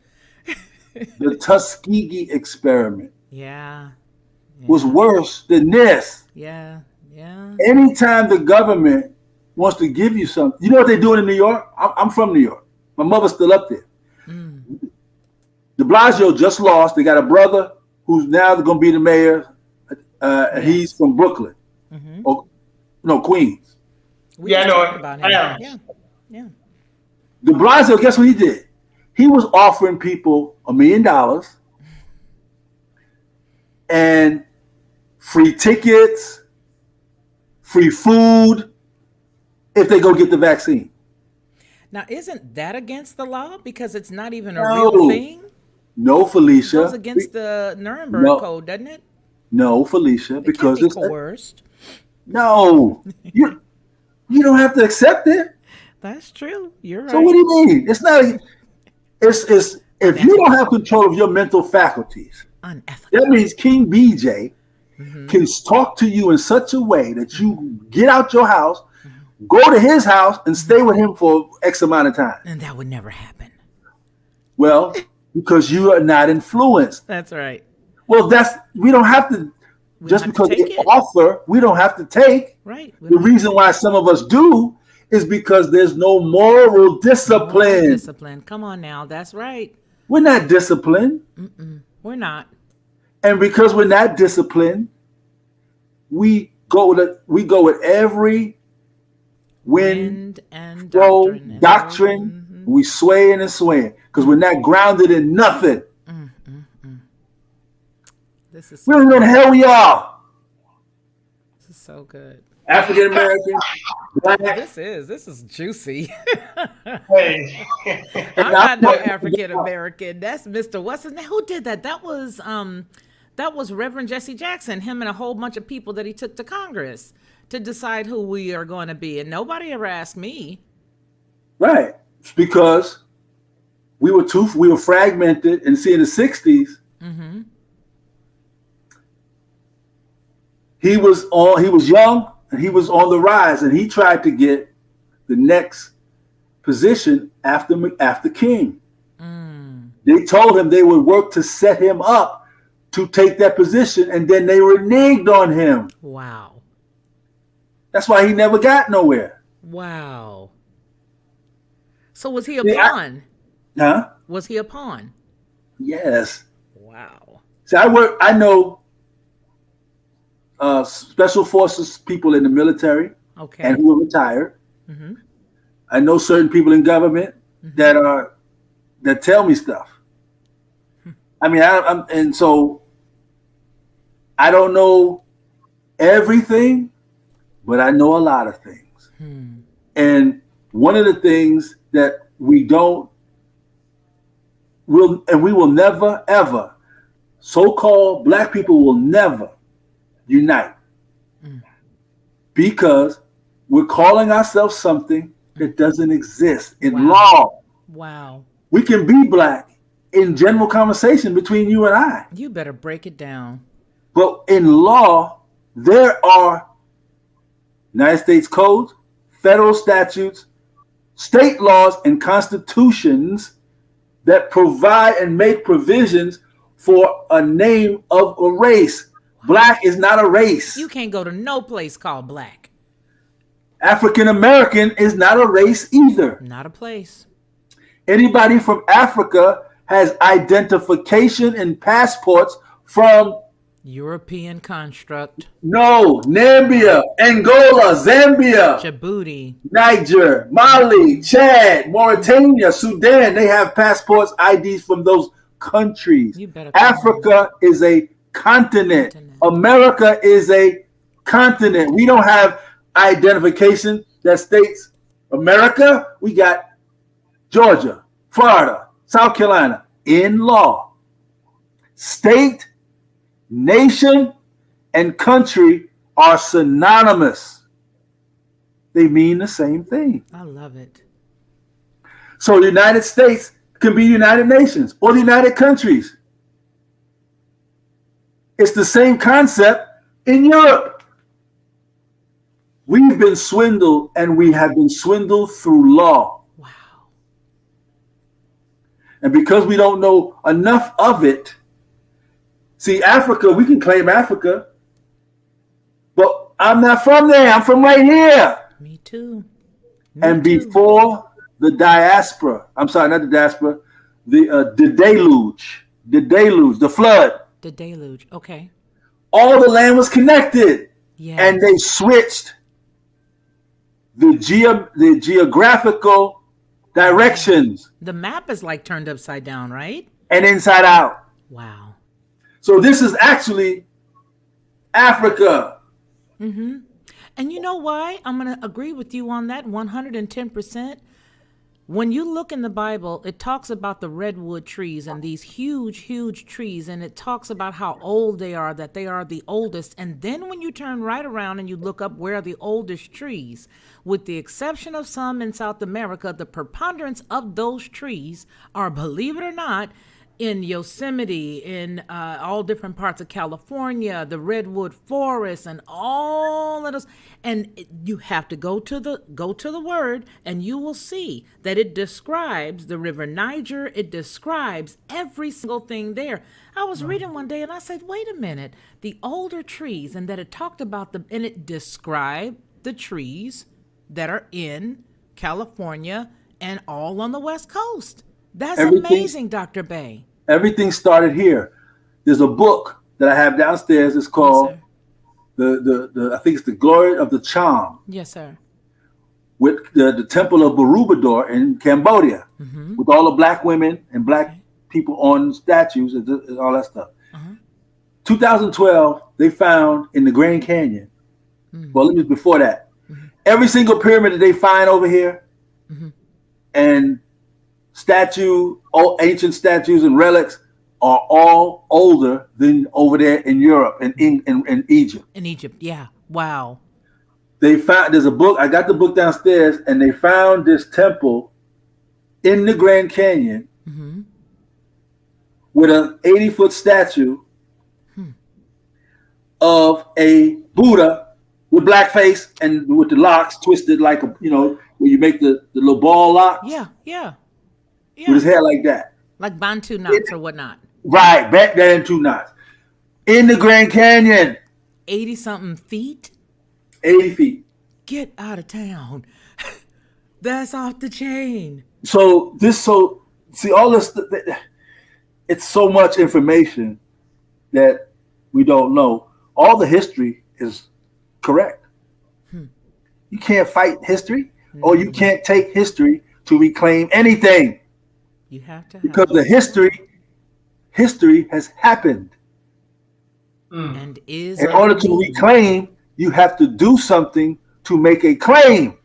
The Tuskegee experiment. Yeah. Was worse than this. Yeah. Anytime the government wants to give you something, you know what they're doing in New York? I'm from New York. My mother's still up there. De Blasio just lost. They got a brother who's now going to be the mayor. He's from Brooklyn. Or, no, Queens. I know about him. Yeah. De Blasio, guess what he did? He was offering people $1 million and free tickets, free food, if they go get the vaccine. Now, isn't that against the law? Because it's not even a real thing? No, Felicia. It goes against the Nuremberg Code, doesn't it? No, Felicia, because it's coerced. No, you don't have to accept it. That's true. You're right. So what do you mean? It's not. It's if you don't have control of your mental faculties, unethical. That means King BJ can talk to you in such a way that you get out your house, go to his house, and stay with him for X amount of time. And that would never happen. Well, because you are not influenced. That's right. Well, we don't have to. Just because they offer, we don't have to take. Right. The reason why some of us do is because there's no moral discipline. Come on now. That's right. We're not disciplined. We're not. And because we're not disciplined, we go with every wind and doctrine. We swaying and swaying because we're not grounded in nothing. This is we don't know the hell we are. This is so good. African American, black. This is juicy. Hey. I'm not no African American. That's Mr. What's his name? Who did that? That was Reverend Jesse Jackson. Him and a whole bunch of people that he took to Congress to decide who we are going to be, and nobody ever asked me. Right, it's because we were fragmented, and see in the '60s. He was young and he was on the rise, and he tried to get the next position after King. They told him they would work to set him up to take that position, and then they reneged on him. Wow. That's why he never got nowhere. Wow. So was he a pawn? Was he a pawn? Yes. Wow. See, I know special forces people in the military, and who are retired. I know certain people in government that tell me stuff. I mean, and so I don't know everything, but I know a lot of things. And one of the things that we will never ever, so-called black people will never unite, because we're calling ourselves something that doesn't exist in law. Wow. We can be black in general conversation between you and I. You better break it down. But in law, there are United States codes, federal statutes, state laws, and constitutions that provide and make provisions for a name of a race. Black is not a race. You can't go to no place called black. African American is not a race either. Not a place. Anybody from Africa has identification and passports from European construct. Namibia, Angola, Zambia, Djibouti. Niger, Mali, Chad, Mauritania, Sudan. They have passports, IDs from those countries. You better. Africa is a continent. America is a continent. We don't have identification that states America. We got Georgia, Florida, South Carolina in law. State, nation, and country are synonymous. They mean the same thing. I love it. So the United States can be United Nations or the United Countries. It's the same concept in Europe. We've been swindled, and we have been swindled through law. Wow. And because we don't know enough of it, see, Africa, we can claim Africa, but I'm not from there. I'm from right here. Me too. And before the diaspora, I'm sorry, not the diaspora, the deluge, the flood. The deluge. Okay. All the land was connected. Yes. And they switched the geographical directions. The map is like turned upside down, right? And inside out. Wow. So this is actually Africa. Mm-hmm. And you know why? I'm going to agree with you on that 110%. When you look in the Bible, it talks about the redwood trees and these huge, huge trees. And it talks about how old they are, that they are the oldest. And then when you turn right around and you look up where are the oldest trees, with the exception of some in South America, the preponderance of those trees are, believe it or not, in Yosemite, in all different parts of California, the redwood forest, and all of those. And you have to go to the word, and you will see that it describes the river Niger. It describes every single thing there. I was reading one day, and I said, "Wait a minute, the older trees," and that it talked about them, and it described the trees that are in California and all on the West Coast. That's amazing, Dr. Bay. Everything started here. There's a book that I have downstairs. It's called the I think it's The Glory of the Cham. Yes, sir. With the Temple of Borobudur in Cambodia, with all the black women and black people on statues and all that stuff. 2012, they found in the Grand Canyon. Well, it was before that. Every single pyramid that they find over here, and ancient statues and relics are all older than over there in Europe and in Egypt. In Egypt, yeah. Wow. There's a book, I got the book downstairs, and they found this temple in the Grand Canyon with an 80-foot statue of a Buddha with black face and with the locks twisted like where you make the little ball locks. Yeah. With his hair like that. Like Bantu knots or whatnot. Right, back there in 2 knots. In the Grand Canyon. 80-something feet? 80 feet. Get out of town. That's off the chain. So see all this, it's so much information that we don't know. All the history is correct. You can't fight history, or you can't take history to reclaim anything. You have to, because the history has happened. And is in order to reclaim, you have to do something to make a claim.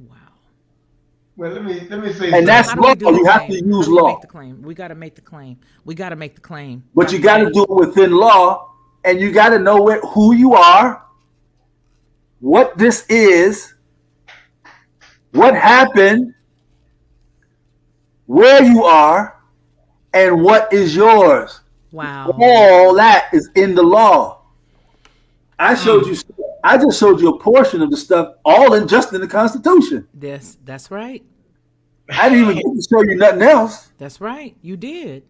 Wow. Well, let me say. And that's law. You have to use law. Make the claim. We got to make the claim. But you got to do it within law, and you got to know who you are, what this is, what happened, where you are, and what is yours. Wow. All that is in the law. I just showed you a portion of the stuff, all just in the Constitution. Yes, that's right. I didn't even get to show you nothing else. That's right. You did.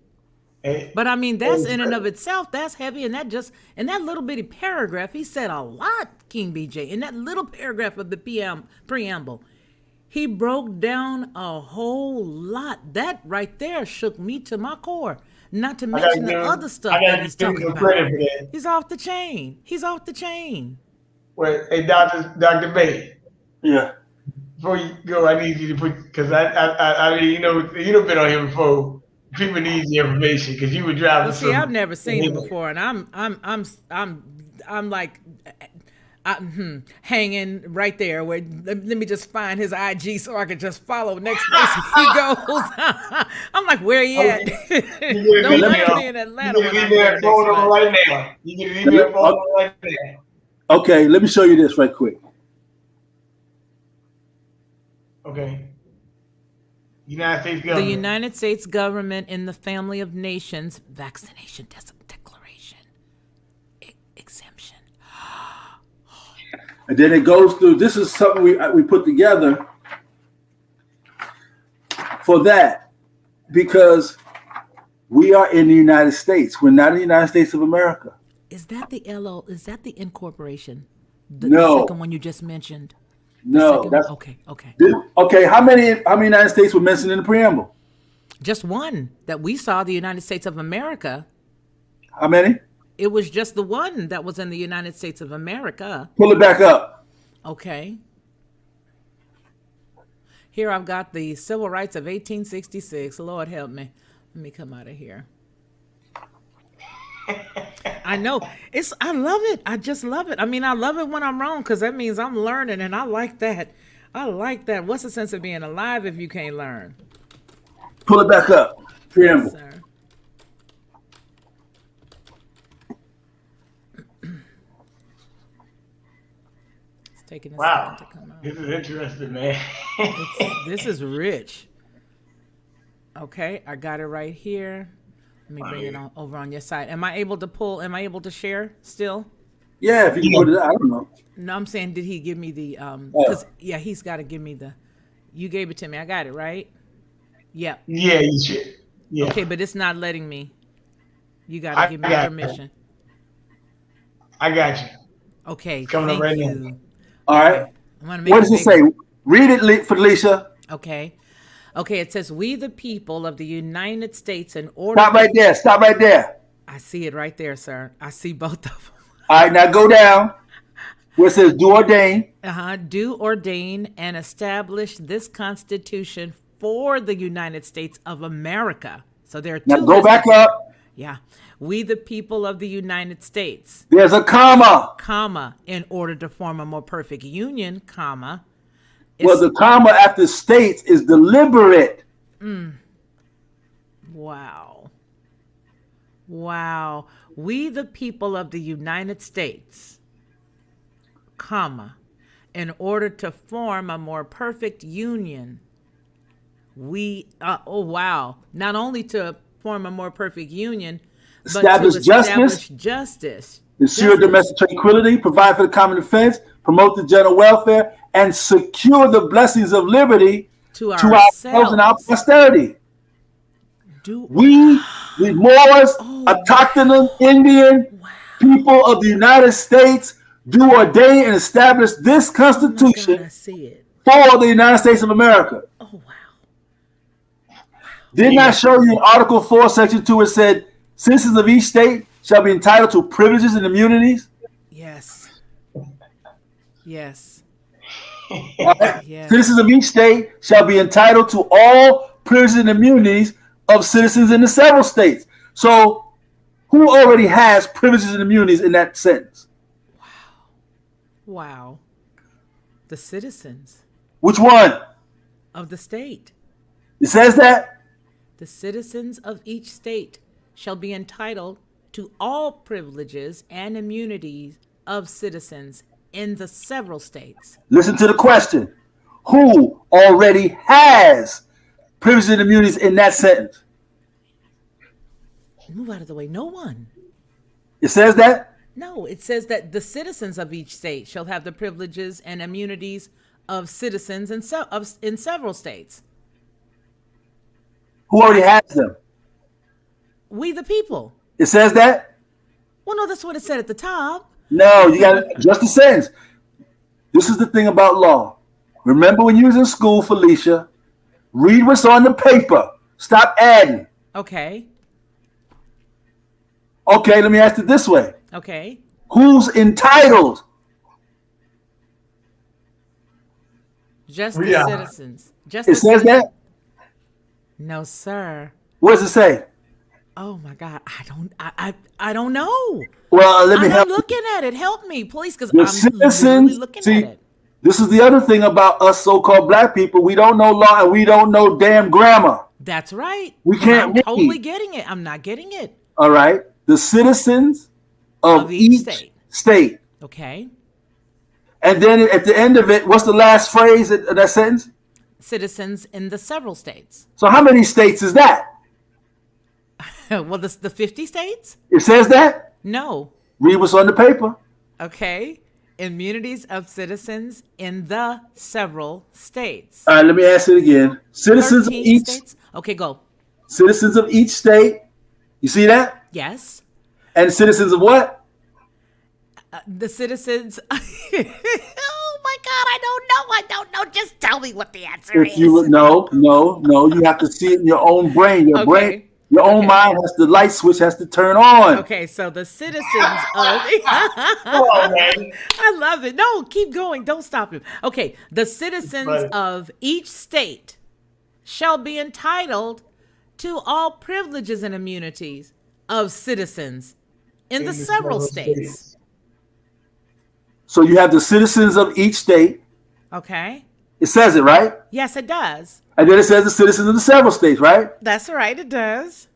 But I mean, that's in and of itself, that's heavy. And that little bitty paragraph, he said a lot King BJ, in that little paragraph of the preamble, he broke down a whole lot. That right there shook me to my core. Not to mention the other stuff that he's talking about. Credit for that. He's off the chain. He's off the chain. Well, hey, Dr. Bay. Yeah. Before you go, I need you to put because I mean, you've been on here before. People need the information because you were driving. Well, see, I've never seen him before, and I'm like, hanging right there. Where let me just find his IG so I can just follow next place he goes. I'm like, where he at? Don't let me in Atlanta. You can leave phone number right now. You can leave your phone number right now. Okay, let me show you this right quick. Okay. United States government. The United States government in the family of nations vaccination declaration exemption. And then it goes through. This is something we put together for that because we are in the United States. We're not in the United States of America. Is that the LO? Is that the incorporation? No. The second one you just mentioned. No, that's okay. Okay, how many United States were mentioned in the preamble? Just one that we saw, the United States of America. How many? It was just the one that was in the United States of America. Pull it back up. Okay. Here I've got the Civil Rights of 1866. Lord help me. Let me come out of here. I know. I love it. I just love it. I mean, I love it when I'm wrong because that means I'm learning, and I like that. What's the sense of being alive if you can't learn? Pull it back up. Preamble. Yes, sir. It's taking a second to come out. This is interesting, man. This is rich. Okay, I got it right here. Let me bring it on over on your side. Am I able to share still? Yeah, if you can put it, I don't know. No, I'm saying, did he give me the, yeah, he's got to give me you gave it to me. I got it, right? Yeah. Yeah, you should. Yeah. Okay, but it's not letting me. You got to give me permission. I got you. Okay, Coming up right you. now. All right. What does it say? Read it, Felicia. Okay, it says, we the people of the United States in order... Stop right there. I see it right there, sir. I see both of them. All right, now go down where it says do ordain. Do ordain and establish this Constitution for the United States of America. So there are two... Now go back up. Yeah. We the people of the United States. There's a comma. Comma, in order to form a more perfect union, comma... Well, the comma after states is deliberate. Wow. We, the people of the United States, comma, in order to form a more perfect union, not only to form a more perfect union, but to establish justice. Ensure domestic tranquility, provide for the common defense, promote the general welfare, and secure the blessings of liberty to ourselves and our posterity. We Moors, autochthon Indian people of the United States, do ordain and establish this Constitution for the United States of America. Oh, wow. Didn't I show you in Article 4, Section 2, it said, citizens of each state shall be entitled to privileges and immunities? Yes. Yes. Yes. Citizens of each state shall be entitled to all privileges and immunities of citizens in the several states. So who already has privileges and immunities in that sentence? Wow. The citizens. Which one? Of the state. It says that? The citizens of each state shall be entitled to all privileges and immunities of citizens in the several states. Listen to the question. Who already has privileges and immunities in that sentence? Move out of the way. No one. It says that? No, it says that the citizens of each state shall have the privileges and immunities of citizens in several states. Who already has them? We the people. It says that? Well, no, that's what it said at the top. No, you got just a sentence. This is the thing about law. Remember when you was in school, Felicia, read what's on the paper. Stop adding. Okay. Okay, let me ask it this way. Okay. Who's entitled? Just We the are. citizens. Just It the says citizens. that? No, sir. What does it say? Oh my God. I don't know. Well, let me I'm help. looking at it. Help me, please, because The I'm literally citizens, looking at see, it. this is the other thing about us so-called black people. We don't know law and we don't know damn grammar. That's right. We 'Cause can't I'm read. totally getting it. I'm not getting it. All right? The citizens of each each state. Okay. And then at the end of it, what's the last phrase of that sentence? Citizens in the several states. So how many states is that? Well, the 50 states? It says that? No. Read what's on the paper. Okay. Immunities of citizens in the several states. All right, let me ask it again. Citizens of 13 each states? Okay, go. citizens of each state. You see that? Yes. And citizens of what? The citizens. Oh my God, I don't know. Just tell me what the answer If you is. no, you have to see it in your own brain. Your Okay. brain, your own mind has the light switch has to turn on. Okay, so the citizens of. Come on, man. I love it. No, keep going. Don't stop him. Okay, the citizens Right. of each state shall be entitled to all privileges and immunities of citizens in the several states. So you have the citizens of each state. Okay. It says it, right? Yes, it does. And then it says the citizens of the several states, right? That's right. It does.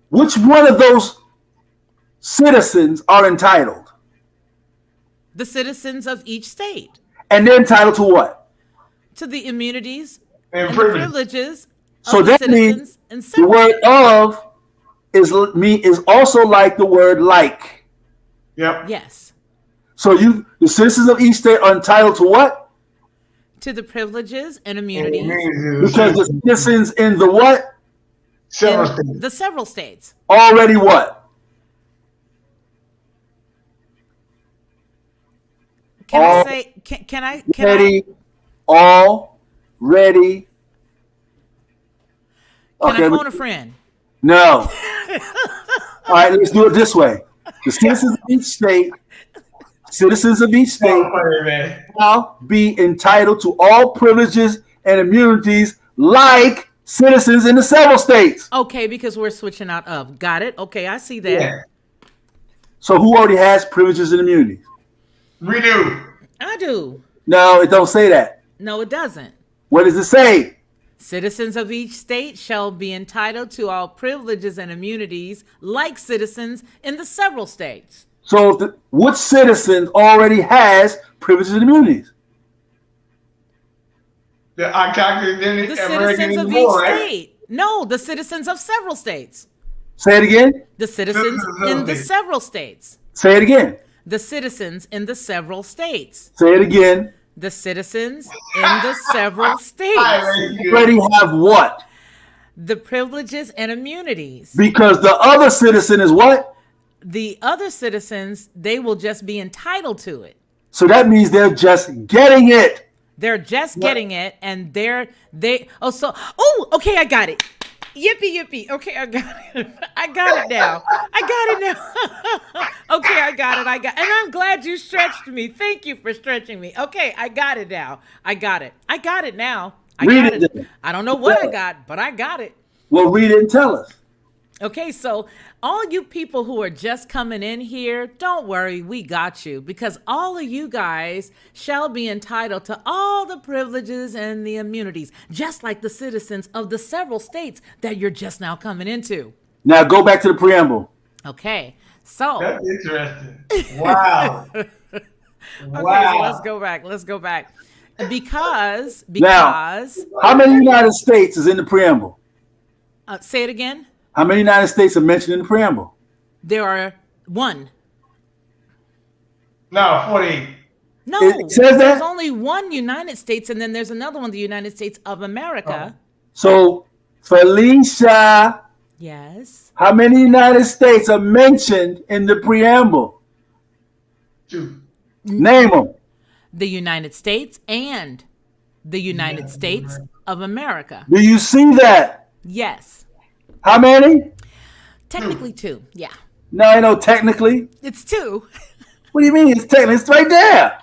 Which one of those citizens are entitled? The citizens of each state And they're entitled to what? to the immunities And and privilege. privileges So of the that means citizens in the several word states. of is also like the word like. Yep. Yes. So the citizens of each state are entitled to what? To the privileges and immunities Because the citizens in the what? Several in states. the several states. Already what? Can All I say? Can I? Ready, already. Can Okay, I phone a friend? no. All right, let's do it this way. The citizens of each state Oh, funny, man. shall be entitled to all privileges and immunities like citizens in the several states. Okay, because we're switching out of. Got it. Okay, I see that. Yeah. So who already has privileges and immunities? We do. I do. No, it don't say that. No, it doesn't. What does it say? Citizens of each state shall be entitled to all privileges and immunities like citizens in the several states. So which citizen already has privileges and immunities? The American The citizens of each born, right? state. No, the citizens of several states. Say it again. The citizens in the several states. Say it again. The citizens in the several states. Say it again. The citizens in the several states. Already have what? The privileges and immunities. Because the other citizen is what? The other citizens, they will just be entitled to it. So that means they're just getting it. They're just getting it, and okay, I got it. Yippee yippee. Okay, I got it. I got it now. Okay, I got it. And I'm glad you stretched me. Thank you for stretching me. Okay, I got it now. I got it now. Read it then. I don't know what I got, but I got it. Well, read it and tell us. Okay, so all you people who are just coming in here, don't worry, we got you, because all of you guys shall be entitled to all the privileges and the immunities, just like the citizens of the several states that you're just now coming into. Now go back to the preamble. Okay, so That's interesting. Wow. okay, Wow. so let's go back. Because How many United States is in the preamble? say it again. How many United States are mentioned in the preamble? There are one. No, 48. No, It says that? there's only one United States, and then there's another one, the United States of America. So, Felicia, Yes. how many United States are mentioned in the preamble? Two. Name them. The United States and the United States of America. Do you see that? Yes. How many? Technically two. Yeah. No, I know technically. It's two. What do you mean? It's technically. It's right there.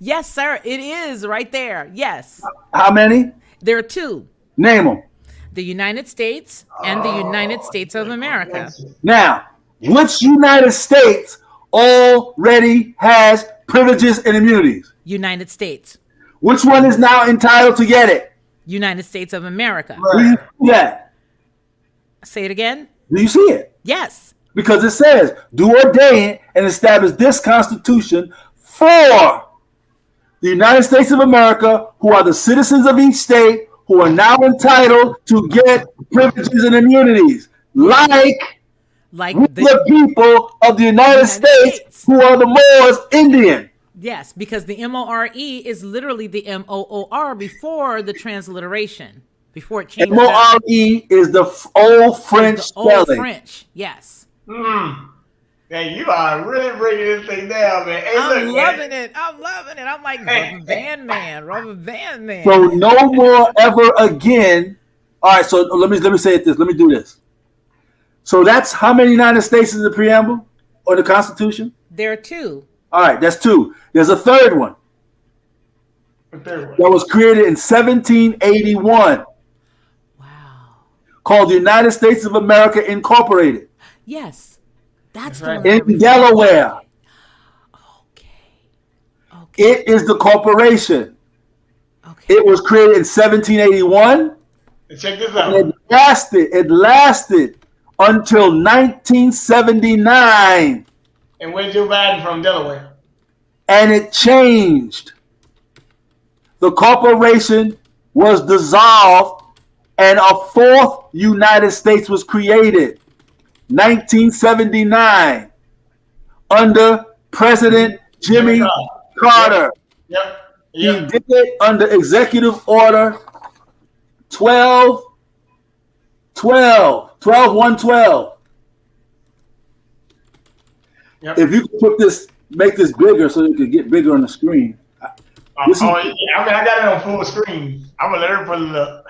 Yes, sir. It is right there. Yes. How many? There are two. Name them. The United States and the United States of America. Now, which United States already has privileges and immunities? United States. Which one is now entitled to get it? United States of America. Do you see that? Say it again. Do you see it? Yes. Because it says, do ordain and establish this Constitution for the United States of America, who are the citizens of each state, who are now entitled to get privileges and immunities, like the people of the United States who are the Moors Indian. Yes, because the M-O-R-E is literally the M-O-O-R before the transliteration, before it changed. M-O-R-E is the old French spelling. Old French, yes. Man, you are really breaking this thing down, man. Hey, I'm look, loving man. it. I'm loving it. I'm like, rubber band man. So no more ever again. All right, so let me say it this. Let me do this. So that's how many United States is the preamble or the Constitution? There are two. All right, that's two. There's a third one. That was created in 1781. Wow. Called the United States of America Incorporated. Yes. That's right. In Delaware. Okay. It is the corporation. Okay. It was created in 1781. Check this out. It lasted until 1979. And where's Joe Biden from? Delaware. And it changed. The corporation was dissolved and a fourth United States was created. 1979 under President Jimmy Carter. Yep. He did it under Executive Order 112. Yep. If you could make this bigger so it could get bigger on the screen. I got it on full screen. I'm gonna let her put it up.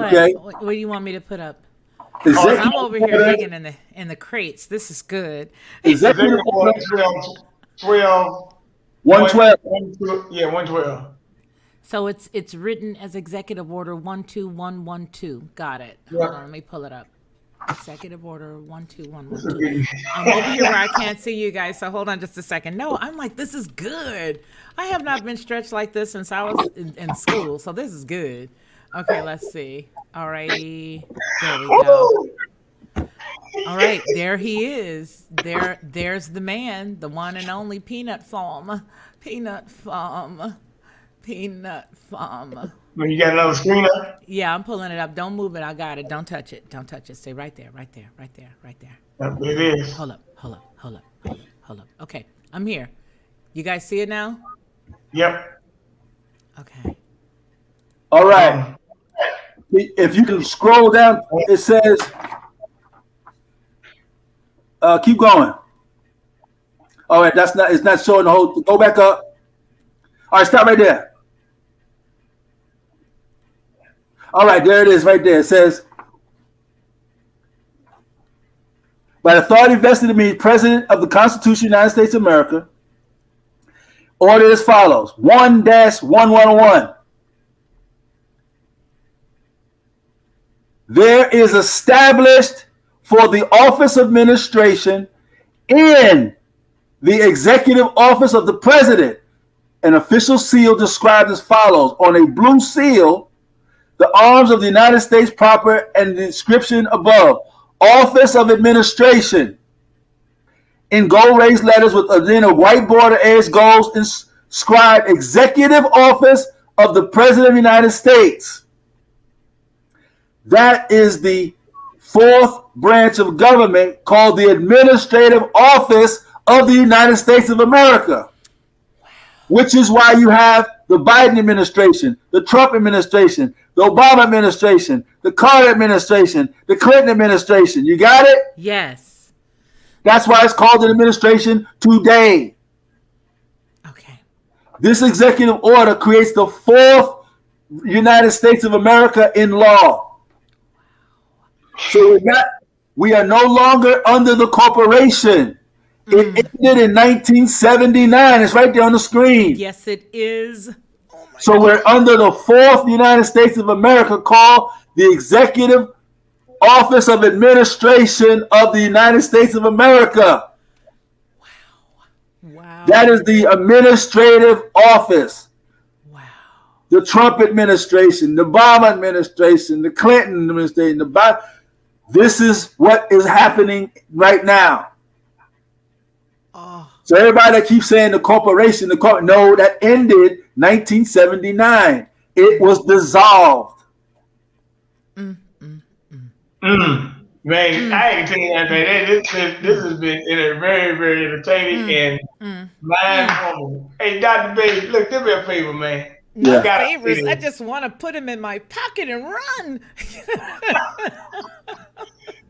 Okay. What do you want me to put up? Executive I'm over here digging in the crates. This is good. Executive Order 12. 112. Yeah, 112. So it's written as Executive Order 12112. Got it. Yeah. Hold on, let me pull it up. Executive Order 12112. I'm over here where I can't see you guys, so hold on just a second. No, I'm like, this is good. I have not been stretched like this since I was in school, so this is good. Okay, let's see. All righty. There we go. All right, there he is. There's the man, the one and only Peanut Farm. Peanut Farm. Well, you got another screen up? Yeah, I'm pulling it up. Don't move it. I got it. Don't touch it. Stay right there. It is. Hold up. Okay, I'm here. You guys see it now? Yep. Okay. All right. If you can scroll down, it says, keep going. All right, it's not showing the whole, go back up. All right, stop right there. All right, there it is right there. It says, by authority vested in me, President of the Constitution of the United States of America, order as follows. 1-1101. There is established for the office of administration in the executive office of the president an official seal described as follows. On a blue seal, the arms of the United States proper and the inscription above. Office of Administration. In gold raised letters within a white border edge goes inscribed Executive Office of the President of the United States. That is the fourth branch of government called the Administrative Office of the United States of America. Which is why you have the Biden administration, the Trump administration, the Obama administration, the Carter administration, the Clinton administration. You got it? Yes. That's why it's called an administration today. Okay. This executive order creates the fourth United States of America in law. So we are no longer under the corporation. It ended in 1979. It's right there on the screen. Yes, it is. Oh my So we're under the fourth United States of America, called the Executive Office of Administration of the United States of America. Wow. That is the administrative office. Wow. The Trump administration, the Obama administration, the Clinton administration, the Biden. This is what is happening right now. Oh. So everybody that keeps saying the corporation, no, that ended 1979. It was dissolved. Man, I ain't tell you that, man. This has been very, very entertaining and mind-blowing. Hey, Dr. Bailey, look, do me a favor, man. No Yeah. favors. I just want to put him in my pocket and run.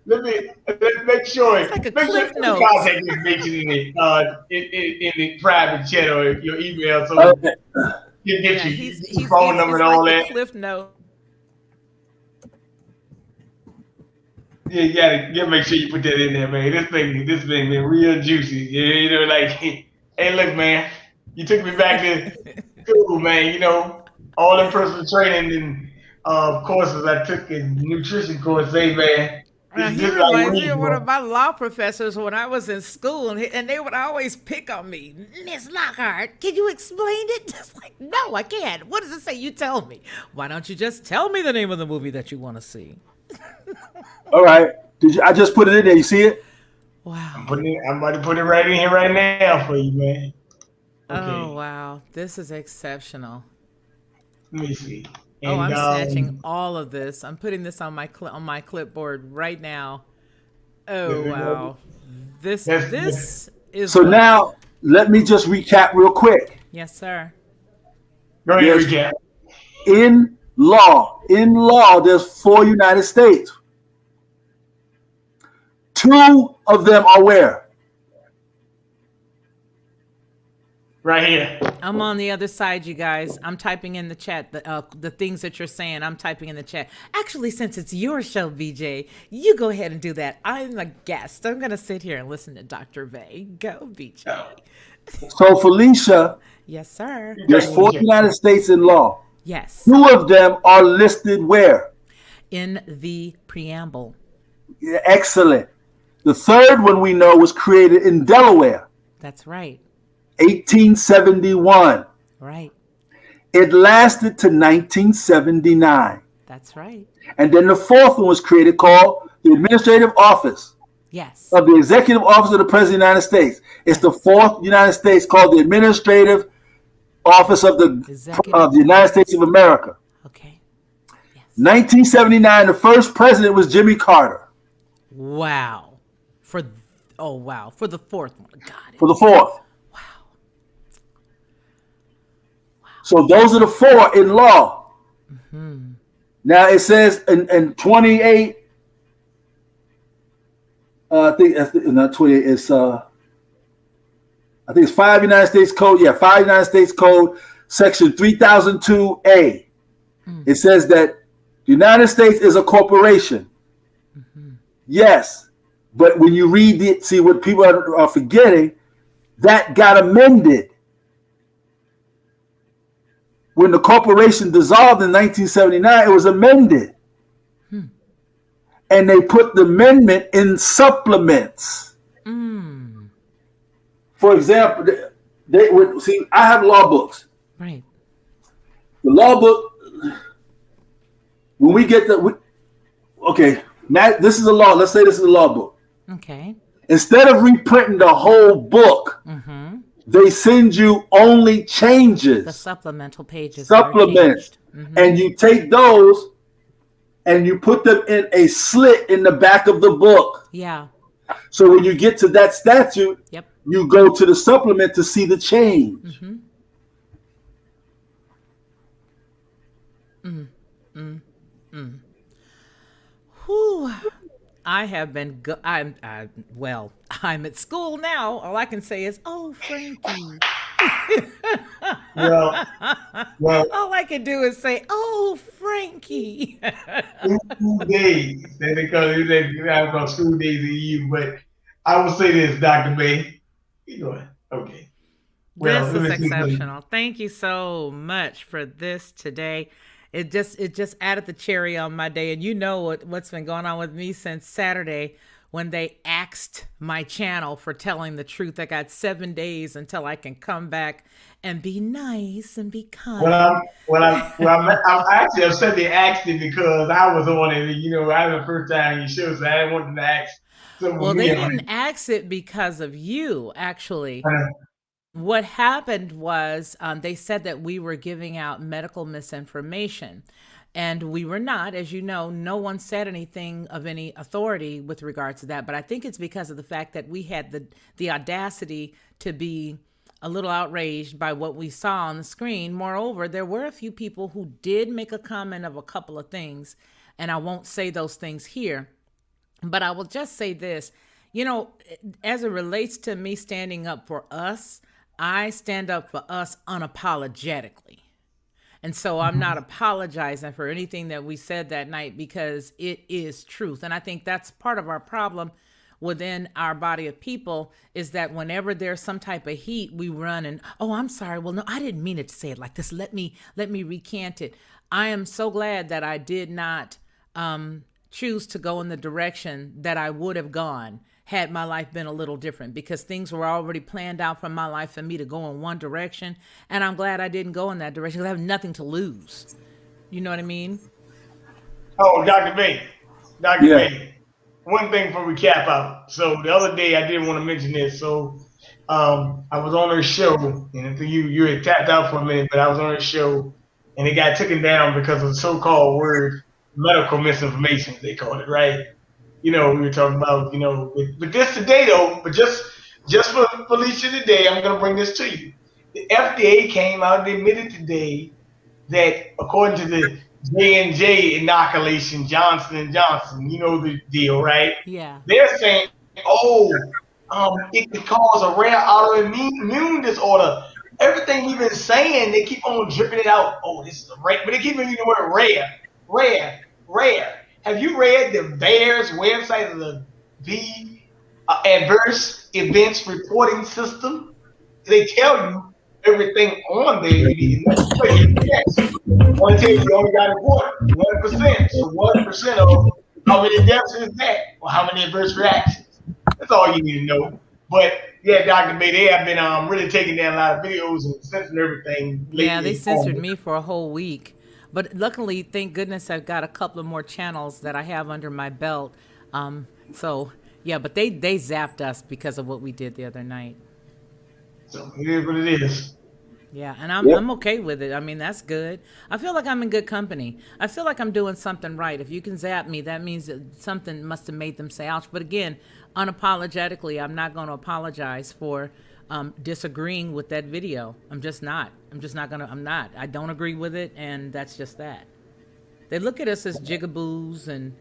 Let me make sure. It's like a make cliff sure notes. the contact information in the private chat or your email, so you get your phone number and all like that. Cliff note. Yeah, you gotta make sure you put that in there, man. This thing been real juicy. Yeah, you know, like, hey, look, man, you took me back to school, man. You know, all the personal training and courses I took in nutrition course, hey, man. Now, he reminds me of one of my law professors when I was in school, and they would always pick on me. Miss Lockhart, can you explain it? Just like, no, I can't. What does it say? You tell me. Why don't you just tell me the name of the movie that you want to see? All right. I just put it in there. You see it? Wow. I'm about to put it right in here right now for you, man. Okay. Oh, wow. This is exceptional. Let me see. And, I'm snatching all of this. I'm putting this on my clipboard right now. Oh, wow. This is So now let me just recap real quick. Yes, sir. Go ahead, recap. In law, there's 4 United States. 2 of them are where? Right here. I'm on the other side, you guys. I'm typing in the chat the things that you're saying. I'm typing in the chat. Actually, since it's your show, BJ, you go ahead and do that. I'm a guest. I'm going to sit here and listen to Dr. Vay. Go, BJ. So, Felicia. Yes, sir. There's 4 United States in law. Yes. 2 of them are listed where? In the preamble. Yeah, excellent. The third one we know was created in Delaware. That's right. 1871. Right. It lasted to 1979. That's right. And then the fourth one was created, called the Administrative Office. Yes. Of the Executive Office of the President of the United States. It's the fourth United States, called the Administrative Office of the United States of America. Okay. Yes. 1979, the first president was Jimmy Carter. Wow. For the fourth one. Got it. For the fourth. So those are the 4 in law. Mm-hmm. Now it says in 28. I think not 28. It's I think it's 5 United States Code. Yeah, 5 United States Code, Section 3002A. It says that the United States is a corporation. Mm-hmm. Yes, but when you read it, see what people are forgetting. That got amended. When the corporation dissolved in 1979, it was amended. And they put the amendment in supplements. For example, they would see, I have law books. Right. The law book, when we get okay, now this is a law. Let's say this is a law book. Okay. Instead of reprinting the whole book, they send you only changes. The supplemental pages. Supplements. And you take those and you put them in a slit in the back of the book. Yeah. So when you get to that statute, you go to the supplement to see the change. Whew. I have been. Well, I'm at school now. All I can say is, "Oh, Frankie." Well, well, All I can do is say, "Oh, Frankie." school days. They call it they call school days of you. But I will say this, Dr. Bay. You know what? Okay. Well, This let is me see. exceptional. Thank you so much for this today. It just added the cherry on my day. And you know what's been going on with me since Saturday when they axed my channel for telling the truth. I got 7 days until I can come back and be nice and be Well, kind. I'm actually upset they asked it because I was on it. You know, I was the first time you showed, so I didn't want them to ask someone Well, with me they on didn't axe it because of you, actually. it. What happened was they said that we were giving out medical misinformation. And we were not. As you know, no one said anything of any authority with regards to that. But I think it's because of the fact that we had the audacity to be a little outraged by what we saw on the screen. Moreover, there were a few people who did make a comment of a couple of things. And I won't say those things here. But I will just say this, as it relates to me standing up for us, I stand up for us unapologetically. And so I'm not apologizing for anything that we said that night because it is truth. And I think that's part of our problem within our body of people is that whenever there's some type of heat, we run and, oh, I'm sorry. Well, no, I didn't mean it to say it like this. Let me recant it. I am so glad that I did not choose to go in the direction that I would have gone had my life been a little different, because things were already planned out for my life for me to go in one direction. And I'm glad I didn't go in that direction because I have nothing to lose. You know what I mean? Oh, Dr. Bay. Dr. Yeah. Bay. One thing before we cap out. So the other day I did want to mention this. So I was on her show, and you had tapped out for a minute, but I was on her show, and it got taken down because of the so-called word medical misinformation, they called it, right? We were talking about, but this today though, but just for Felicia today, I'm going to bring this to you. The FDA came out and admitted today that according to the J&J inoculation, Johnson & Johnson, you know the deal, right? Yeah. They're saying, it could cause a rare autoimmune disorder. Everything we've been saying, they keep on dripping it out. Oh, this is a rare, but they keep using the word rare. Have you read the VAERS website of the Adverse Events Reporting System? They tell you everything on there you need to know. But yes, I want to tell you, you only got to report 1%. So 1% of how many deaths is that? Or how many adverse reactions? That's all you need to know. But yeah, Dr. Bay, they have been really taking down a lot of videos and censoring everything lately. Yeah, they censored me for a whole week. But luckily, thank goodness, I've got a couple of more channels that I have under my belt. So, yeah, but they zapped us because of what we did the other night. So it is what it is. Yeah, and I'm okay with it. I mean, that's good. I feel like I'm in good company. I feel like I'm doing something right. If you can zap me, that means that something must have made them say ouch. But again, unapologetically, I'm not going to apologize for disagreeing with that video. I'm just not. I don't agree with it, and that's just that. They look at us as jigaboos and,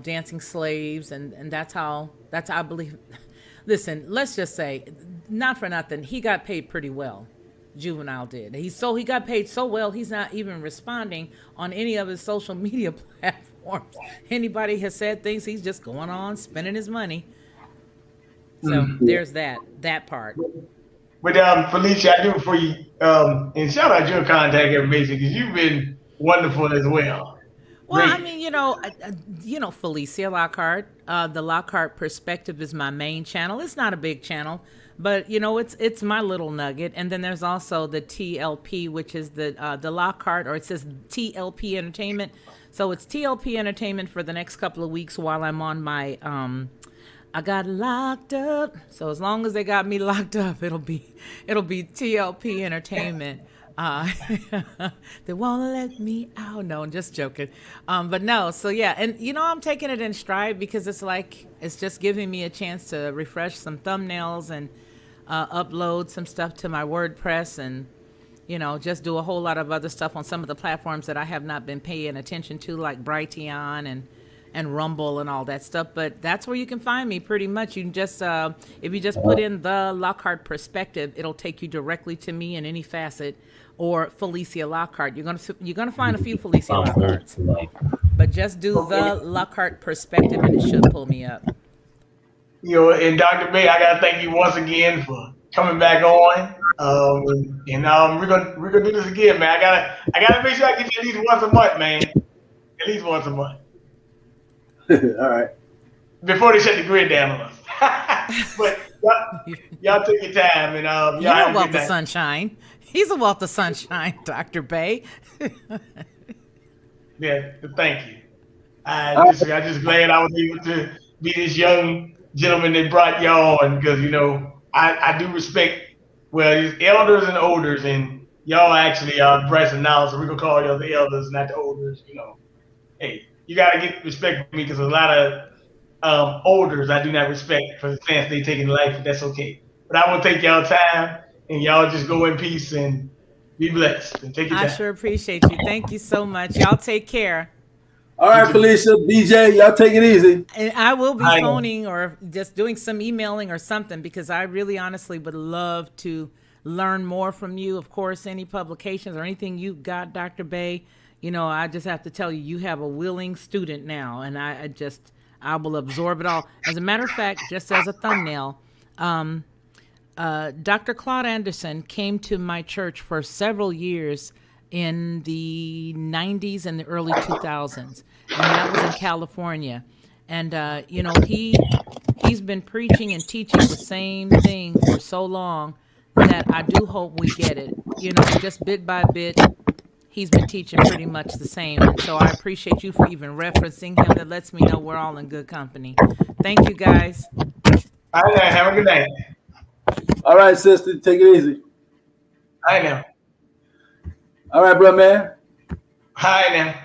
dancing slaves, and that's how I believe. Listen, let's just say, not for nothing, he got paid pretty well. Juvenile did. He got paid so well, he's not even responding on any of his social media platforms. Anybody has said things, he's just going on spending his money. So there's that part. But Felicia, I do for you, and shout out your contact information because you've been wonderful as well. Well, Great. I mean, Felicia Lockhart. The Lockhart Perspective is my main channel. It's not a big channel, but it's my little nugget. And then there's also the TLP, which is the Lockhart, or it says TLP Entertainment. So it's TLP Entertainment for the next couple of weeks while I'm on my I got locked up. So as long as they got me locked up, it'll be TLP Entertainment. They won't let me out. No, I'm just joking. But no, so yeah. And I'm taking it in stride because it's just giving me a chance to refresh some thumbnails and upload some stuff to my WordPress and, just do a whole lot of other stuff on some of the platforms that I have not been paying attention to, like Brighteon and, and Rumble and all that stuff. But that's where you can find me pretty much. You can just, if you just put in the Lockhart perspective, it'll take you directly to me in any facet, or Felicia Lockhart. You're gonna find a few Felicia Lockharts, but just do the Lockhart perspective and it should pull me up. And Dr. Bay, I gotta thank you once again for coming back on. We're gonna do this again, man. I gotta make sure I get you at least once a month, man. At least once a month. All right. Before they shut the grid down on us. But y'all take your time, and y'all You're have a a wealth good of night. sunshine. He's a wealth of sunshine, Dr. Bay. Yeah, thank you. I just glad I was able to be this young gentleman that brought y'all on, because I do respect, well, these elders and olders, and y'all actually are breasting now, so we're gonna call y'all the elders, not the olders. Hey, you gotta get respect for me, because a lot of olders I do not respect for the stance they take in life, but that's okay. But I won't take y'all time, and y'all just go in peace and be blessed and take your I time. sure appreciate you. Thank you so much. Y'all take care. All right, Felicia, BJ, y'all take it easy. And I will be I know. phoning or just doing some emailing or something, because I really honestly would love to learn more from you. Of course, any publications or anything you got, Dr. Bay, I just have to tell you, you have a willing student now, and I will absorb it all. As a matter of fact, just as a thumbnail, Dr. Claude Anderson came to my church for several years in the 90s and the early 2000s, and that was in California. And he's been preaching and teaching the same thing for so long that I do hope we get it. Just bit by bit, he's been teaching pretty much the same. And so I appreciate you for even referencing him. That lets me know we're all in good company. Thank you, guys. All right, have a good night. All right, sister, take it easy. All right now. All right, bro, man. All right now.